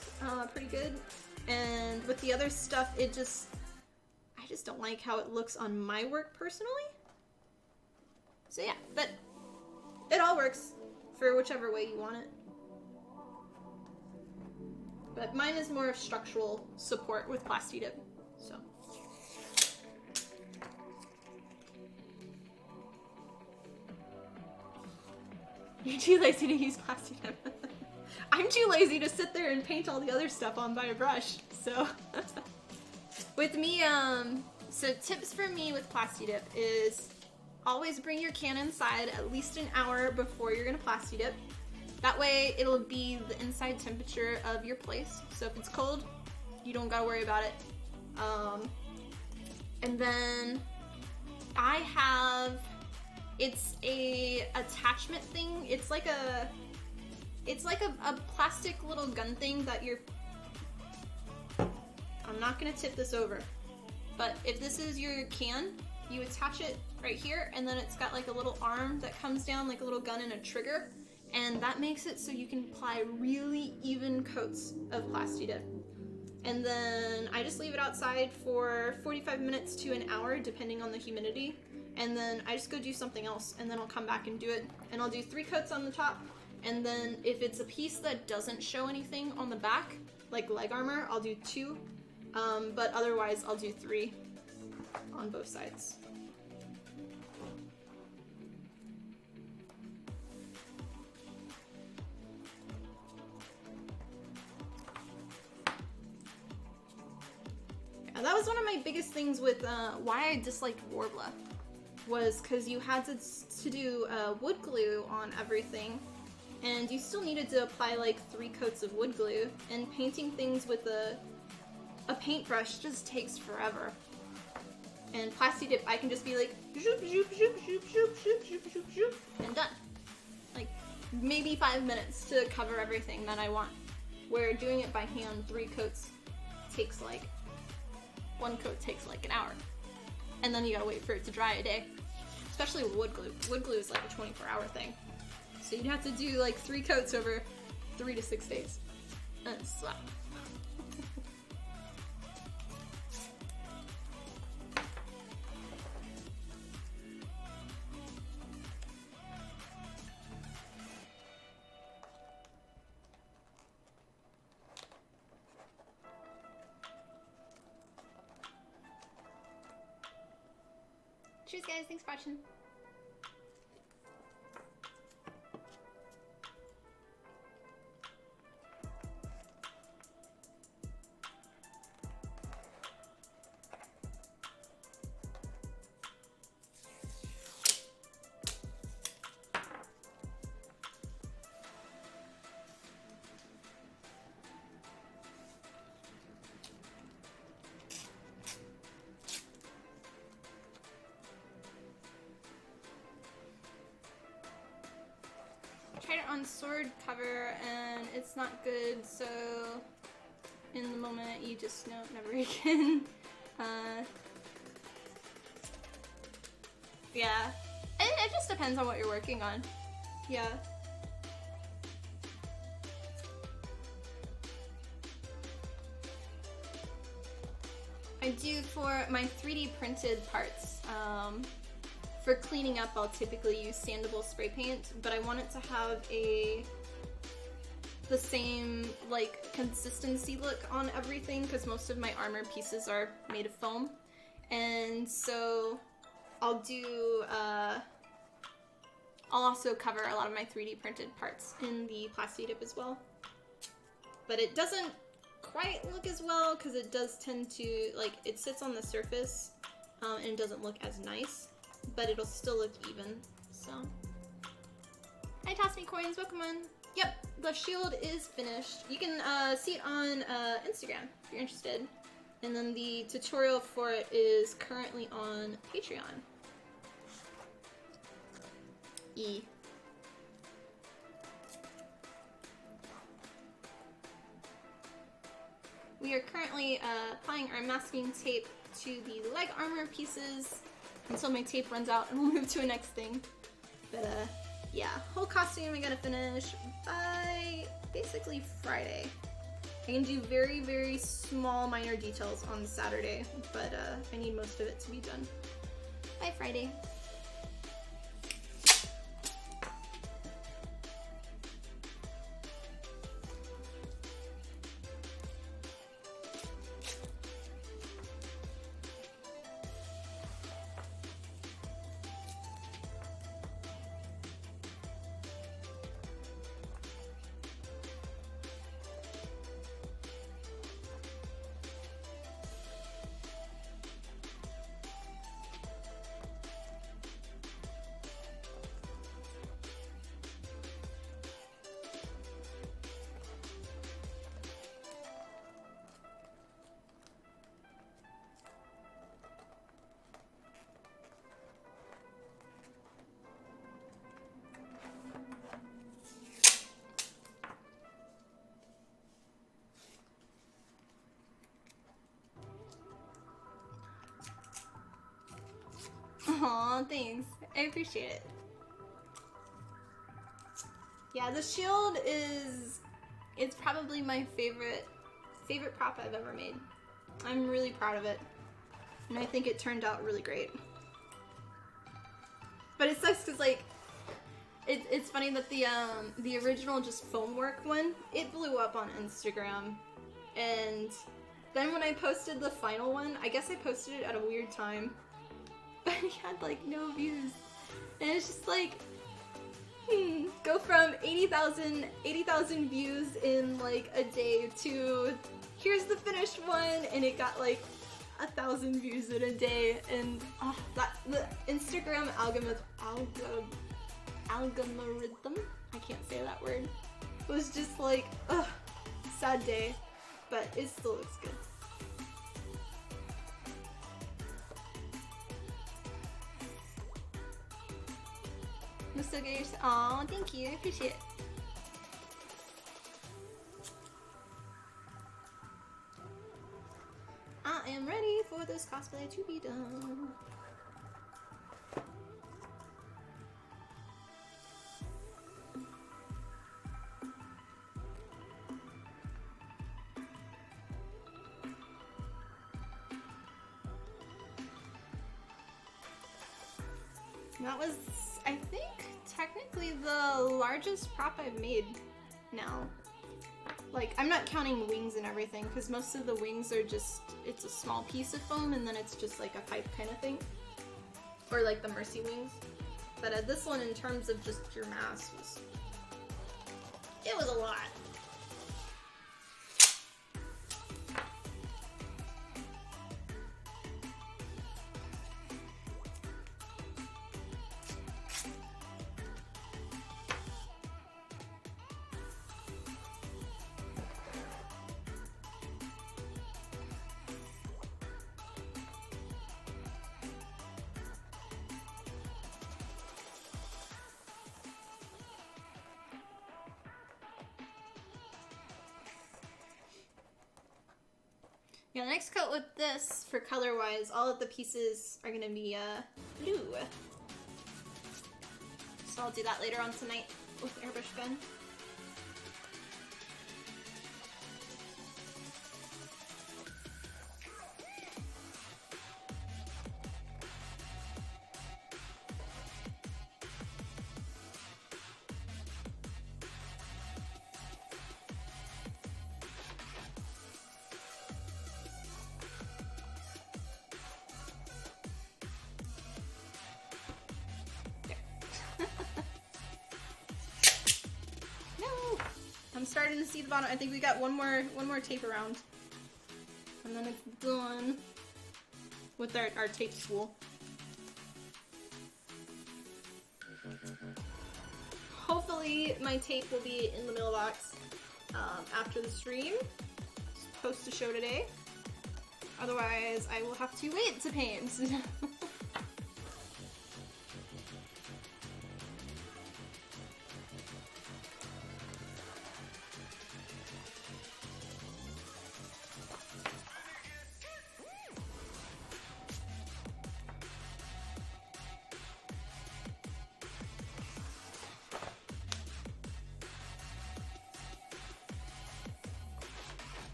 pretty good. And with the other stuff, I just don't like how it looks on my work personally. So yeah, but it all works for whichever way you want it. But mine is more of structural support with plasti dip, so. You're too lazy to use plasti dip. I'm too lazy to sit there and paint all the other stuff on by a brush, so. With me, so tips for me with plasti dip is always bring your can inside at least an hour before you're gonna plasti dip. That way it'll be the inside temperature of your place. So if it's cold, you don't gotta worry about it. And then I have, it's a attachment thing. It's like a plastic little gun thing that I'm not gonna tip this over, but if this is your can, you attach it right here, and then it's got like a little arm that comes down like a little gun and a trigger, and that makes it so you can apply really even coats of plasti dip. And then I just leave it outside for 45 minutes to an hour depending on the humidity, and then I just go do something else, and then I'll come back and do it, and I'll do 3 coats on the top, and then if it's a piece that doesn't show anything on the back, like leg armor, I'll do 2, but otherwise I'll do 3 on both sides. Yeah, that was one of my biggest things with why I disliked Warbler, was because you had to do wood glue on everything, and you still needed to apply like 3 coats of wood glue, and painting things with a paintbrush just takes forever. And plasti dip, I can just be like zoop, zoop, zoop, zoop, zoop, zoop, zoop, zoop, zoop, and done. Like maybe 5 minutes to cover everything that I want. Where doing it by hand, 3 coats takes like 1 coat takes like an hour, and then you gotta wait for it to dry a day. Especially with wood glue. Wood glue is like a 24-hour thing. So you'd have to do like 3 coats over 3 to 6 days. And it's slap. Cheers guys, thanks for watching. Tried it on sword cover and it's not good, so in the moment you just know never again. Yeah, it just depends on what you're working on. Yeah. I do for my 3D printed parts. For cleaning up, I'll typically use sandable spray paint, but I want it to have the same like consistency look on everything, because most of my armor pieces are made of foam, and so I'll also cover a lot of my 3D printed parts in the plasti dip as well. But it doesn't quite look as well because it does tend to, like, it sits on the surface and it doesn't look as nice. But it'll still look even, so. Hi, Toss Me Coins, welcome on. Yep, the shield is finished. You can see it on Instagram if you're interested. And then the tutorial for it is currently on Patreon. We are currently applying our masking tape to the leg armor pieces until my tape runs out and we'll move to a next thing. But yeah, whole costume I gotta finish by basically Friday. I can do very, very small minor details on Saturday, but I need most of it to be done by Friday. Aw, thanks. I appreciate it. Yeah, the shield it's probably my favorite prop I've ever made. I'm really proud of it. And I think it turned out really great. But it sucks because like it's funny that the original just foam work one, it blew up on Instagram. And then when I posted the final one, I guess I posted it at a weird time. But it had like no views. And it's just like, go from 80,000 views in like a day to here's the finished one, and it got like 1,000 views in a day. And oh, that the Instagram algorithm, I can't say that word, was just like, ugh, sad day, but it still looks good. I'm still good. Aw, thank you. I appreciate it. I am ready for this cosplay to be done. That was, I think, technically the largest prop I've made now. Like, I'm not counting wings and everything, because most of the wings are just, it's a small piece of foam, and then it's just like a pipe kind of thing. Or like the Mercy wings. But this one, in terms of just pure mass, it was a lot. Yeah, the next coat with this, for color-wise, all of the pieces are gonna be blue. So I'll do that later on tonight with the airbrush gun. I'm starting to see the bottom. I think we got one more tape around, and then it's done with our tape spool. Hopefully my tape will be in the mailbox after the stream. Post a show today. Otherwise, I will have to wait to paint.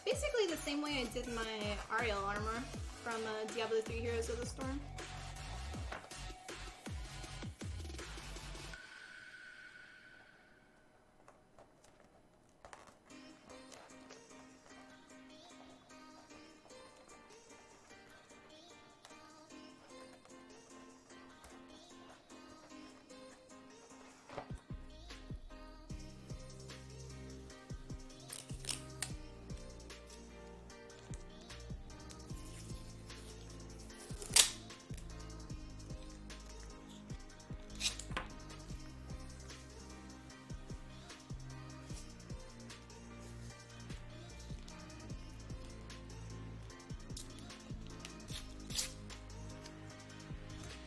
Basically the same way I did my Ariel armor from Diablo 3 Heroes of the Storm.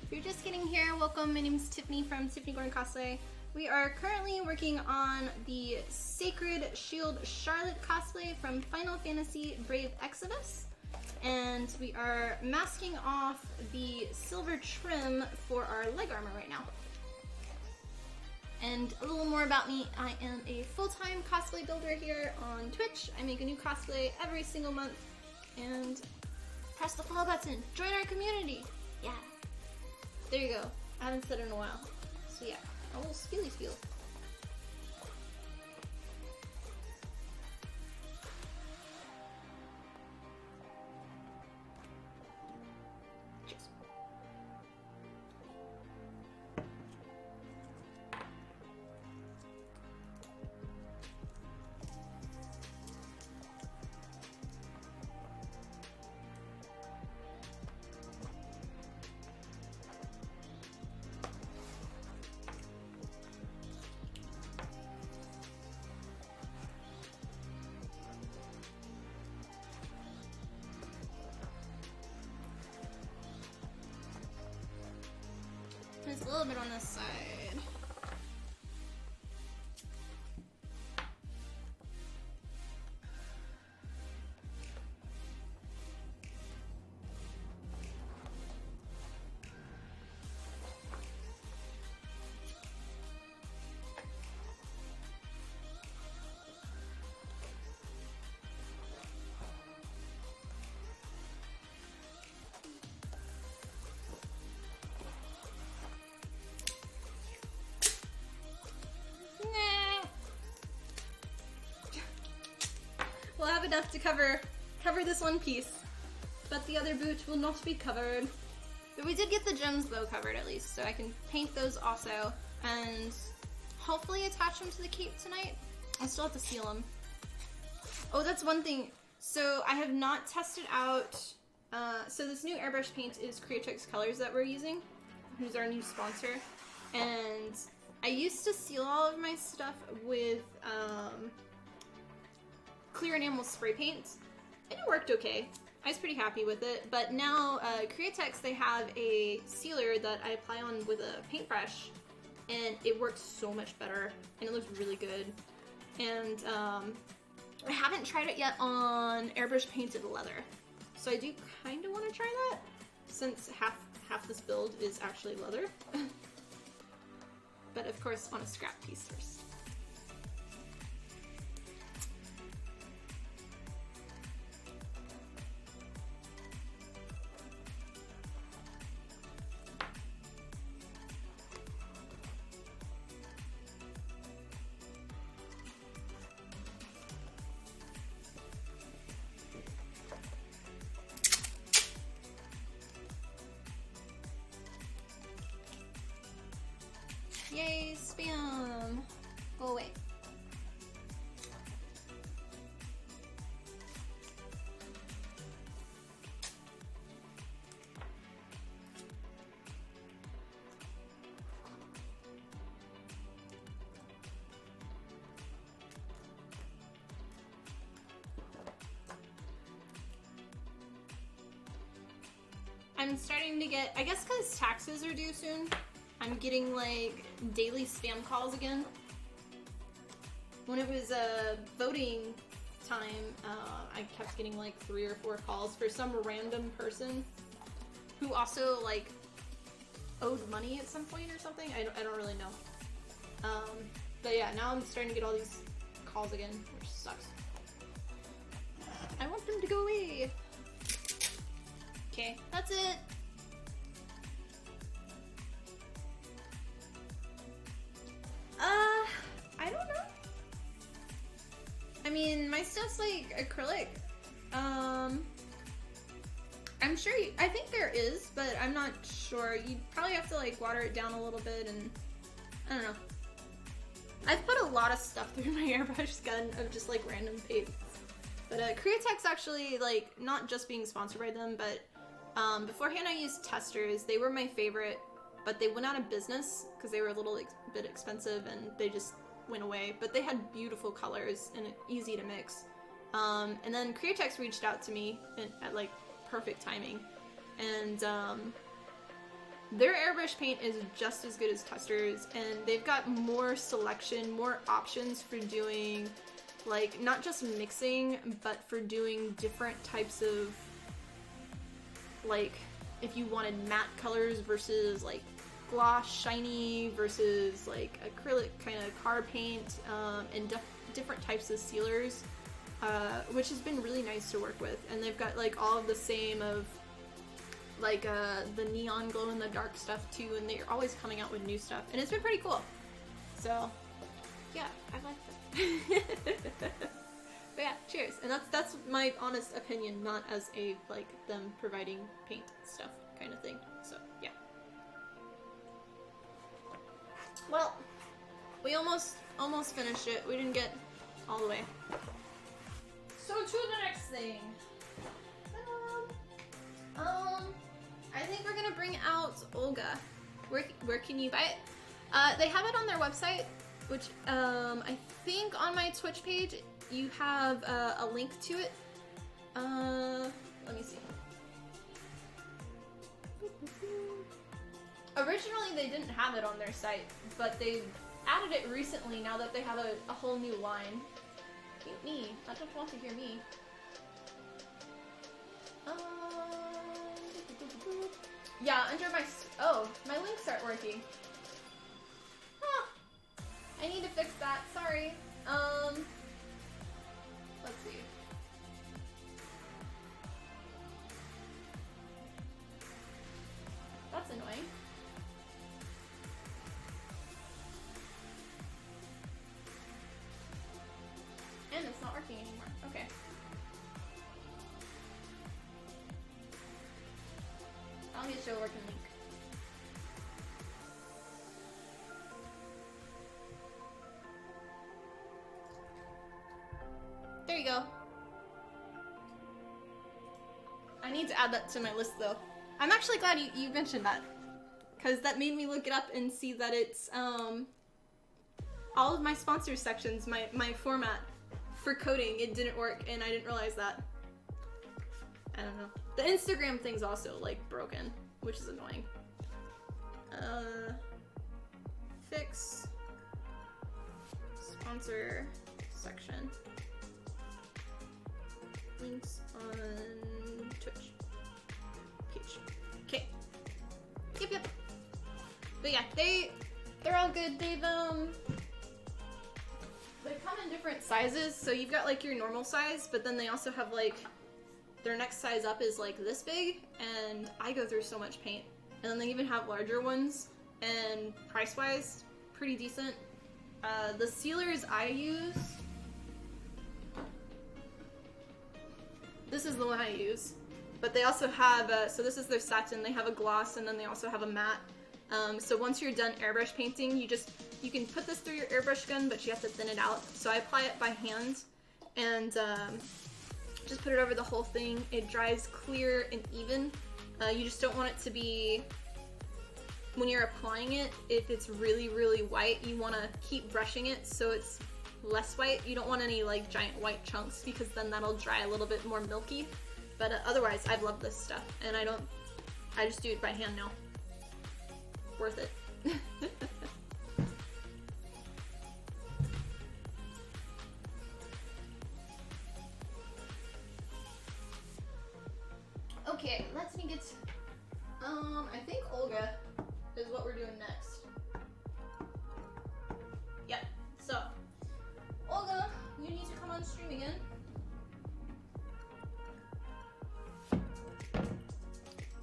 If you're just getting here, welcome. My name is Tiffany from Tiffany Gordon Cosplay. We are currently working on the Sacred Shield Charlotte cosplay from Final Fantasy Brave Exvius, and we are masking off the silver trim for our leg armor right now. And a little more about me, I am a full-time cosplay builder here on Twitch. I make a new cosplay every single month, and press the follow button, join our community, yeah. There you go. I haven't said it in a while. So yeah, a little spiely spiel. Cheers. There's a little bit on this side. We'll have enough to cover this one piece, but the other boot will not be covered. But we did get the gems though covered at least, so I can paint those also, and hopefully attach them to the cape tonight. I still have to seal them. Oh, that's one thing. So I have not tested out, so this new airbrush paint is Creatrix Colors that we're using, who's our new sponsor, and I used to seal all of my stuff with, clear enamel spray paint, and it worked okay. I was pretty happy with it, but now Createx, they have a sealer that I apply on with a paintbrush, and it works so much better, and it looks really good. And I haven't tried it yet on airbrush painted leather, so I do kind of want to try that, since half this build is actually leather. But of course on a scrap piece first. Yay, spam! I'm starting to get, I guess because taxes are due soon, I'm getting like daily spam calls again. When it was voting time, I kept getting like 3 or 4 calls for some random person who also like owed money at some point or something. I don't really know. But yeah, now I'm starting to get all these calls again, which sucks. I want them to go away. Okay, that's it. I don't know. I mean, my stuff's like acrylic. I'm sure, I think there is, but I'm not sure. You'd probably have to like water it down a little bit and, I don't know. I've put a lot of stuff through my airbrush gun of just like random paints. But Createx actually, like, not just being sponsored by them, but beforehand I used testers. They were my favorite, but they went out of business because they were a little bit expensive and they just went away. But they had beautiful colors and easy to mix. And then Createx reached out to me at like perfect timing. And their airbrush paint is just as good as testers, and they've got more selection, more options for doing like not just mixing, but for doing different types of, like, if you wanted matte colors versus like gloss shiny versus like acrylic kind of car paint, and different types of sealers, which has been really nice to work with. And they've got like all of the same of like the neon glow in the dark stuff too, and they're always coming out with new stuff, and it's been pretty cool. So yeah, I like that. But yeah, cheers. And that's my honest opinion, not as a like them providing paint stuff kind of thing. So yeah. Well, we almost finished it. We didn't get all the way. So to the next thing. I think we're gonna bring out Olga. Where can you buy it? They have it on their website, which I think on my Twitch page you have a link to it. Let me see. Originally they didn't have it on their site, but they've added it recently now that they have a whole new line. Mute me. I don't want to hear me. Yeah, under my... Oh, my links aren't working. Huh. I need to fix that. Sorry. Let's see. That's annoying. And it's not working anymore. Okay. I'll need to show a working link. There you go. I need to add that to my list though. I'm actually glad you mentioned that, because that made me look it up and see that it's all of my sponsor sections, my format for coding, it didn't work, and I didn't realize that. I don't know. The Instagram thing's also like broken, which is annoying. Fix sponsor section. Links on Twitch page. Okay. Yep. But yeah, they're all good. They come in different sizes, so you've got like your normal size, but then they also have like their next size up is like this big, and I go through so much paint. And then they even have larger ones, and price-wise, pretty decent. The sealers I use, this is the one I use, but they also have, so this is their satin, they have a gloss, and then they also have a matte. So once you're done airbrush painting, you can put this through your airbrush gun, but you have to thin it out. So I apply it by hand, and just put it over the whole thing. It dries clear and even. You just don't want it to be, when you're applying it, if it's really, really white, you want to keep brushing it so it's less white. You don't want any like giant white chunks, because then that'll dry a little bit more milky. But otherwise, I've loved this stuff, and I don't I just do it by hand now. Worth it. Okay, let's me get, I think Olga is what we're doing next. Yep, so, Olga, you need to come on stream again.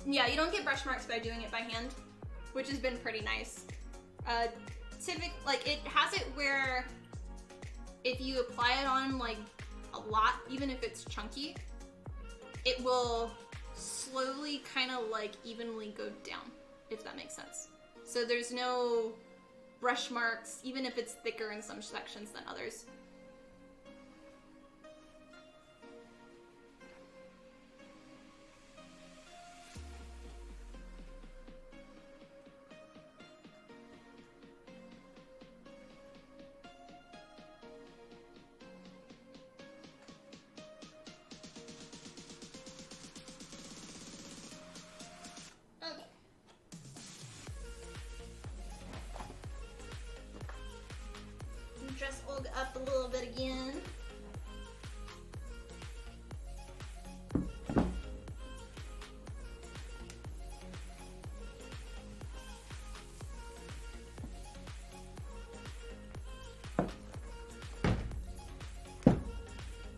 Yeah, you don't get brush marks by doing it by hand, which has been pretty nice. Like, it has it where if you apply it on, like, a lot, even if it's chunky, it will slowly kind of, like, evenly go down, if that makes sense. So there's no brush marks, even if it's thicker in some sections than others. Dress Olga up a little bit again.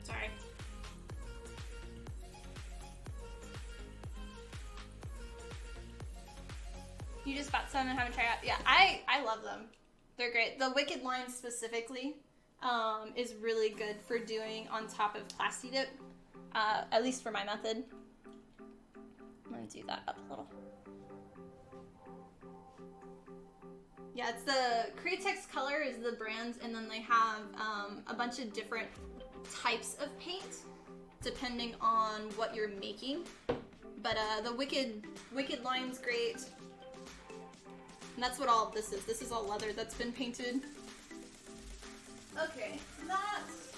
Sorry. You just bought some and haven't tried out? Yeah, I love them. They're great. The Wicked line specifically is really good for doing on top of Classy Dip, at least for my method. I'm gonna do that up a little. Yeah, it's the Createx Color is the brand, and then they have a bunch of different types of paint depending on what you're making. But the Wicked line's great. And that's what all of this is. This is all leather that's been painted. Okay, so that's...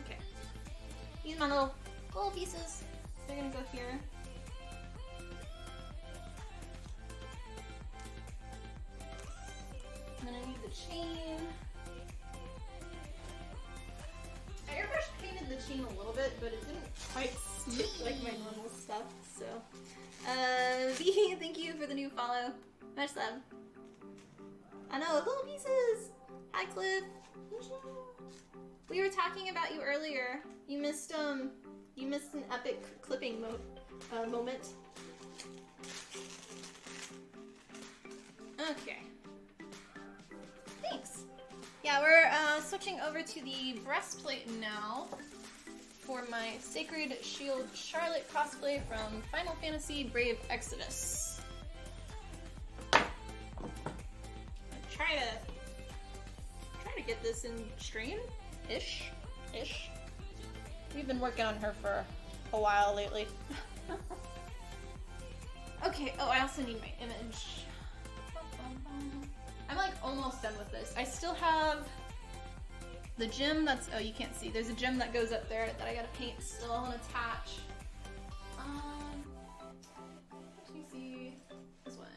Okay. These are my little pieces. They're gonna go here. And then I need the chain. I airbrush painted the chain a little bit, but it didn't quite stick like my normal stuff, so. V, thank you for the new follow. Much love. I know, little pieces! Hi, Cliff. We were talking about you earlier. You missed an epic clipping moment. Okay. Thanks. Yeah, we're switching over to the breastplate now for my Sacred Shield Charlotte cosplay from Final Fantasy Brave Exodus. I'm try to get this in stream-ish. We've been working on her for a while lately. Okay, oh, I also need my image. I'm like almost done with this. I still have the gem that's, oh, you can't see. There's a gem that goes up there that I gotta paint still and attach. Let me see this one.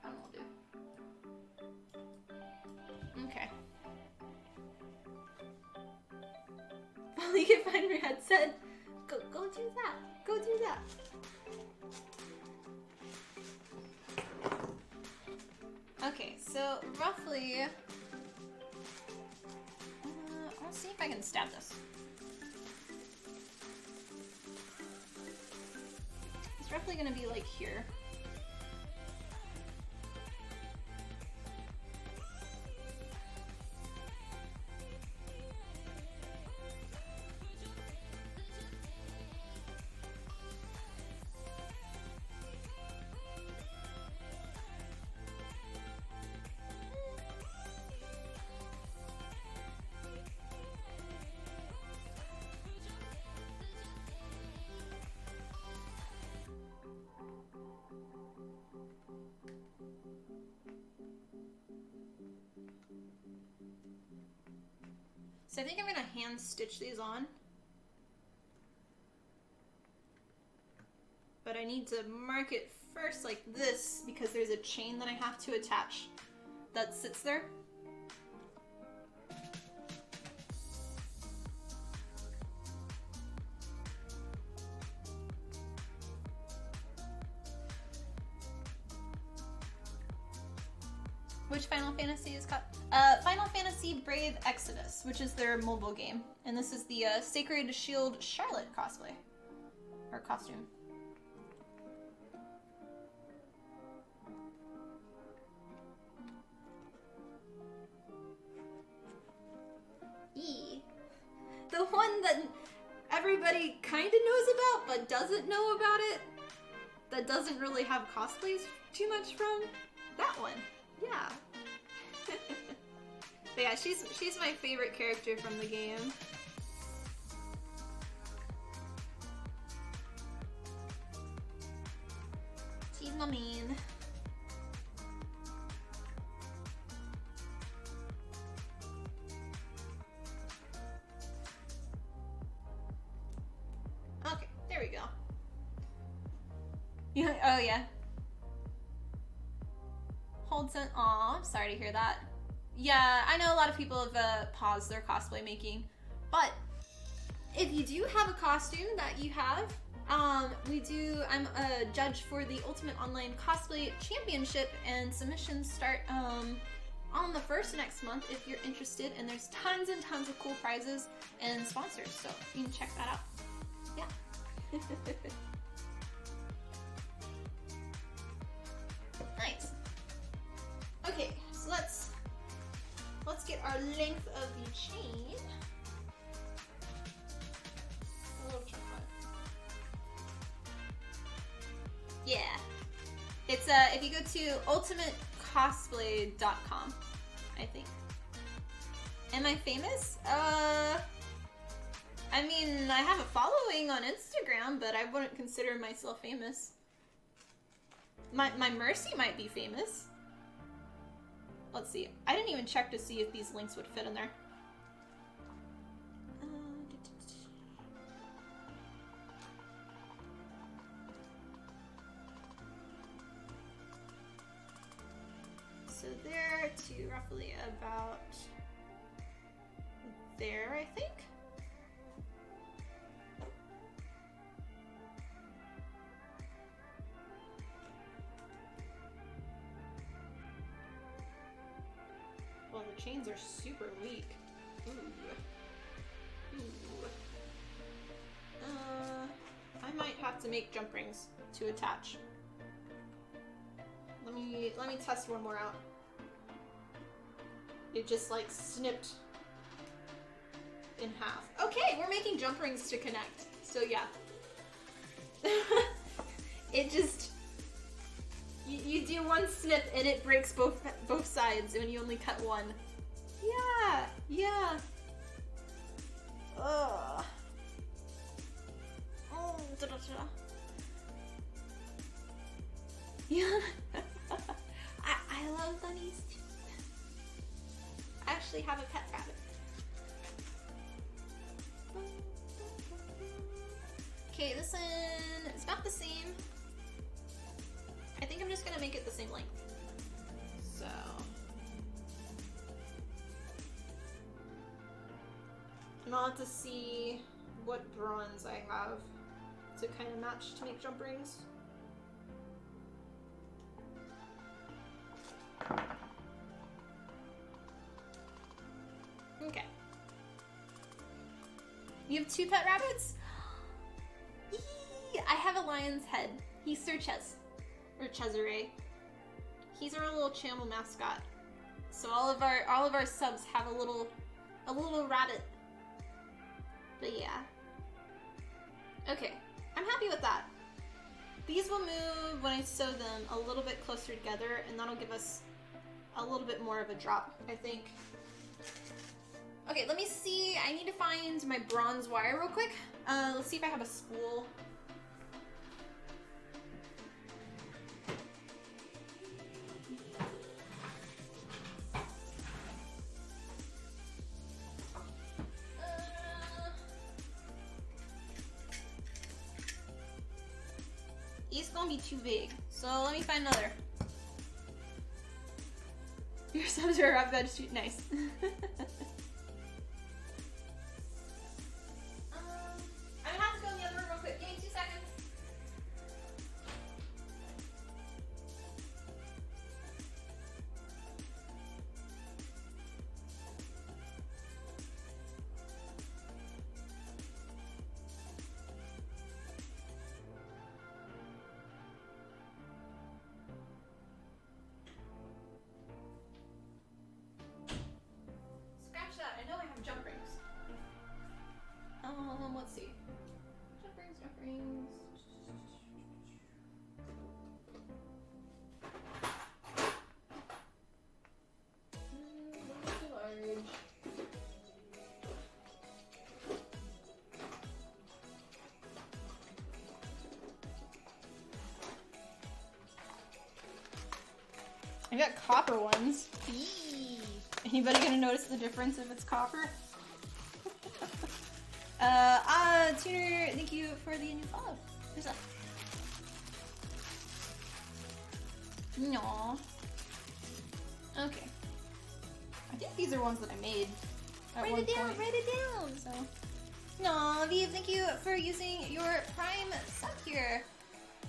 I don't know what to do. Okay. Well, you can find your headset. Go do that. Go do that. Okay, so roughly, I'll see if I can stab this. It's roughly gonna be like here. So I think I'm gonna hand stitch these on. But I need to mark it first like this because there's a chain that I have to attach that sits there. Which Final Fantasy is called? Final Fantasy Brave Exodus, which is their mobile game. And this is the Sacred Shield Charlotte cosplay. Or costume. The one that everybody kind of knows about but doesn't know about it, that doesn't really have cosplays too much from, that one. Yeah. But yeah, she's my favorite character from the game. She's my main. Okay, there we go. Yeah, oh yeah. Holds an aw, sorry to hear that. Yeah, I know a lot of people have paused their cosplay making, but if you do have a costume that you have, I'm a judge for the Ultimate Online Cosplay Championship, and submissions start on the 1st next month if you're interested, and there's tons and tons of cool prizes and sponsors, so you can check that out. Yeah. Nice. Okay, so let's get our length of the chain. A little chocolate. Yeah. It's if you go to ultimatecosplay.com, I think. Am I famous? I mean, I have a following on Instagram, but I wouldn't consider myself famous. My Mercy might be famous. Let's see. I didn't even check to see if these links would fit in there. So there to roughly about there, I think. Well, the chains are super weak. Ooh. Ooh. I might have to make jump rings to attach. Let me test one more out. It just like snipped in half. Okay, we're making jump rings to connect. So yeah. It just you do one snip and it breaks both sides when you only cut one. Yeah, yeah. Ugh. Oh, da-da-da. Yeah. I love bunnies too. I actually have a pet rabbit. Okay, this one is about the same. I think I'm just gonna make it the same length. So. And I'll have to see what bronze I have to kind of match to make jump rings. Okay. You have 2 pet rabbits? Eee, I have a lion's head. He's Sir Ches. Or Cesare. He's our little channel mascot. So all of our subs have a little rabbit. But yeah. Okay. I'm happy with that. These will move when I sew them a little bit closer together, and that'll give us a little bit more of a drop, I think. Okay, let me see. I need to find my bronze wire real quick. Let's see if I have a spool. It's gonna be too big. So let me find another. Your subs are a veg too nice. I'm gonna have to go in the other room real quick. Give me 2 seconds. Scratch that. I know I have jump rings. Let's see. Jump rings, jump rings. Too large. I got copper ones. Eee. Anybody gonna notice the difference if it's copper? Tuner, thank you for the new follow. Who's that? No. Okay. I think these are ones that I made. Write it down, write it down! So. No, Viv, thank you for using your Prime sub here.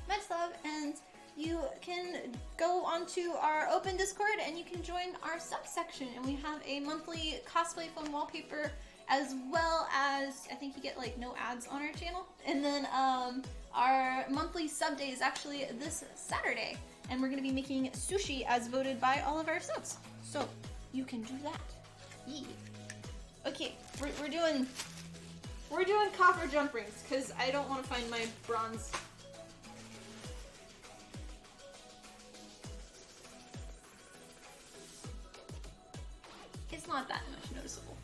Much love, and you can go onto our open Discord and you can join our sub section, and we have a monthly cosplay phone wallpaper, as well as I think you get like no ads on our channel. And then our monthly sub day is actually this Saturday, and we're gonna be making sushi as voted by all of our subs. So you can do that. Yee. Okay, we're doing copper jump rings because I don't want to find my bronze. It's not that much noticeable.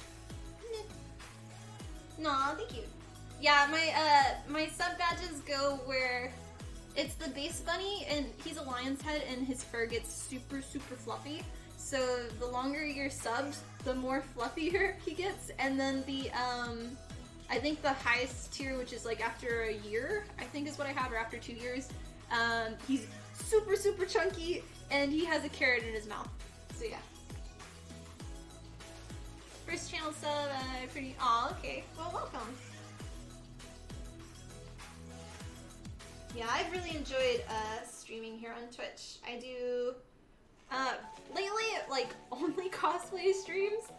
No, thank you. Yeah, my sub badges go where it's the base bunny, and he's a lion's head, and his fur gets super, super fluffy. So the longer you're subbed, the more fluffier he gets. And then the, I think the highest tier, which is like after a year, I think is what I have, or after 2 years, he's super, super chunky, and he has a carrot in his mouth. So yeah. First channel sub, pretty, aw, okay. Well, welcome. Yeah, I've really enjoyed streaming here on Twitch. I do, lately, like, only cosplay streams.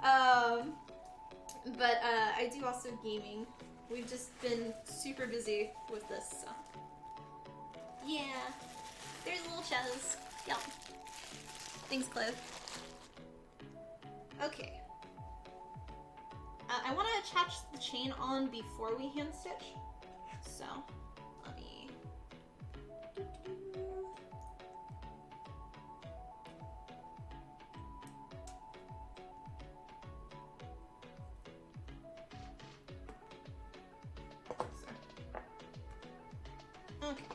But I do also gaming. We've just been super busy with this, so. Yeah. There's little Chaz. Yep. Thanks, Cliff. Okay. I want to attach the chain on before we hand stitch. So, let me... Okay.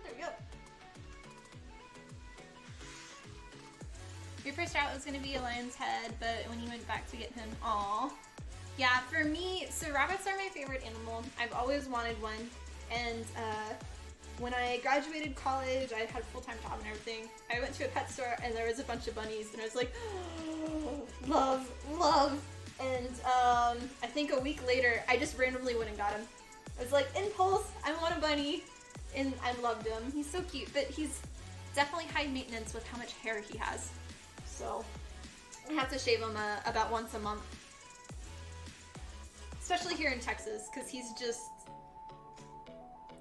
There we go. Your first route was going to be a lion's head, but when you went back to get him, aw. Yeah, for me, so rabbits are my favorite animal. I've always wanted one, and when I graduated college, I had a full-time job and everything. I went to a pet store and there was a bunch of bunnies, and I was like, oh, love, love. And I think a week later, I just randomly went and got him. I was like, impulse, I want a bunny, and I loved him. He's so cute, but he's definitely high maintenance with how much hair he has. So I have to shave him about once a month. Especially here in Texas, because he's just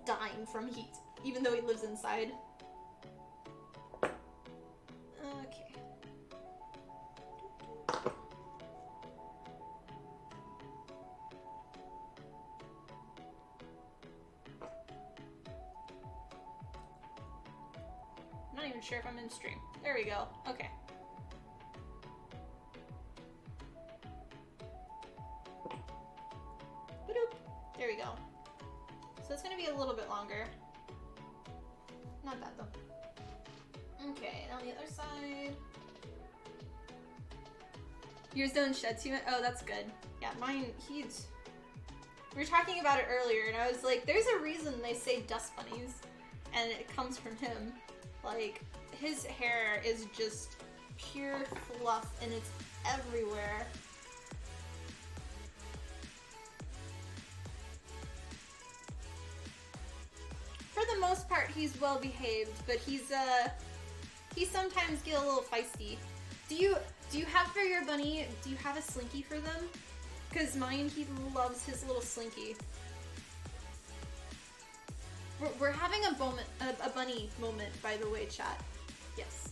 dying from heat, even though he lives inside. Okay. I'm not even sure if I'm in stream. There we go. Okay. There we go. So it's gonna be a little bit longer. Not bad though. Okay, on the other side. Yours don't shed too much? Oh, that's good. Yeah, mine, we were talking about it earlier, and I was like, there's a reason they say dust bunnies, and it comes from him. Like, his hair is just pure fluff, and it's everywhere. For the most part, he's well behaved, but he sometimes get a little feisty. Do you have for your bunny, do you have a slinky for them? Because mine, he loves his little slinky. We're having a bunny moment, by the way, chat. Yes.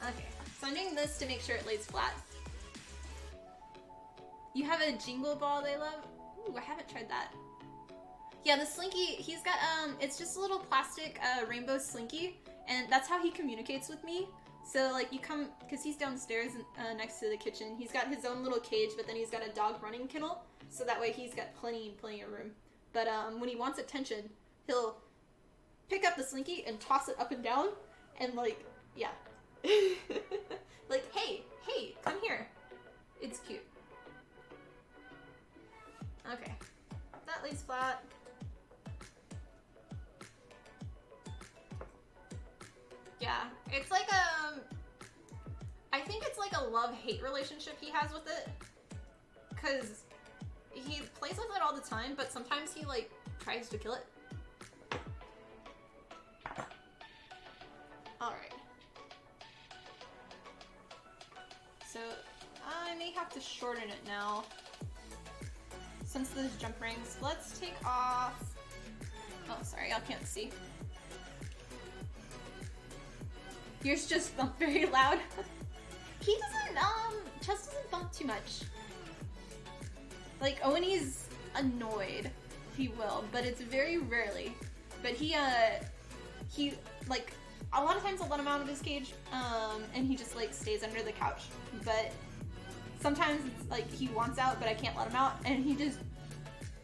Okay, so I'm doing this to make sure it lays flat. You have a jingle ball they love? Ooh, I haven't tried that. Yeah, the slinky, he's got, it's just a little plastic rainbow slinky, and that's how he communicates with me. So, like, you come, because he's downstairs next to the kitchen. He's got his own little cage, but then he's got a dog running kennel, so that way he's got plenty of room. But when he wants attention, he'll pick up the slinky and toss it up and down, and, like, yeah. Like, hey, come here. It's cute. Okay, that lays flat. Yeah, it's like I think it's like a love-hate relationship he has with it. Cause he plays with it all the time, but sometimes he like tries to kill it. Alright. So I may have to shorten it now. Since there's jump rings, let's take off. Oh, sorry, I can't see. Yours just thump very loud. He doesn't, Chess doesn't thump too much. Like, when he's annoyed, he will, but it's very rarely. But he, like, a lot of times I'll let him out of his cage, and he just, like, stays under the couch. But sometimes it's like he wants out, but I can't let him out, and he just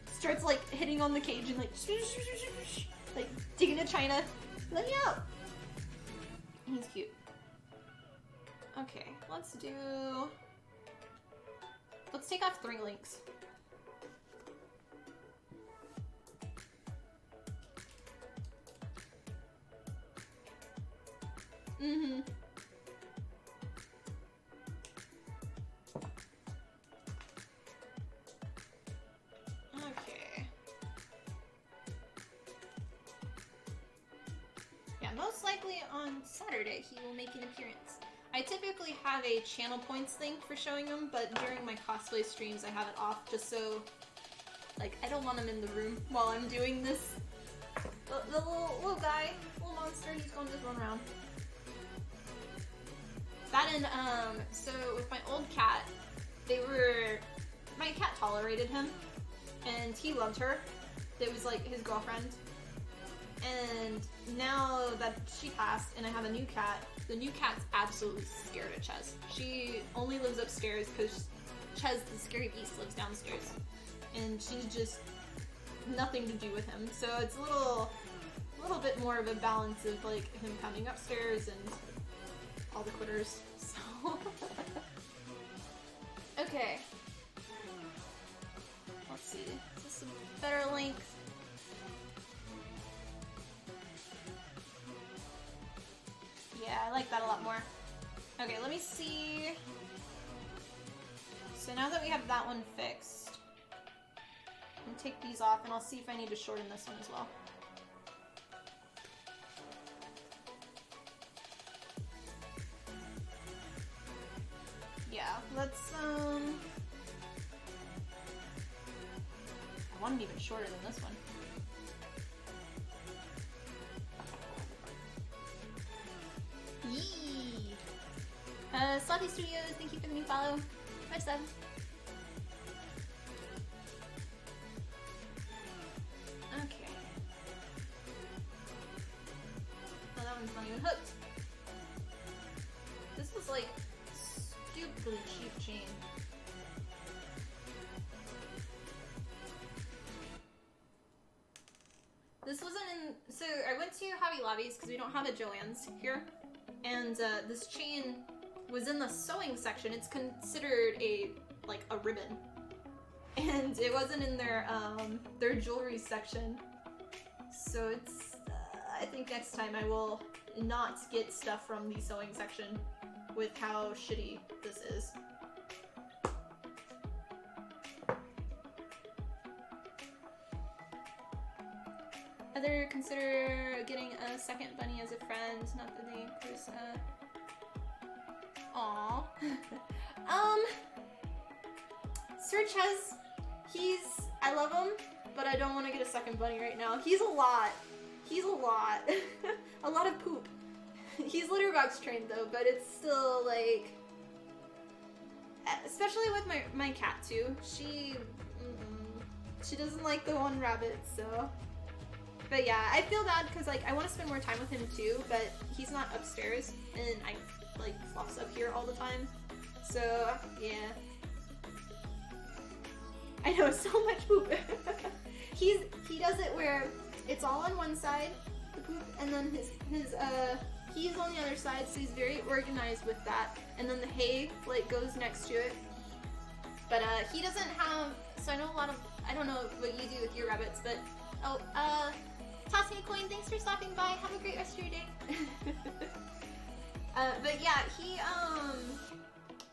starts like hitting on the cage and like digging a china. Let me out. He's cute. Okay, let's take off 3 links. Mm-hmm. Okay. Yeah, most likely on Saturday he will make an appearance. I typically have a channel points thing for showing him, but during my cosplay streams I have it off just so, like, I don't want him in the room while I'm doing this. The little guy, little monster, he's gonna just run around. That and, so with my old cat, my cat tolerated him, and he loved her. It was like his girlfriend. And now that she passed and I have a new cat, the new cat's absolutely scared of Ches. She only lives upstairs because Ches, the scary beast, lives downstairs. And she's just nothing to do with him. So it's a little bit more of a balance of like him coming upstairs and all the quitters. So okay. Let's see. Is this a better length? Yeah, I like that a lot more. Okay, let me see. So now that we have that one fixed, I'm gonna take these off and I'll see if I need to shorten this one as well. Yeah, let's, I want it even shorter than this one. Yee! Sloppy Studios, thank you for the new follow. My sub. Okay. Oh, that one's not even hooked. This was like stupidly cheap chain. This wasn't in So I went to Hobby Lobby's because we don't have a Joann's here, and this chain was in the sewing section. It's considered a ribbon, and it wasn't in their jewelry section. So it's I think next time I will not get stuff from the sewing section with how shitty this is. Either consider getting a second bunny as a friend, not that they increase aww. Search has, I love him, but I don't want to get a second bunny right now. He's a lot. He's a lot. A lot of poop. He's litter box trained though, but it's still like, especially with my cat too. She doesn't like the one rabbit, so. But yeah, I feel bad because like I want to spend more time with him too, but he's not upstairs and I like flops up here all the time. So yeah. I know, so much poop. He does it where it's all on one side, the poop, and then he's on the other side, so he's very organized with that. And then the hay like goes next to it. But he doesn't have, so I know a lot of, I don't know what you do with your rabbits, but Tossing a Coin, thanks for stopping by. Have a great rest of your day. But yeah, he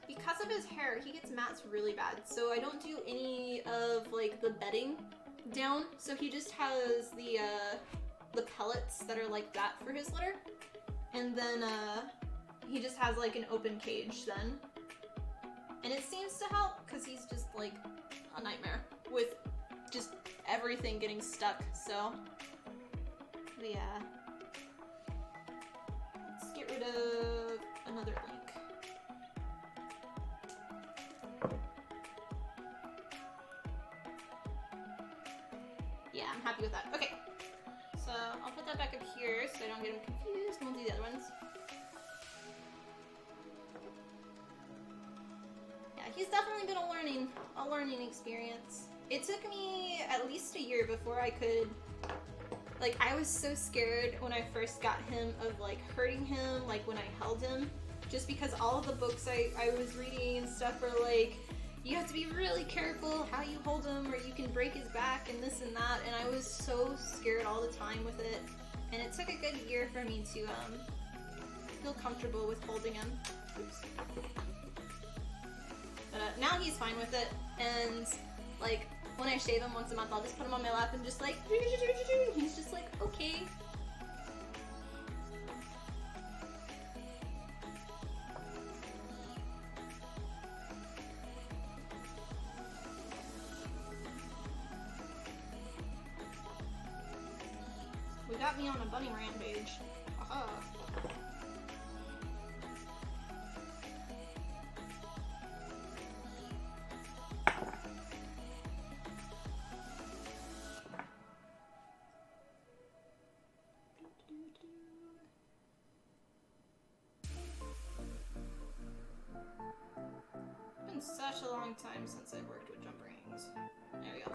because of his hair, he gets mats really bad. So I don't do any of like the bedding down. So he just has the pellets that are like that for his litter. And then he just has like an open cage then. And it seems to help because he's just like a nightmare with just everything getting stuck, so yeah. Let's get rid of another link. Yeah, I'm happy with that. Okay, so I'll put that back up here so I don't get them confused, and we'll do the other ones. Yeah, he's definitely been a learning experience. It took me at least a year before I could, like, I was so scared when I first got him of, like, hurting him, like, when I held him, just because all of the books I was reading and stuff were like, you have to be really careful how you hold him or you can break his back and this and that, and I was so scared all the time with it, and it took a good year for me to, feel comfortable with holding him. Oops. But, now he's fine with it, and, like, when I shave him once a month, I'll just put him on my lap and just like, he's just like, okay. We got me on a bunny rampage. Aha. Such a long time since I've worked with jump rings. There we go.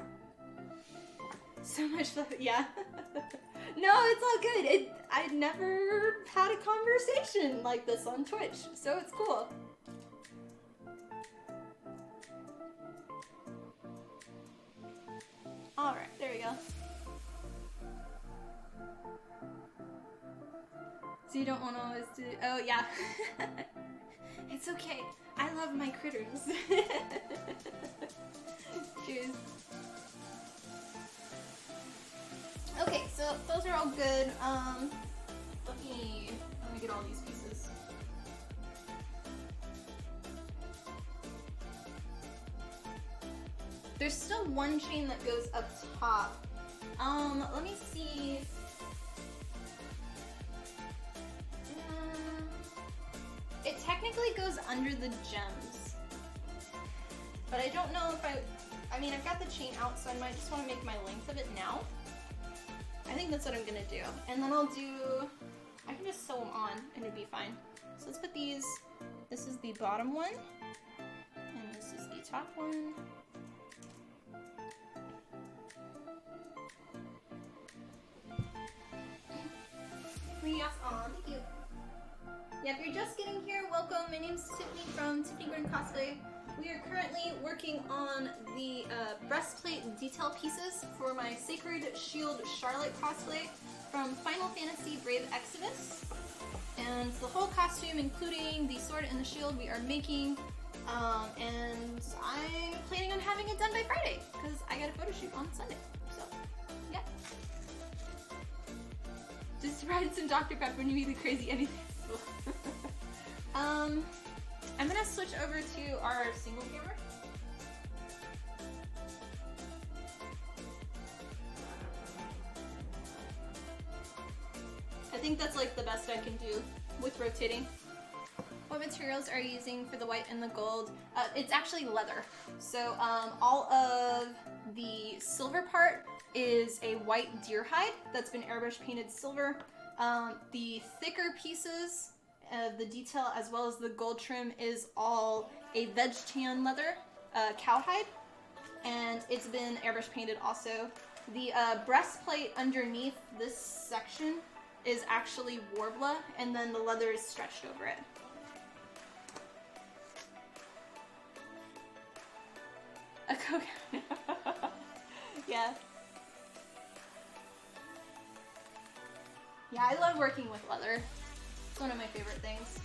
So much fun. Yeah. No, it's all good. I never had a conversation like this on Twitch, so it's cool. Alright, there we go. So you don't want to always do... Oh, yeah. It's okay. I love my critters. Cheers. Okay, so those are all good. Let me get all these pieces. There's still one chain that goes up top. Let me see. It technically goes under the gems, but I don't know if I mean, I've got the chain out, so I might just want to make my length of it now. I think that's what I'm gonna do. And then I can just sew them on and it'd be fine. So let's put these, this is the bottom one, and this is the top one. Yes, thank you. Yeah, if you're just getting here, welcome. My name's Tiffany from Tiffany Green Cosplay. We are currently working on the breastplate detail pieces for my Sacred Shield Charlotte cosplay from Final Fantasy Brave Exvius. And the whole costume, including the sword and the shield, we are making. And I'm planning on having it done by Friday, because I got a photo shoot on Sunday. So, yeah. Just write some Dr. Pepper when you eat the crazy anything. I'm gonna switch over to our single camera. I think that's like the best I can do with rotating. What materials are you using for the white and the gold? It's actually leather. So all of the silver part is a white deer hide that's been airbrush painted silver. The thicker pieces of the detail as well as the gold trim is all a veg tan leather cowhide, and it's been airbrush painted also. The breastplate underneath this section is actually Warbler, and then the leather is stretched over it. A coke. Yeah. Yeah, I love working with leather. It's one of my favorite things.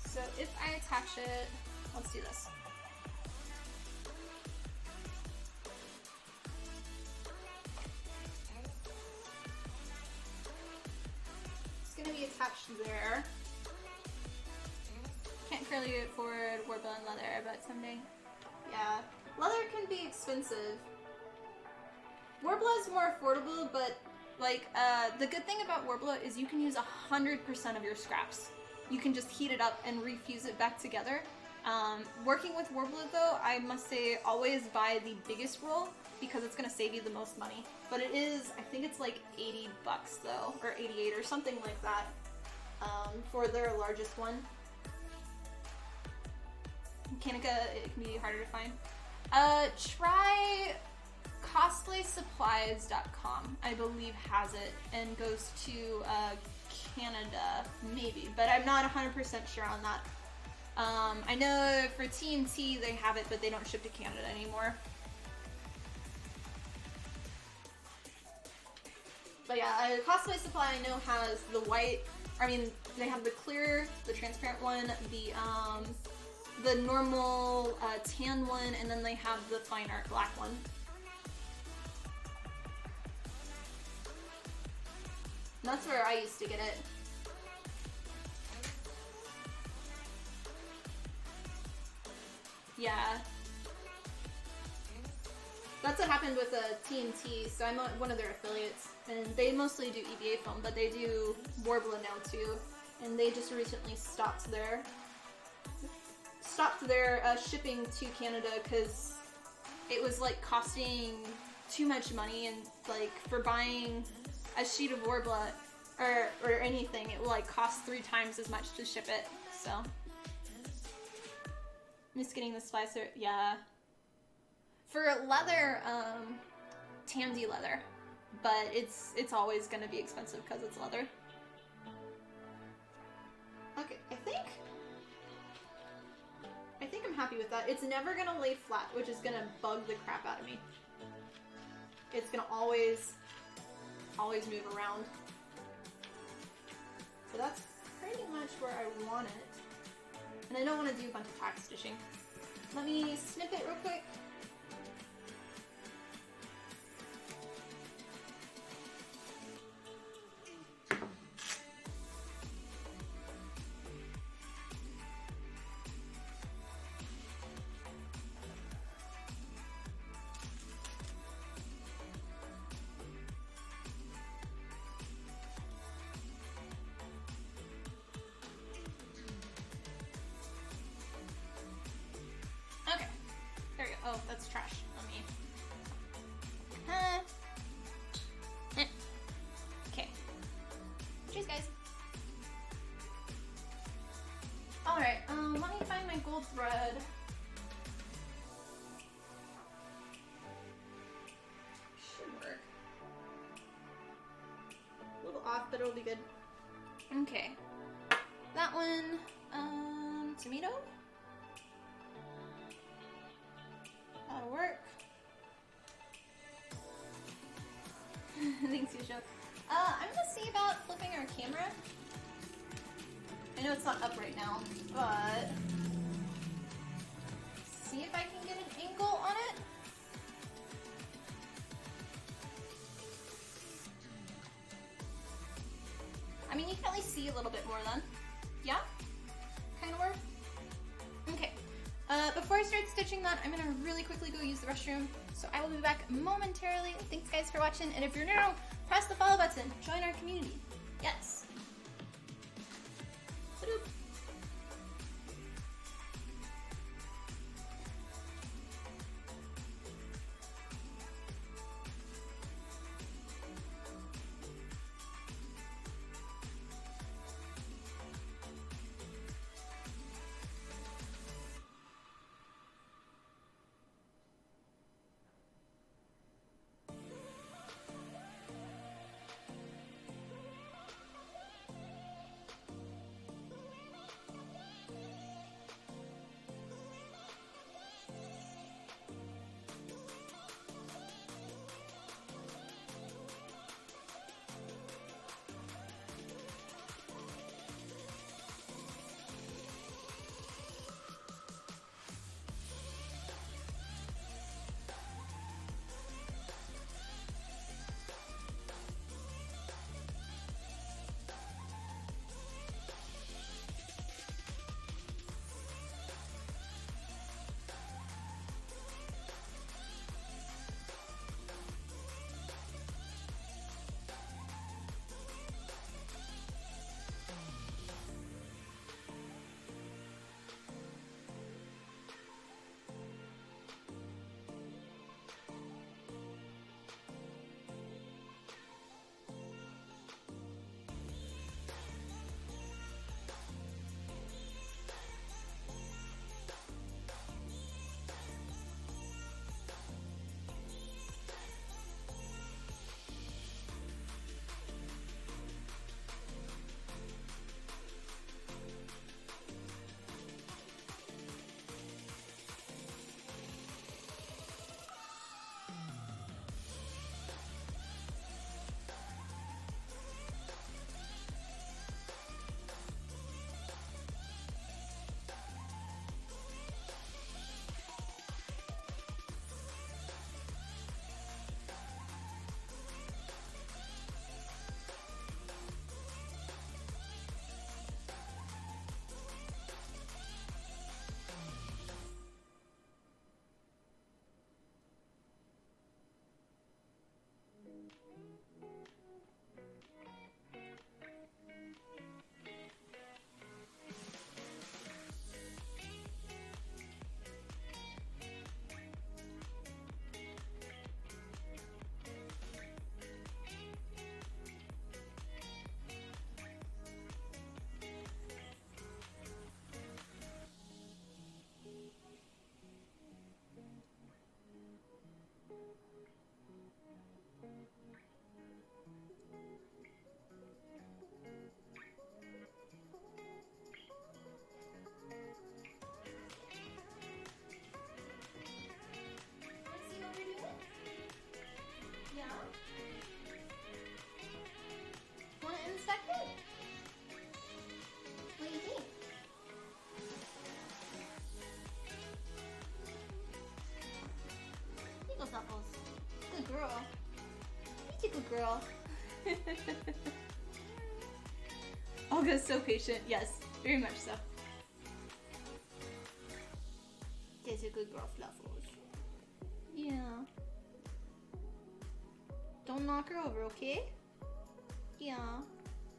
So if I attach it, let's do this. It's gonna be attached there. Can't curly it forward, warble and leather, but someday. Yeah. Leather can be expensive. Warbler is more affordable, but like the good thing about Warbler is you can use 100% of your scraps. You can just heat it up and refuse it back together. Working with Warbler though, I must say always buy the biggest roll because it's gonna save you the most money. But it is, I think it's like 80 bucks though, or 88 or something like that for their largest one. Mechanica, it can be harder to find. Try cosplaysupplies.com, I believe has it, and goes to Canada, maybe, but I'm not 100% sure on that. I know for TNT they have it, but they don't ship to Canada anymore. But yeah, Cosplay Supply I know has the white, I mean, they have the clear, the transparent one, the normal tan one, and then they have the fine art black one. And that's where I used to get it. Yeah. That's what happened with TNT, so I'm one of their affiliates, and they mostly do EVA film, but they do Warbler now too, and they just recently stopped their shipping to Canada because it was like costing too much money, and like for buying a sheet of Warbler or anything, it will like cost 3 times as much to ship it. So I'm just getting the slicer. Yeah, for leather, Tandy leather, but it's always gonna be expensive because it's leather. Okay, I think I'm happy with that. It's never gonna lay flat, which is gonna bug the crap out of me. It's gonna always move around. So that's pretty much where I want it. And I don't want to do a bunch of tack stitching. Let me snip it real quick. Oh, that's trash on me. Okay. Cheers, guys. Alright, let me find my gold thread. it'll be good. Okay. That one, tomato? That'll work. Thanks, Yusha. I'm gonna see about flipping our camera. I know it's not up right now, but see if I can get an angle on it. I mean, you can at least see a little bit more then. Yeah? Kind of work? Okay. Before I start stitching that, I'm gonna really quickly go use the restroom. So I will be back momentarily. Thanks guys for watching, and if you're new, press the follow button. Join our community. Yes. Ba-doop. Girl. Olga's so patient. Yes, very much so. There's a good girl, Fluffles. Yeah. Don't knock her over, okay? Yeah.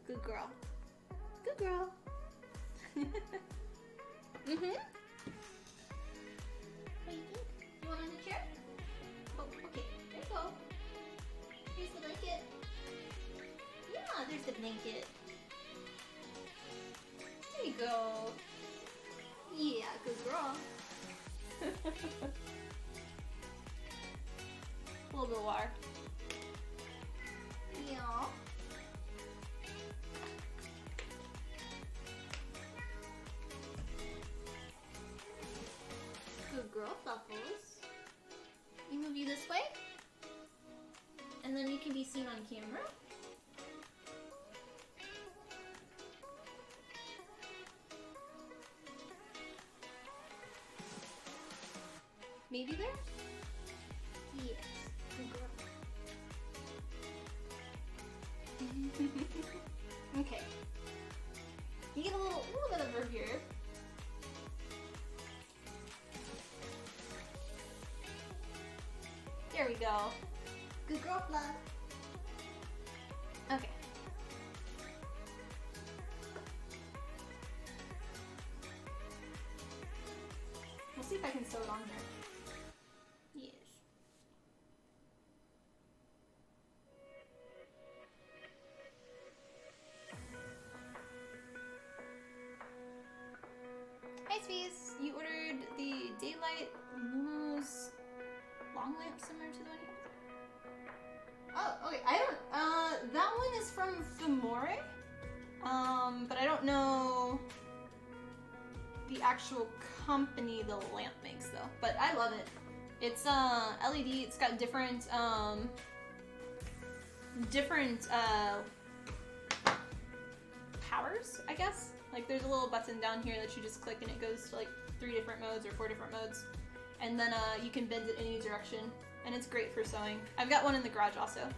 Good girl. Good girl. Mm-hmm. What do you think? You want on the chair? Oh, okay. There you go. Here's the blanket. Yeah, there's the blanket. There you go. Yeah, good girl. A little bit of water. Yeah. fluffles. We move you this way. And then you can be seen on camera. Maybe there? Yes. Okay. You get a little bit of her here. There we go. Good girl, Fluff. Okay. We'll see if I can sew it on here. Yes. Hi, Exvius. You ordered the Daylight Lumos long lamp similar to the one you have? Oh, okay. I don't, that one is from Fumore. But I don't know the actual company the lamp makes though. But I love it. It's LED. It's got different powers, I guess. Like there's a little button down here that you just click and it goes to like 3 different modes or 4 different modes. And then you can bend it any direction. And it's great for sewing. I've got one in the garage also.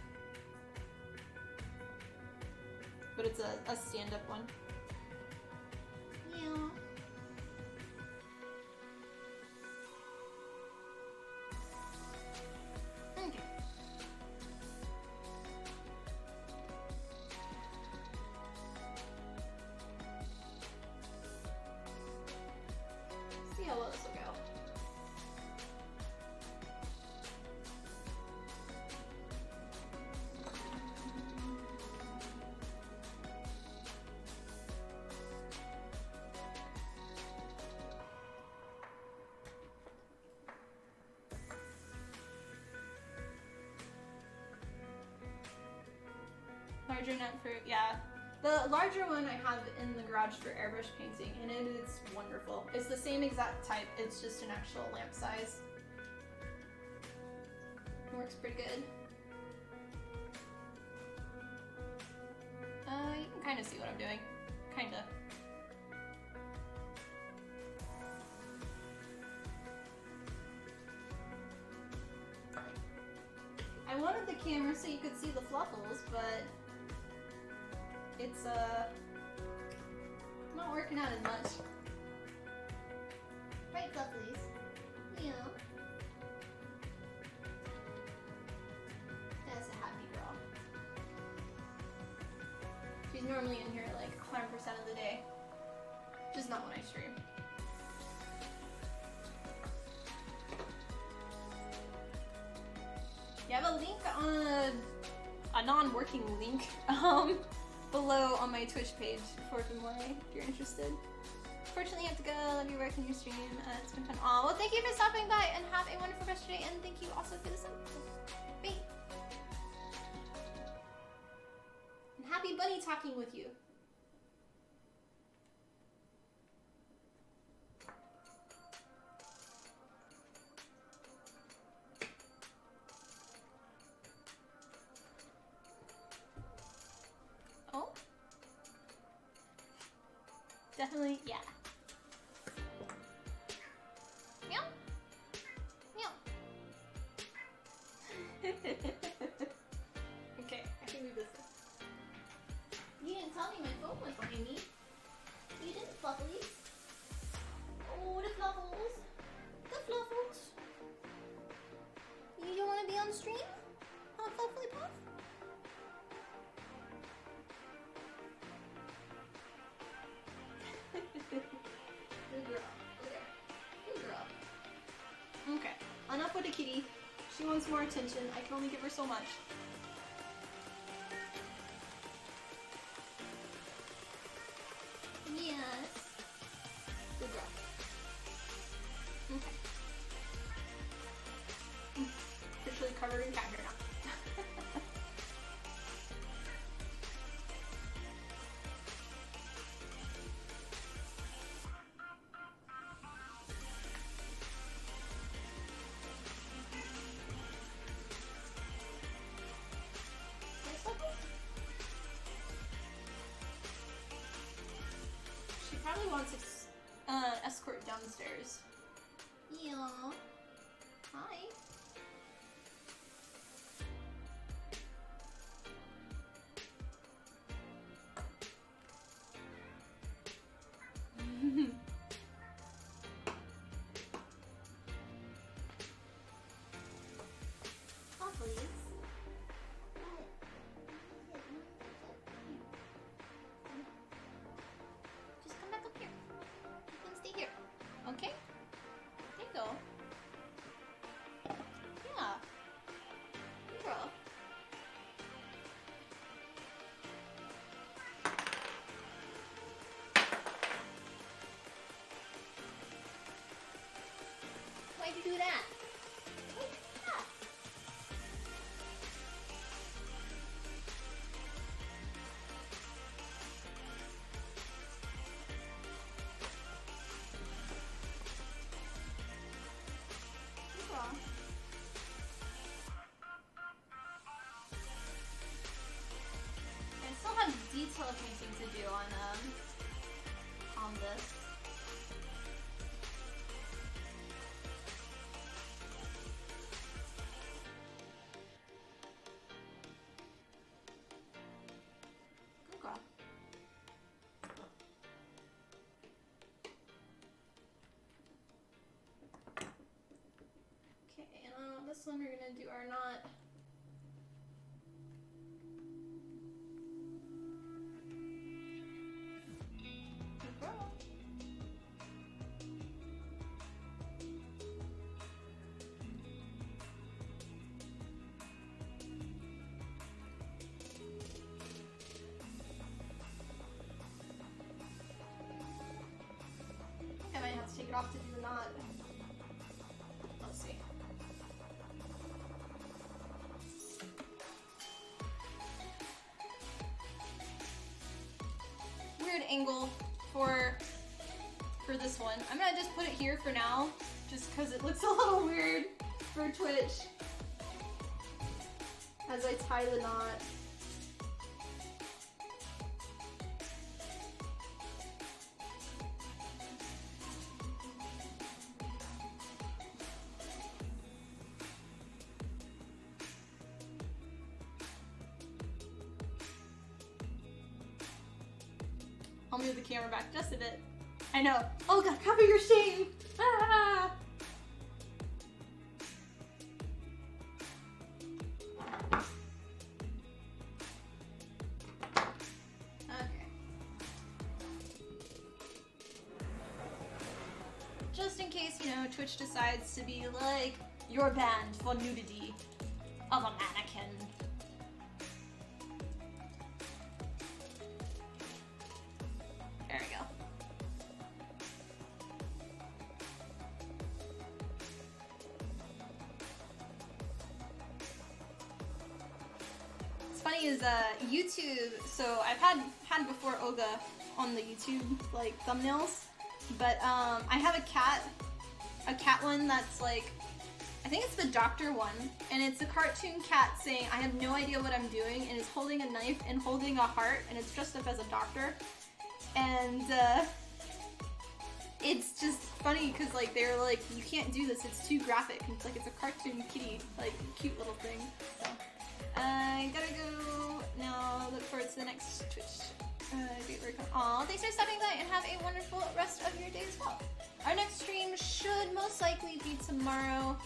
But it's a stand-up one. Yeah. Okay. See how well this will go. Larger net for, yeah. The larger one I have in the garage for airbrush painting, and it is wonderful. It's the same exact type, it's just an actual lamp size. It works pretty good. You can kind of see what I'm doing. Kinda. I wanted the camera so you could see the fluffles, but it's not working out as much. Right, Flufflies? Yeah. That's a happy girl. She's normally in here like 100% of the day. Just not when I stream. You have a link on a non-working link below on my Twitch page for Fumore if you're interested. Unfortunately, you have to go. Love your work and your stream. It's been fun. Aw, well, thank you for stopping by and have a wonderful rest of your day. And thank you also for the sub. Bye. And happy bunny talking with you. Oh. Definitely, yeah. Meow. Meow. Okay, I can do this. You didn't tell me my phone was behind me. You didn't, Flufflies. Oh, the Fluffles. The Fluffles. You don't want to be on stream? Huh, Fluffly Puff? Good girl. Good girl. Okay, enough with the kitty. She wants more attention. I can only give her so much. Yes. Good girl. Okay. Officially covered in cat hair now. wants escort downstairs. Yeah. Hi. Oh, please. Just come back up here. You can stay here. Okay? There you go. Yeah. Good girl. Why'd you do that? Why'd you do that? Good girl. I still have detail painting to do on this. Good girl. Okay, and on this one we're gonna do our knot. Good girl. I think I might have to take it off to do the knot. Let's see. Weird angle for this one. I'm gonna just put it here for now, just because it looks a little weird for Twitch as I tie the knot. I'll move the camera back just a bit. I know. Oh god, cover your shame! Ah! Okay. Just in case, you know, Twitch decides to be like, you're banned for nudity of a mannequin. There we go. It's funny is YouTube. So I've had before Olga on the YouTube like thumbnails, but I have a cat one that's like, I think it's the doctor one, and it's a cartoon cat saying, "I have no idea what I'm doing," and it's holding a knife and holding a heart, and it's dressed up as a doctor. And it's just funny because like they're like, you can't do this, it's too graphic. And it's like, it's a cartoon kitty, like cute little thing. So I gotta go now. Look forward to the next Twitch. Aw, thanks for stopping by and have a wonderful rest of your day as well. Our next stream should most likely be tomorrow,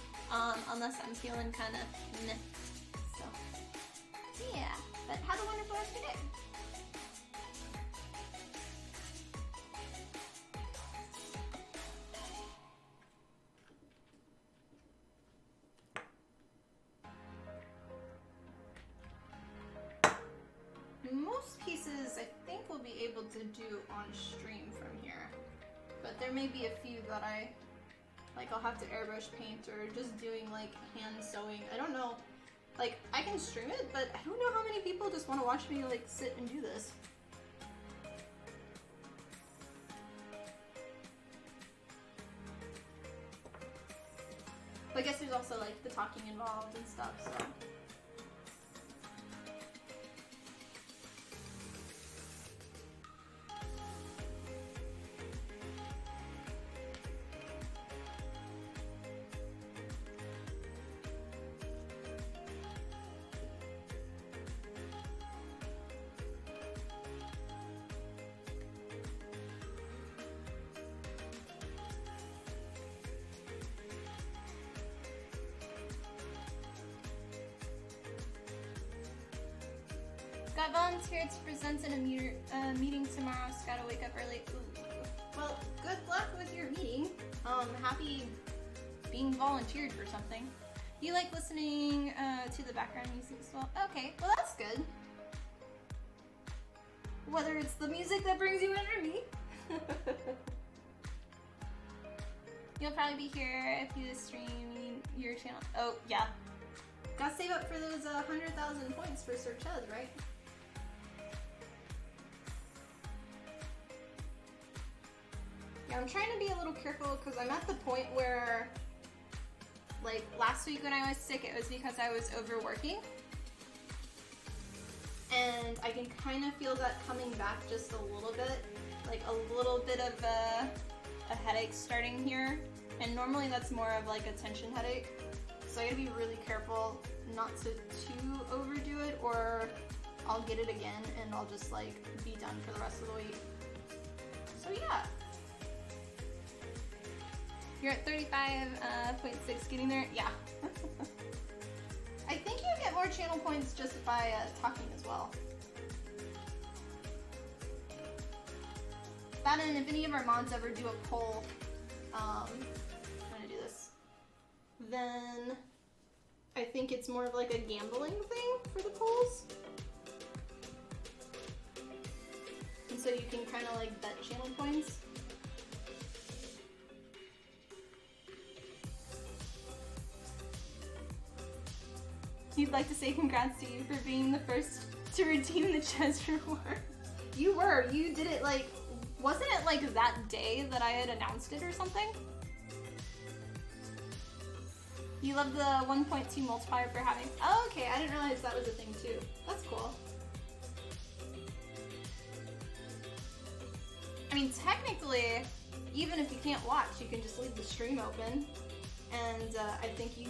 unless I'm feeling kind of meh. So yeah, but have a wonderful rest of your day. Most pieces I think we'll be able to do on stream from here, but there may be a few that I'll have to airbrush paint or just doing like hand sewing. I don't know, like I can stream it, but I don't know how many people just want to watch me like sit and do this. But I guess there's also like the talking involved and stuff, so. Got volunteered to present in a meeting tomorrow, so gotta wake up early. Ooh. Well, good luck with your meeting. Happy being volunteered for something. You like listening to the background music as well? Okay, well that's good. Whether it's the music that brings you in or me. You'll probably be here if you stream your channel. Oh, yeah. Gotta save up for those 100,000 points for Sir Ches, right? Yeah, I'm trying to be a little careful because I'm at the point where, like, last week when I was sick, it was because I was overworking. And I can kind of feel that coming back just a little bit. Like, a little bit of a headache starting here. And normally that's more of like a tension headache. So I gotta be really careful not to too overdo it, or I'll get it again and I'll just like be done for the rest of the week. So yeah. You're at 35.6 getting there? Yeah. I think you get more channel points just by talking as well. That, and if any of our mods ever do a poll, I'm gonna do this, then I think it's more of like a gambling thing for the polls. And so you can kind of like bet channel points. You'd like to say congrats to you for being the first to redeem the chest reward. You were. You did it like, wasn't it like that day that I had announced it or something? You love the 1.2 multiplier for having... Oh, okay. I didn't realize that was a thing too. That's cool. I mean, technically, even if you can't watch, you can just leave the stream open. And I think you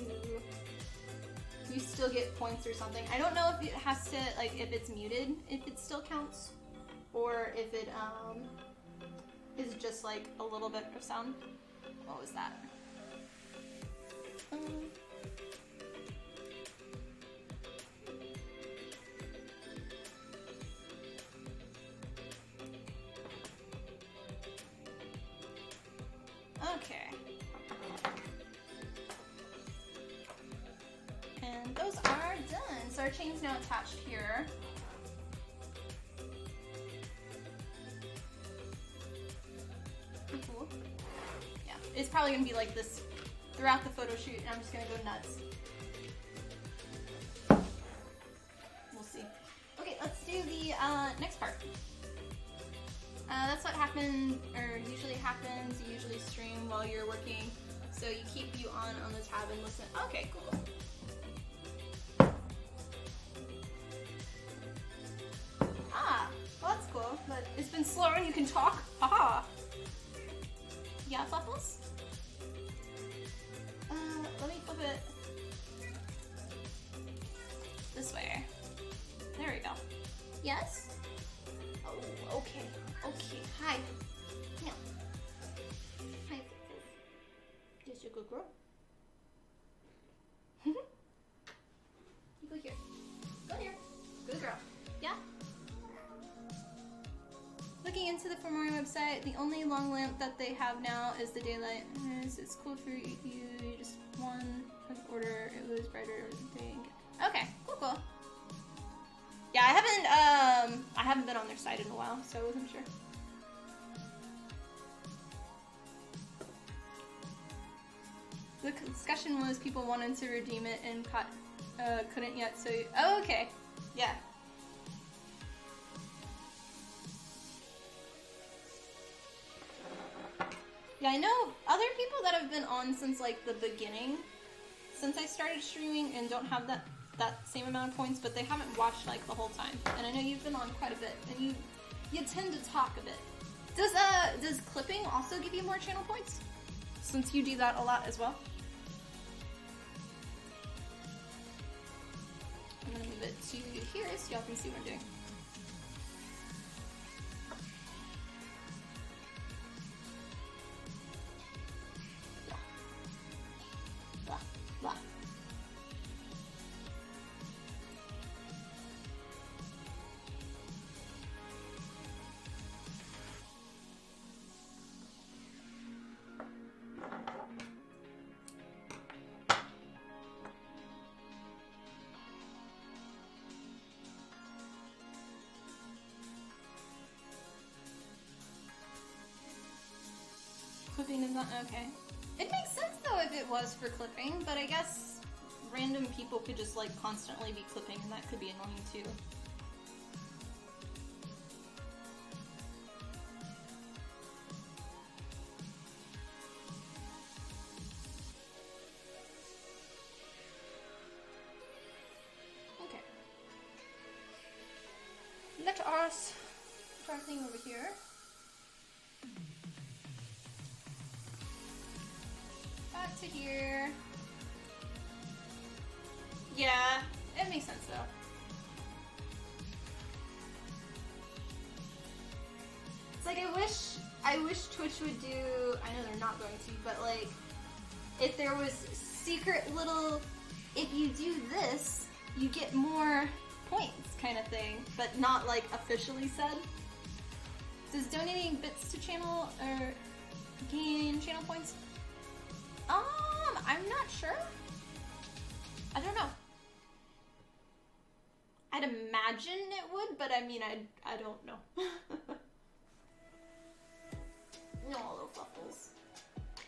still get points or something. I don't know if it has to, like, if it's muted, if it still counts, or if it is just like a little bit of sound. What was that? Okay. And those are done. So our chain's now attached here. Cool. Yeah, it's probably gonna be like this throughout the photo shoot, and I'm just gonna go nuts. We'll see. Okay, let's do the next part. That's what happened, or usually happens. You usually stream while you're working, so you keep you on the tab and listen. Okay, cool. Ah, well that's cool, but it's been slower and you can talk. Haha. Yeah, Fluffles? Let me flip it this way. There we go. Yes? Oh, okay. Okay. Hi. Yeah. Hi, Fluffles. Just a good girl. You go here. Go here. Good girl. Yeah? Looking into the Formori website, the only long lamp that they have now is the daylight. It's cool for you. You just one order. It was brighter thing. Okay, cool. Yeah, I haven't been on their site in a while, so I wasn't sure. The discussion was people wanted to redeem it and couldn't yet. So oh, okay, yeah. Yeah, I know other people that have been on since like the beginning, since I started streaming, and don't have that same amount of points, but they haven't watched like the whole time. And I know you've been on quite a bit, and you tend to talk a bit. Does clipping also give you more channel points? Since you do that a lot as well? I'm gonna move it to here so y'all can see what I'm doing. clipping is not okay. It makes sense though if it was for clipping, but I guess random people could just like constantly be clipping and that could be annoying too. Okay. Let us put our thing over here. Back to here. Yeah, it makes sense though. It's like I wish Twitch would do, I know they're not going to, but like if there was secret little, if you do this, you get more points kind of thing, but not like officially said. Does donating bits to channel or gain channel points? I'm not sure. I don't know. I'd imagine it would, but I mean, I don't know. No, little fluffles.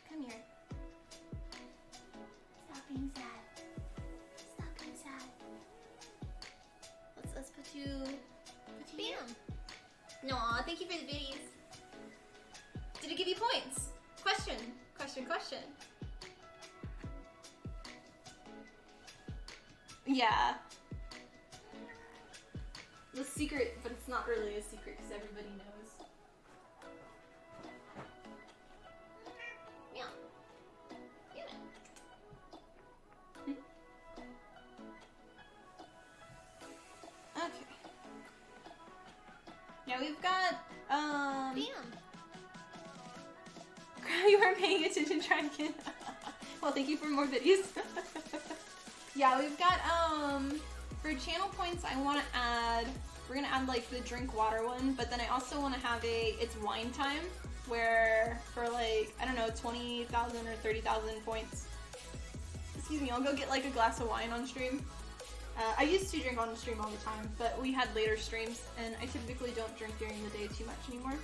Come here. Stop being sad. Stop being sad. Let's put you here. No, thank you for the biddies. Did it give you points? Question. Yeah. The secret, but it's not really a secret because everybody knows. Meow. Okay. Yeah, we've got, You weren't paying attention, trying again. Well, thank you for more videos. Yeah, we've got, for channel points, we're gonna add like the drink water one, but then I also want to have it's wine time, where for like, I don't know, 20,000 or 30,000 points. Excuse me, I'll go get like a glass of wine on stream. I used to drink on stream all the time, but we had later streams, and I typically don't drink during the day too much anymore.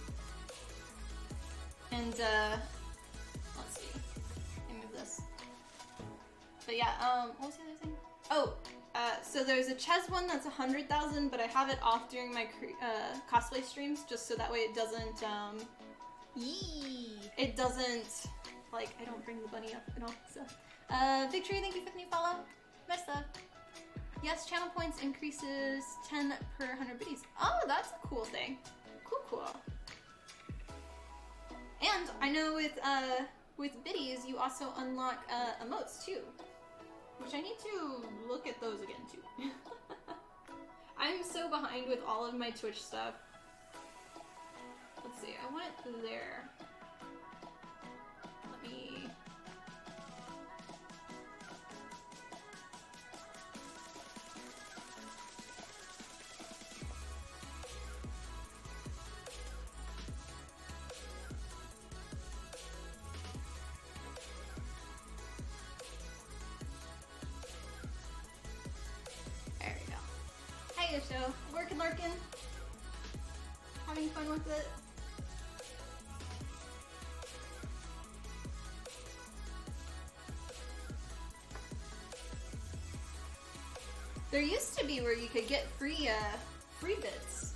And, let's see. Let me move this. But yeah, what was the other thing? Oh, so there's a Ches one that's 100,000, but I have it off during my cosplay streams, just so that way it doesn't, it doesn't, like, I don't bring the bunny up and all, so. Victory, thank you for the new follow. Best love. Yes, channel points increases 10 per 100 biddies. Oh, that's a cool thing. Cool. And I know with biddies, you also unlock emotes too, which I need to look at those again too. I'm so behind with all of my Twitch stuff. Let's see, I want it there. Let me... There we go. Hey Yosho, working lurking. Having fun with it. There used to be where you could get free bits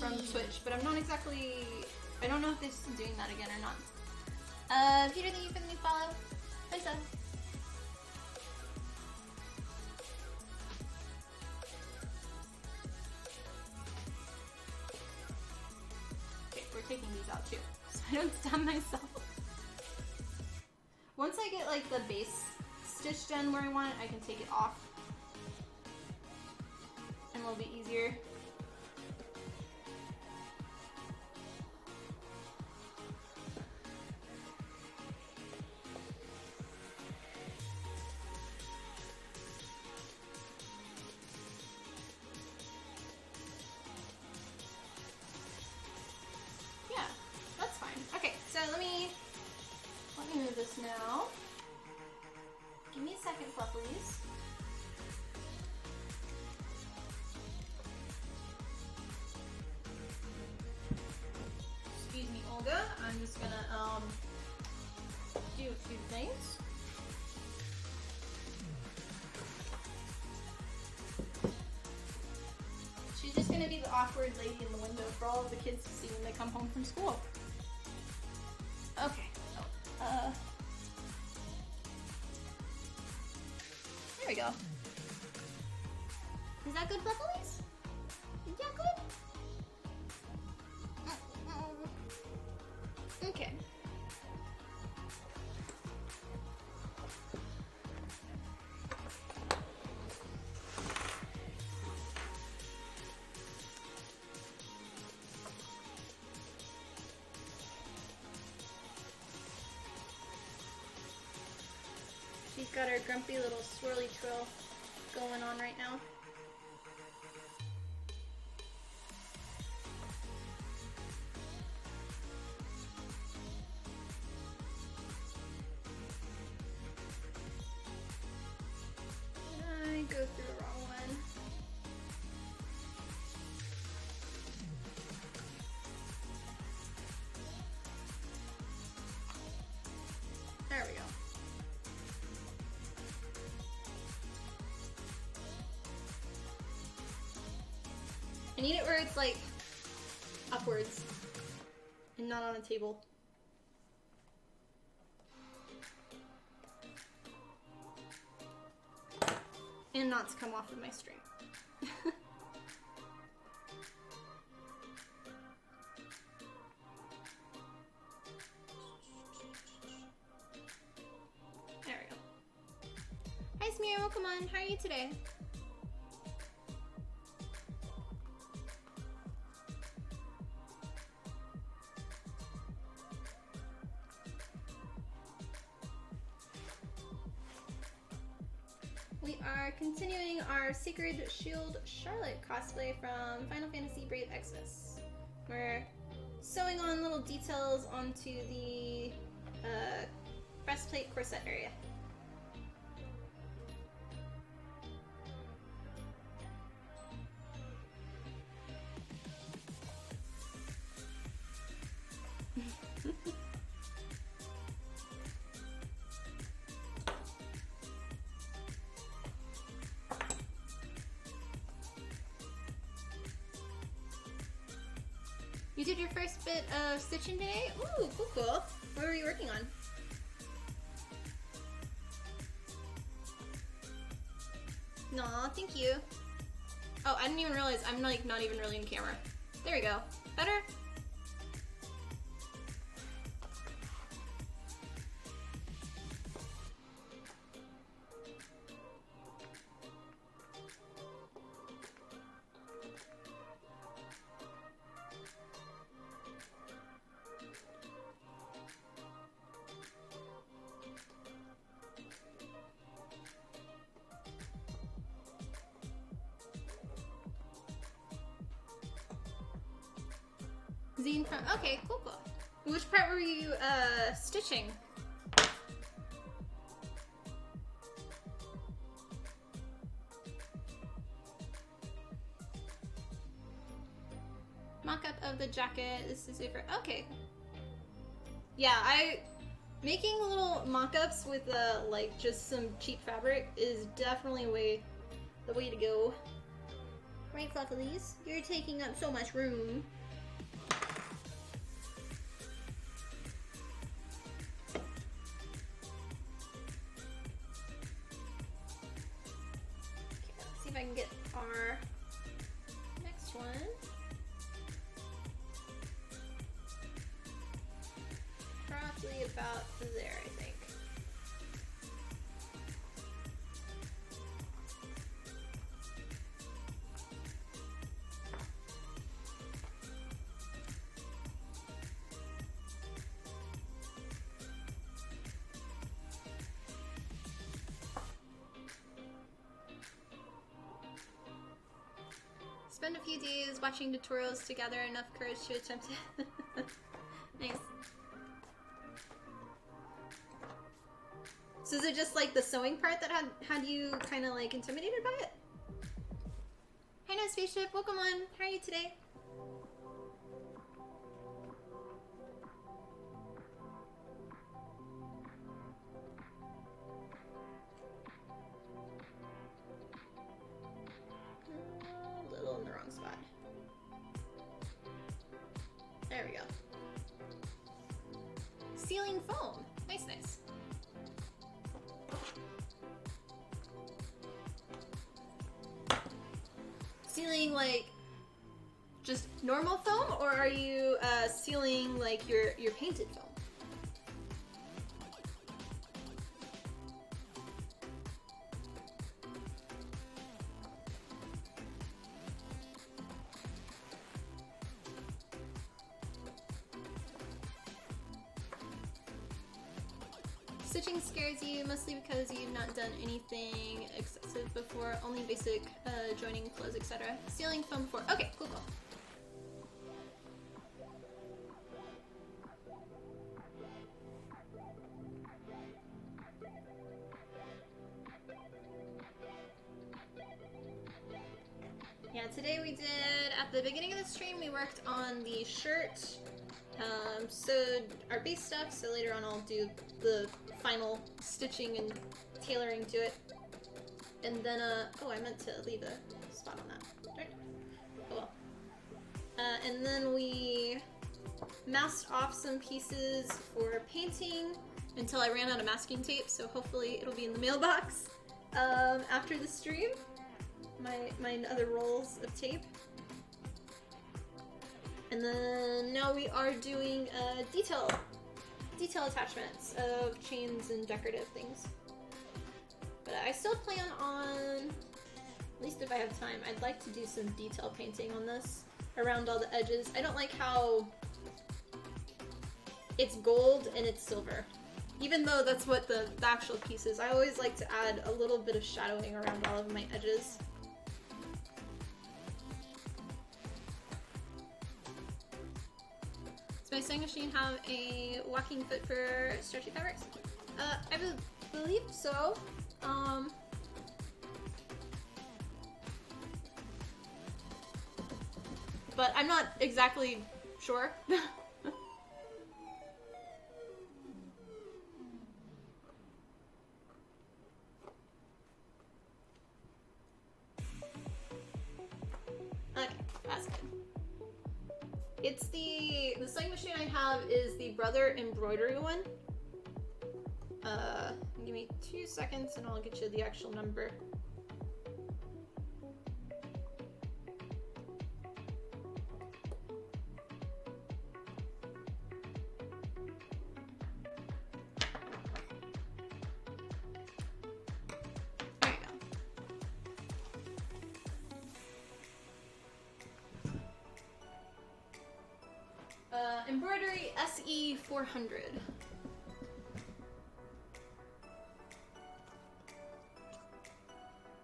from Twitch, but I'm not exactly, I don't know if they're still doing that again or not. Peter, thank you for the new follow. Hi, sub. Okay, we're taking these out too, so I don't stab myself. Once I get like the base stitched in where I want it, I can take it off. And a little bit easier. Yeah, that's fine. Okay, so let me move this now. Give me a second, please. Excuse me, Olga. I'm just gonna Two things. She's just gonna be the awkward lady in the window for all of the kids to see when they come home from school. Okay. There we go. Is that good, Fluffalies? Yeah, good? Okay. She's got her grumpy little swirly twirl going on right now. Did I go through the wrong one? There we go. I need it where it's like upwards and not on a table. And not to come off of my string. There we go. Hi Smear, welcome on. How are you today? We are continuing our Sacred Shield Charlotte cosplay from Final Fantasy Brave Exvius. We're sewing on little details onto the breastplate corset area. You did your first bit of stitching today? Ooh, cool, cool. What were you working on? Aw, thank you. Oh, I didn't even realize I'm like not even really in camera. There we go. Better? Zine from, okay, cool, cool. Which part were you, stitching? Mock-up of the jacket, this is super, okay. Yeah, making little mock-ups with, like, just some cheap fabric is definitely the way to go. Right, Fluffalies? You're taking up so much room. See if I can get our next one. Probably about there, I think. Spend a few days watching tutorials to gather enough courage to attempt it. Nice. So is it just like the sewing part that had you kind of like intimidated by it? Hi, no spaceship. Welcome on. How are you today? sealing foam. Nice, nice. Sealing like just normal foam, or are you sealing like your painted foam? Stitching scares you mostly because you've not done anything excessive before, only basic joining clothes, etc. Sealing foam before. Okay, cool, cool. Yeah, today we did, at the beginning of the stream, we worked on the shirt, sewed our base stuff, so later on I'll do the final stitching and tailoring to it. And then, oh, I meant to leave a spot on that. Right? Oh well. And then we masked off some pieces for painting until I ran out of masking tape, so hopefully it'll be in the mailbox after the stream. My other rolls of tape. And then now we are doing detail attachments of chains and decorative things. But I still plan on, at least if I have time, I'd like to do some detail painting on this around all the edges. I don't like how it's gold and it's silver. Even though that's what the actual piece is, I always like to add a little bit of shadowing around all of my edges. Does my sewing machine have a walking foot for stretchy fabrics? I believe so. But I'm not exactly sure. Okay, that's good. It's the sewing machine I have is the Brother embroidery one. Give me 2 seconds and I'll get you the actual number. There you go. Embroidery SE 400.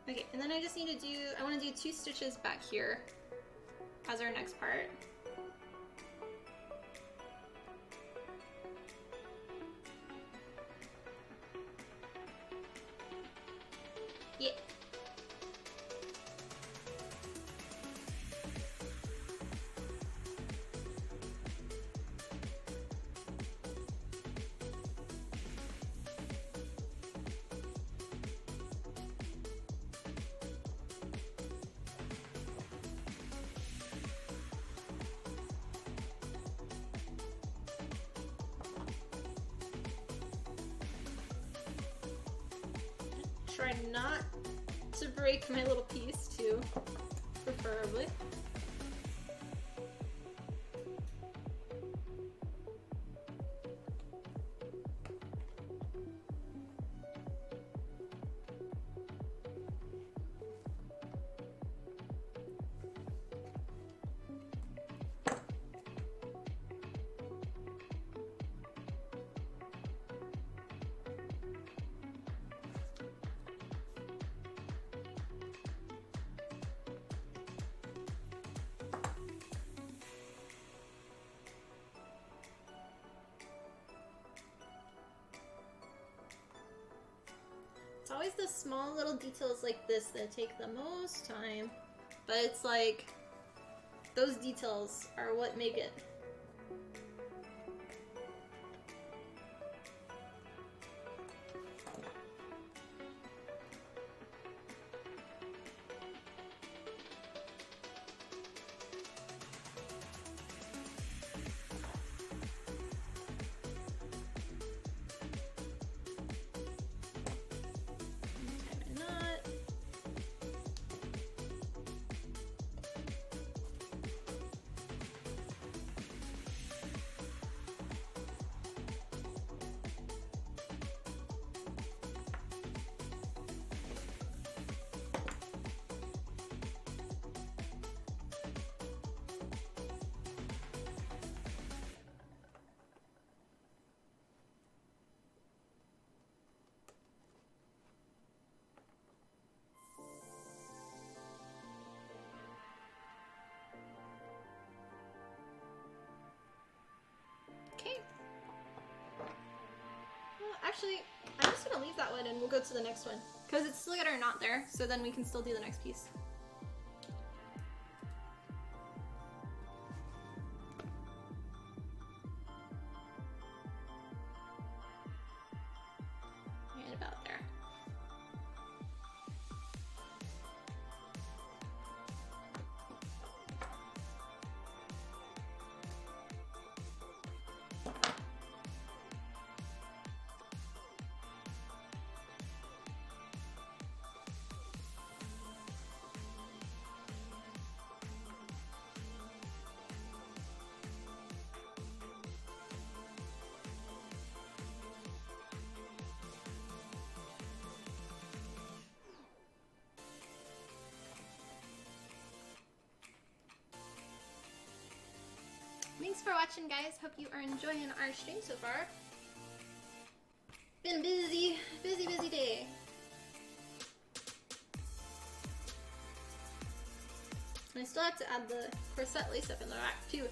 Okay, and then I just need to do, I want to do 2 stitches back here as our next part. Yeah. Try not to break my little piece too, preferably. It's always the small little details like this that take the most time, but it's like those details are what make it. Actually, I'm just gonna leave that one and we'll go to the next one. Because it's still got our knot there, so then we can still do the next piece. Right about there. Thanks for watching, guys. Hope you are enjoying our stream so far. Been busy day. And I still have to add the corset lace up in the back too.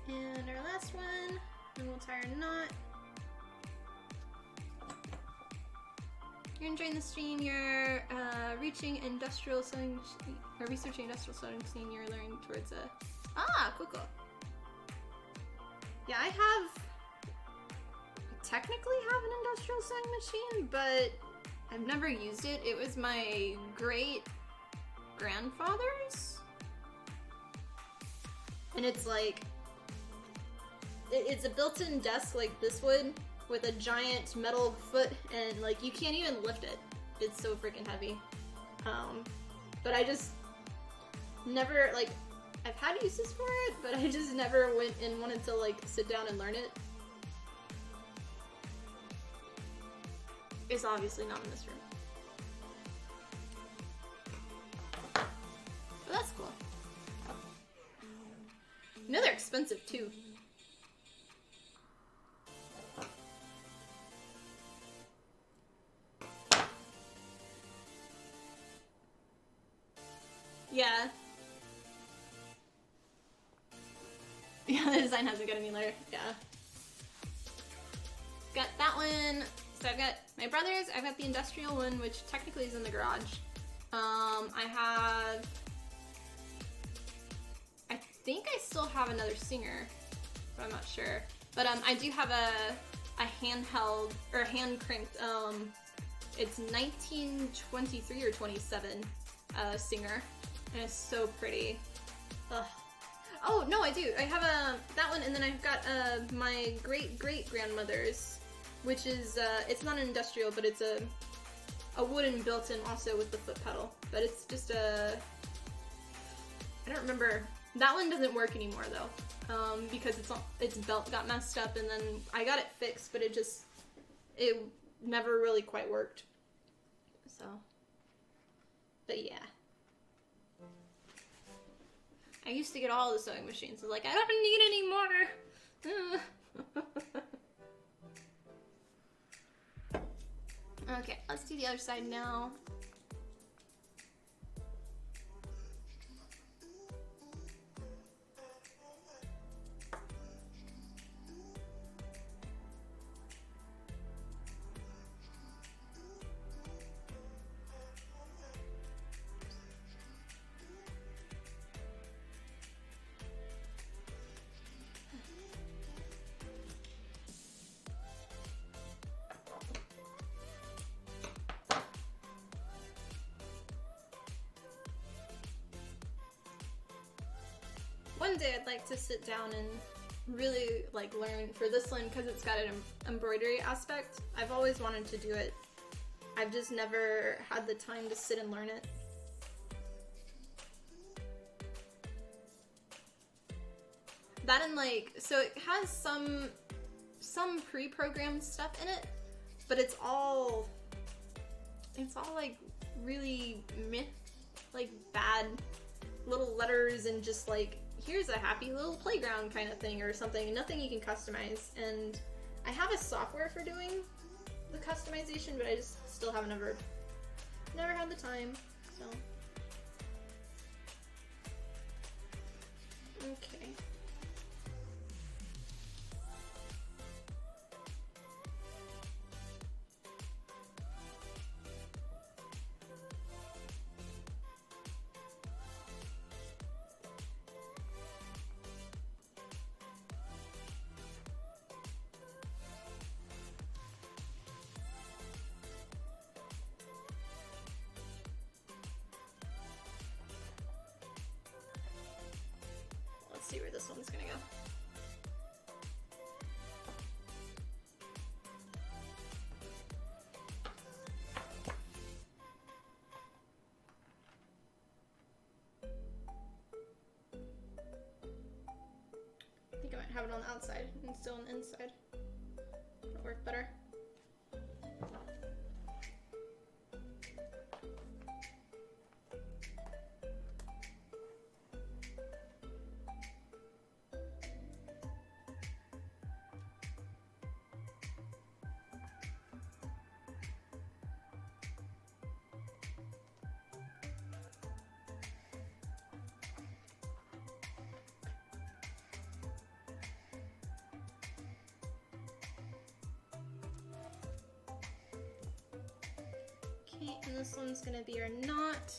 And our last one, and we'll tie our knot. You're enjoying the stream, you're reaching industrial sewing, or researching industrial sewing machine, you're learning towards a... Ah, cool. Yeah, I technically have an industrial sewing machine, but I've never used it. It was my great-grandfather's. And it's like... It's a built-in desk like this would, with a giant metal foot, and like you can't even lift it. It's so freaking heavy. But I just never, like, I've had uses for it, but I just never went and wanted to like sit down and learn it. It's obviously not in this room. But that's cool. You know they're expensive too. Yeah. Yeah, the design hasn't got any layer. Yeah. Got that one. So I've got my brother's. I've got the industrial one, which technically is in the garage. I think I still have another Singer, but I'm not sure. But I do have a handheld, or hand cranked, it's 1923 or 27 Singer. And it's so pretty. Ugh. Oh, no, I do. I have that one, and then I've got my great-great-grandmother's, which is, it's not an industrial, but it's a wooden built-in also with the foot pedal. But it's just I don't remember. That one doesn't work anymore, though, because its belt got messed up, and then I got it fixed, but it never really quite worked. So, but yeah. I used to get all the sewing machines. I was like, I don't need any more. Okay, let's do the other side now. One day I'd like to sit down and really like learn for this one because it's got an embroidery aspect. I've always wanted to do it. I've just never had the time to sit and learn it. That and like, so it has some pre-programmed stuff in it, but it's all like really meh. like bad little letters and just like, here's a happy little playground kind of thing or something. Nothing you can customize. And I have a software for doing the customization, but I just still have never had the time, so. Okay. Let's see where this one's gonna go. I think I might have it on the outside and still on the inside. It'll work better. Okay, and this one's gonna be our knot.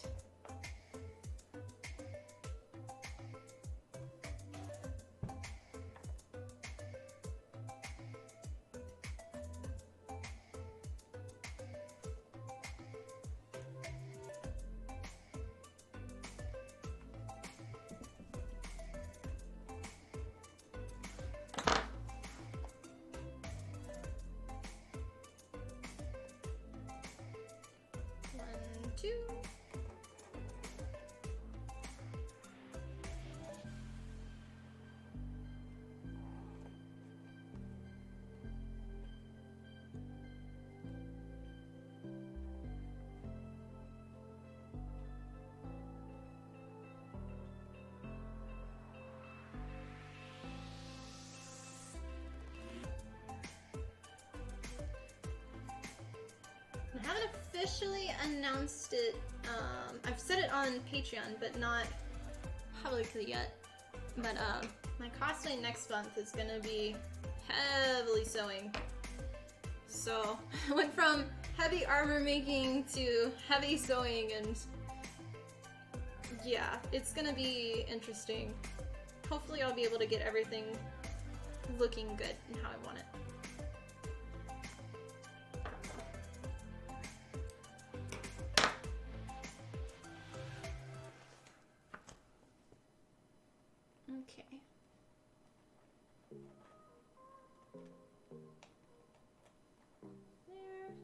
Two. I haven't officially announced it. I've said it on Patreon, but not publicly yet. But my cosplay next month is gonna be heavily sewing. So I went from heavy armor making to heavy sewing, and yeah, it's gonna be interesting. Hopefully I'll be able to get everything looking good and how I want it. Okay. There.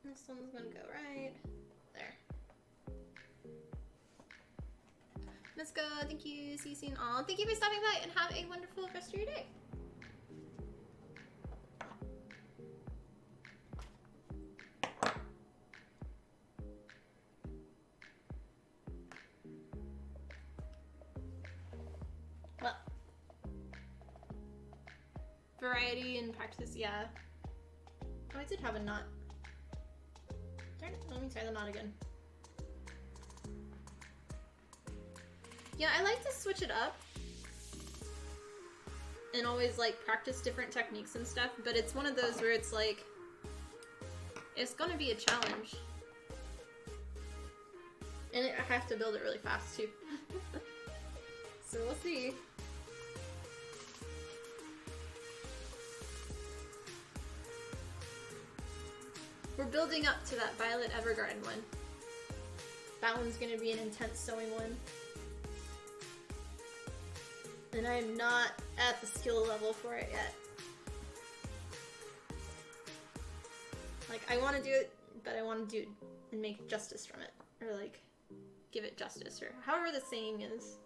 This one's gonna go right there. Let's go. Thank you. See you soon. Aw, thank you for stopping by and have a wonderful rest of your day. Well, variety and practice, yeah. Oh, I did have a knot. Darn it, let me try the knot again. Yeah, I like to switch it up and always like practice different techniques and stuff, but it's one of those where it's like, it's gonna be a challenge. And I have to build it really fast too. So we'll see. We're building up to that Violet Evergarden one. That one's gonna be an intense sewing one. And I am not at the skill level for it yet. Like, I want to do it, but I want to do it and make justice from it. Or like, give it justice, or however the saying is.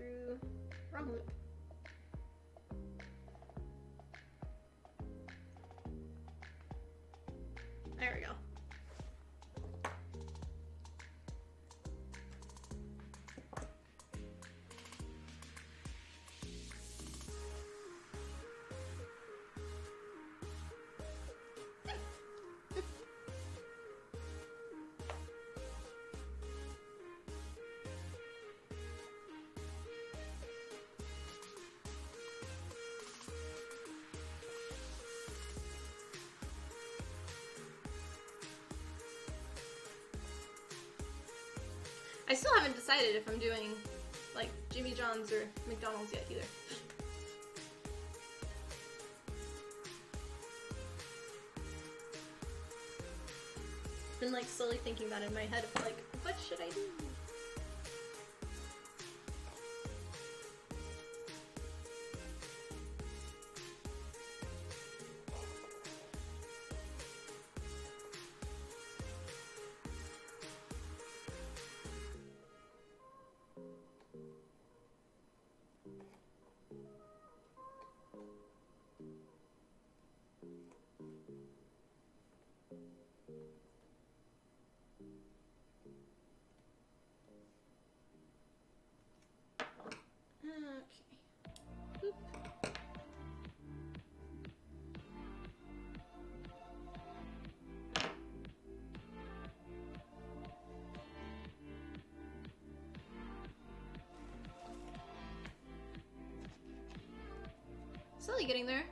through wrong loop. There we go. I still haven't decided if I'm doing like Jimmy John's or McDonald's yet either. Been like slowly thinking that in my head of like, what should I do? Slowly getting there.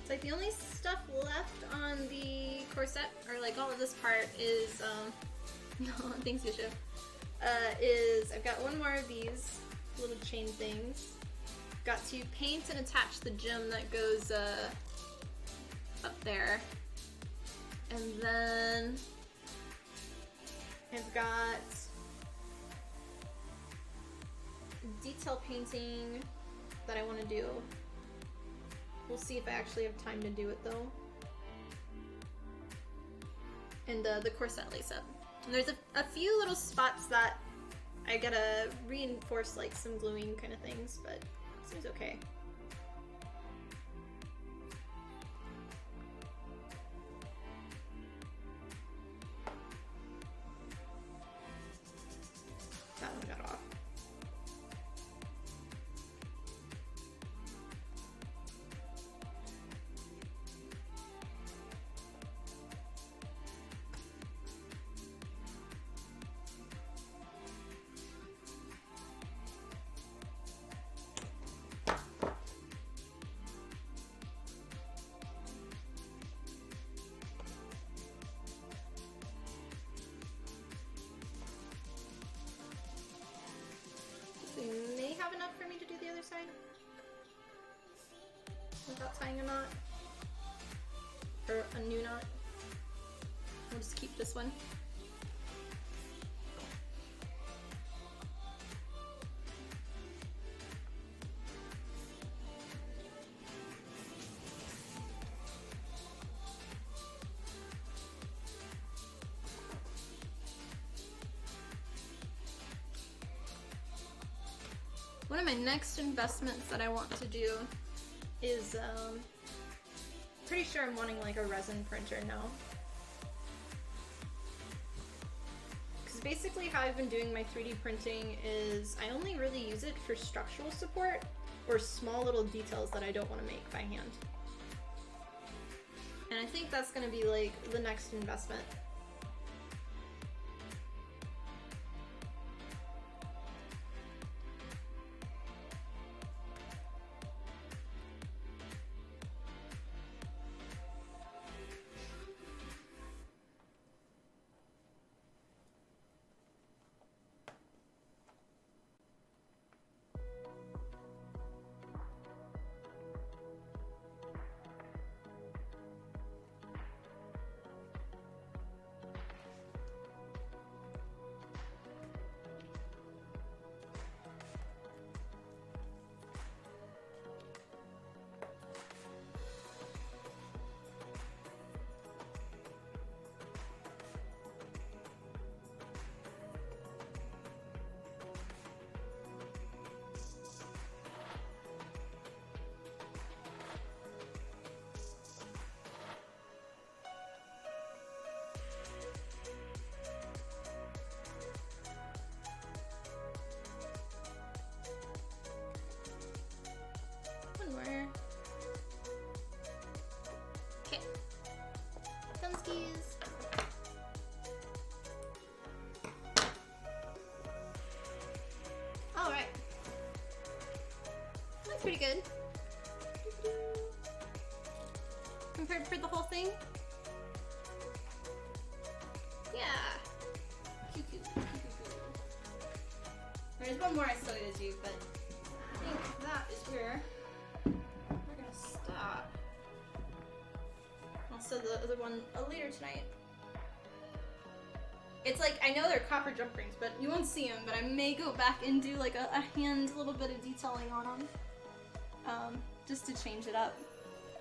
It's like the only stuff left on the corset, or like all of this part, is no, thanks Yusha. Is I've got one more of these little chain things. Got to paint and attach the gem that goes up there, and then I've got detail painting that I want to do. We'll see if I actually have time to do it though. And the corset lace up. And there's a few little spots that I gotta reinforce, like some gluing kind of things, but it seems okay. That one got off. We may have enough for me to do the other side without tying a knot, or a new knot. We'll just keep this one. One of my next investments that I want to do is, pretty sure I'm wanting like a resin printer now. Because basically how I've been doing my 3D printing is I only really use it for structural support or small little details that I don't want to make by hand. And I think that's going to be like the next investment. pretty good. Compared for the whole thing? Yeah. There's one more I still gotta do, but I think that is where we're gonna stop. Also, the other one later tonight. It's like, I know they're copper jump rings, but you won't see them, but I may go back and do like a hand little bit of detailing on them. Just to change it up.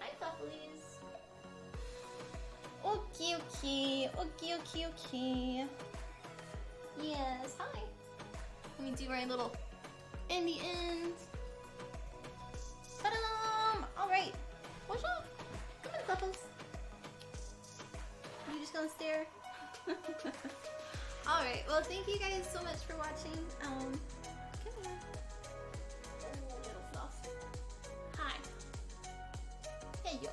Hi, Fufflies. Okay, okay. Okay, okay, okay. Yes, hi. Let me do my little endy end. Ta-da! Alright. Watch out. Come on, Fuffles. You just gonna stare? Alright, well thank you guys so much for watching. Come here. Oh, little fluff. Hi. Hey yo.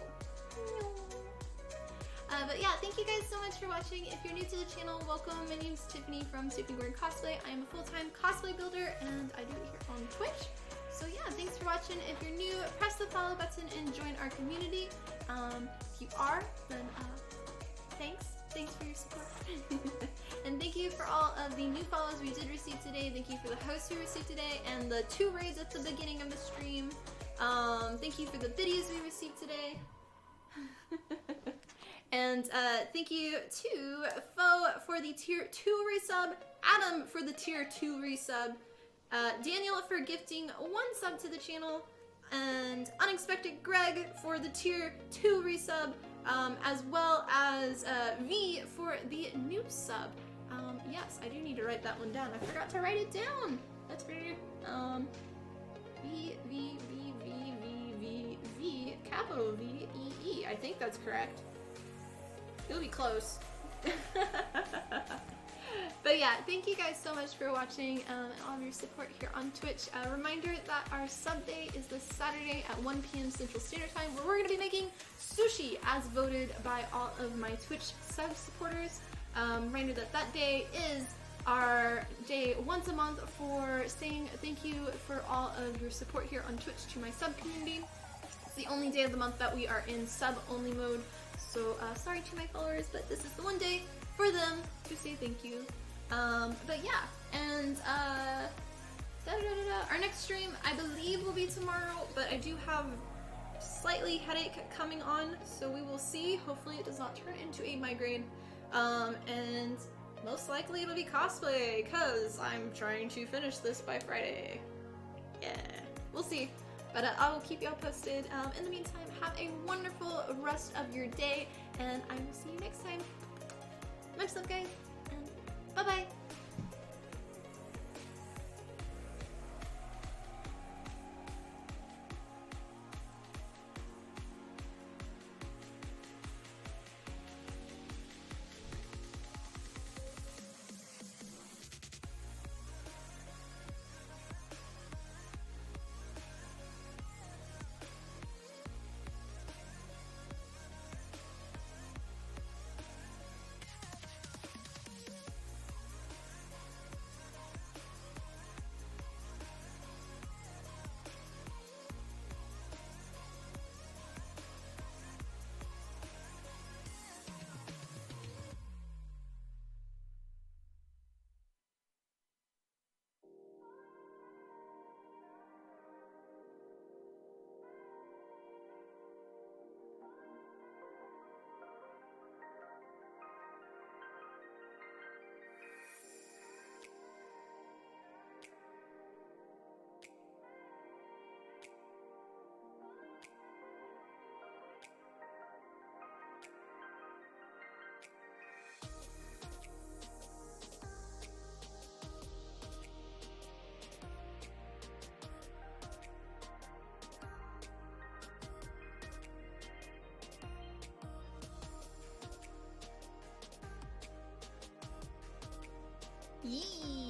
But yeah, thank you guys so much for watching. If you're new to the channel, welcome. My name is Tiffany from Tiffany Cosplay. I am a full-time cosplay builder and I do it here on Twitch. So yeah, thanks for watching. If you're new, press the follow button and join our community. If you are, then thanks. Thanks for your support. And thank you for all of the new follows we did receive today. Thank you for the hosts we received today and the 2 raids at the beginning of the stream. Thank you for the biddies we received today. And thank you to Foe for the tier 2 resub, Adam for the tier 2 resub, Daniel for gifting 1 sub to the channel, and Unexpected Greg for the tier 2 resub, as well as V for the new sub. Yes, I do need to write that one down. I forgot to write it down. That's weird. V, capital V, E, E. I think that's correct. It'll be close. But yeah, thank you guys so much for watching and all of your support here on Twitch. A reminder that our sub day is this Saturday at 1 p.m. Central Standard Time, where we're going to be making sushi as voted by all of my Twitch sub supporters. Reminder that that day is our day once a month for saying thank you for all of your support here on Twitch to my sub community. It's the only day of the month that we are in sub only mode. So sorry to my followers, but this is the one day for them to say thank you. But yeah, and our next stream I believe will be tomorrow, but I do have slightly headache coming on, so we will see. Hopefully it does not turn into a migraine. And most likely it'll be cosplay, because I'm trying to finish this by Friday. Yeah, we'll see. But I will keep y'all posted. In the meantime, have a wonderful rest of your day, and I will see you next time. Much love, guys, and bye-bye. Yee.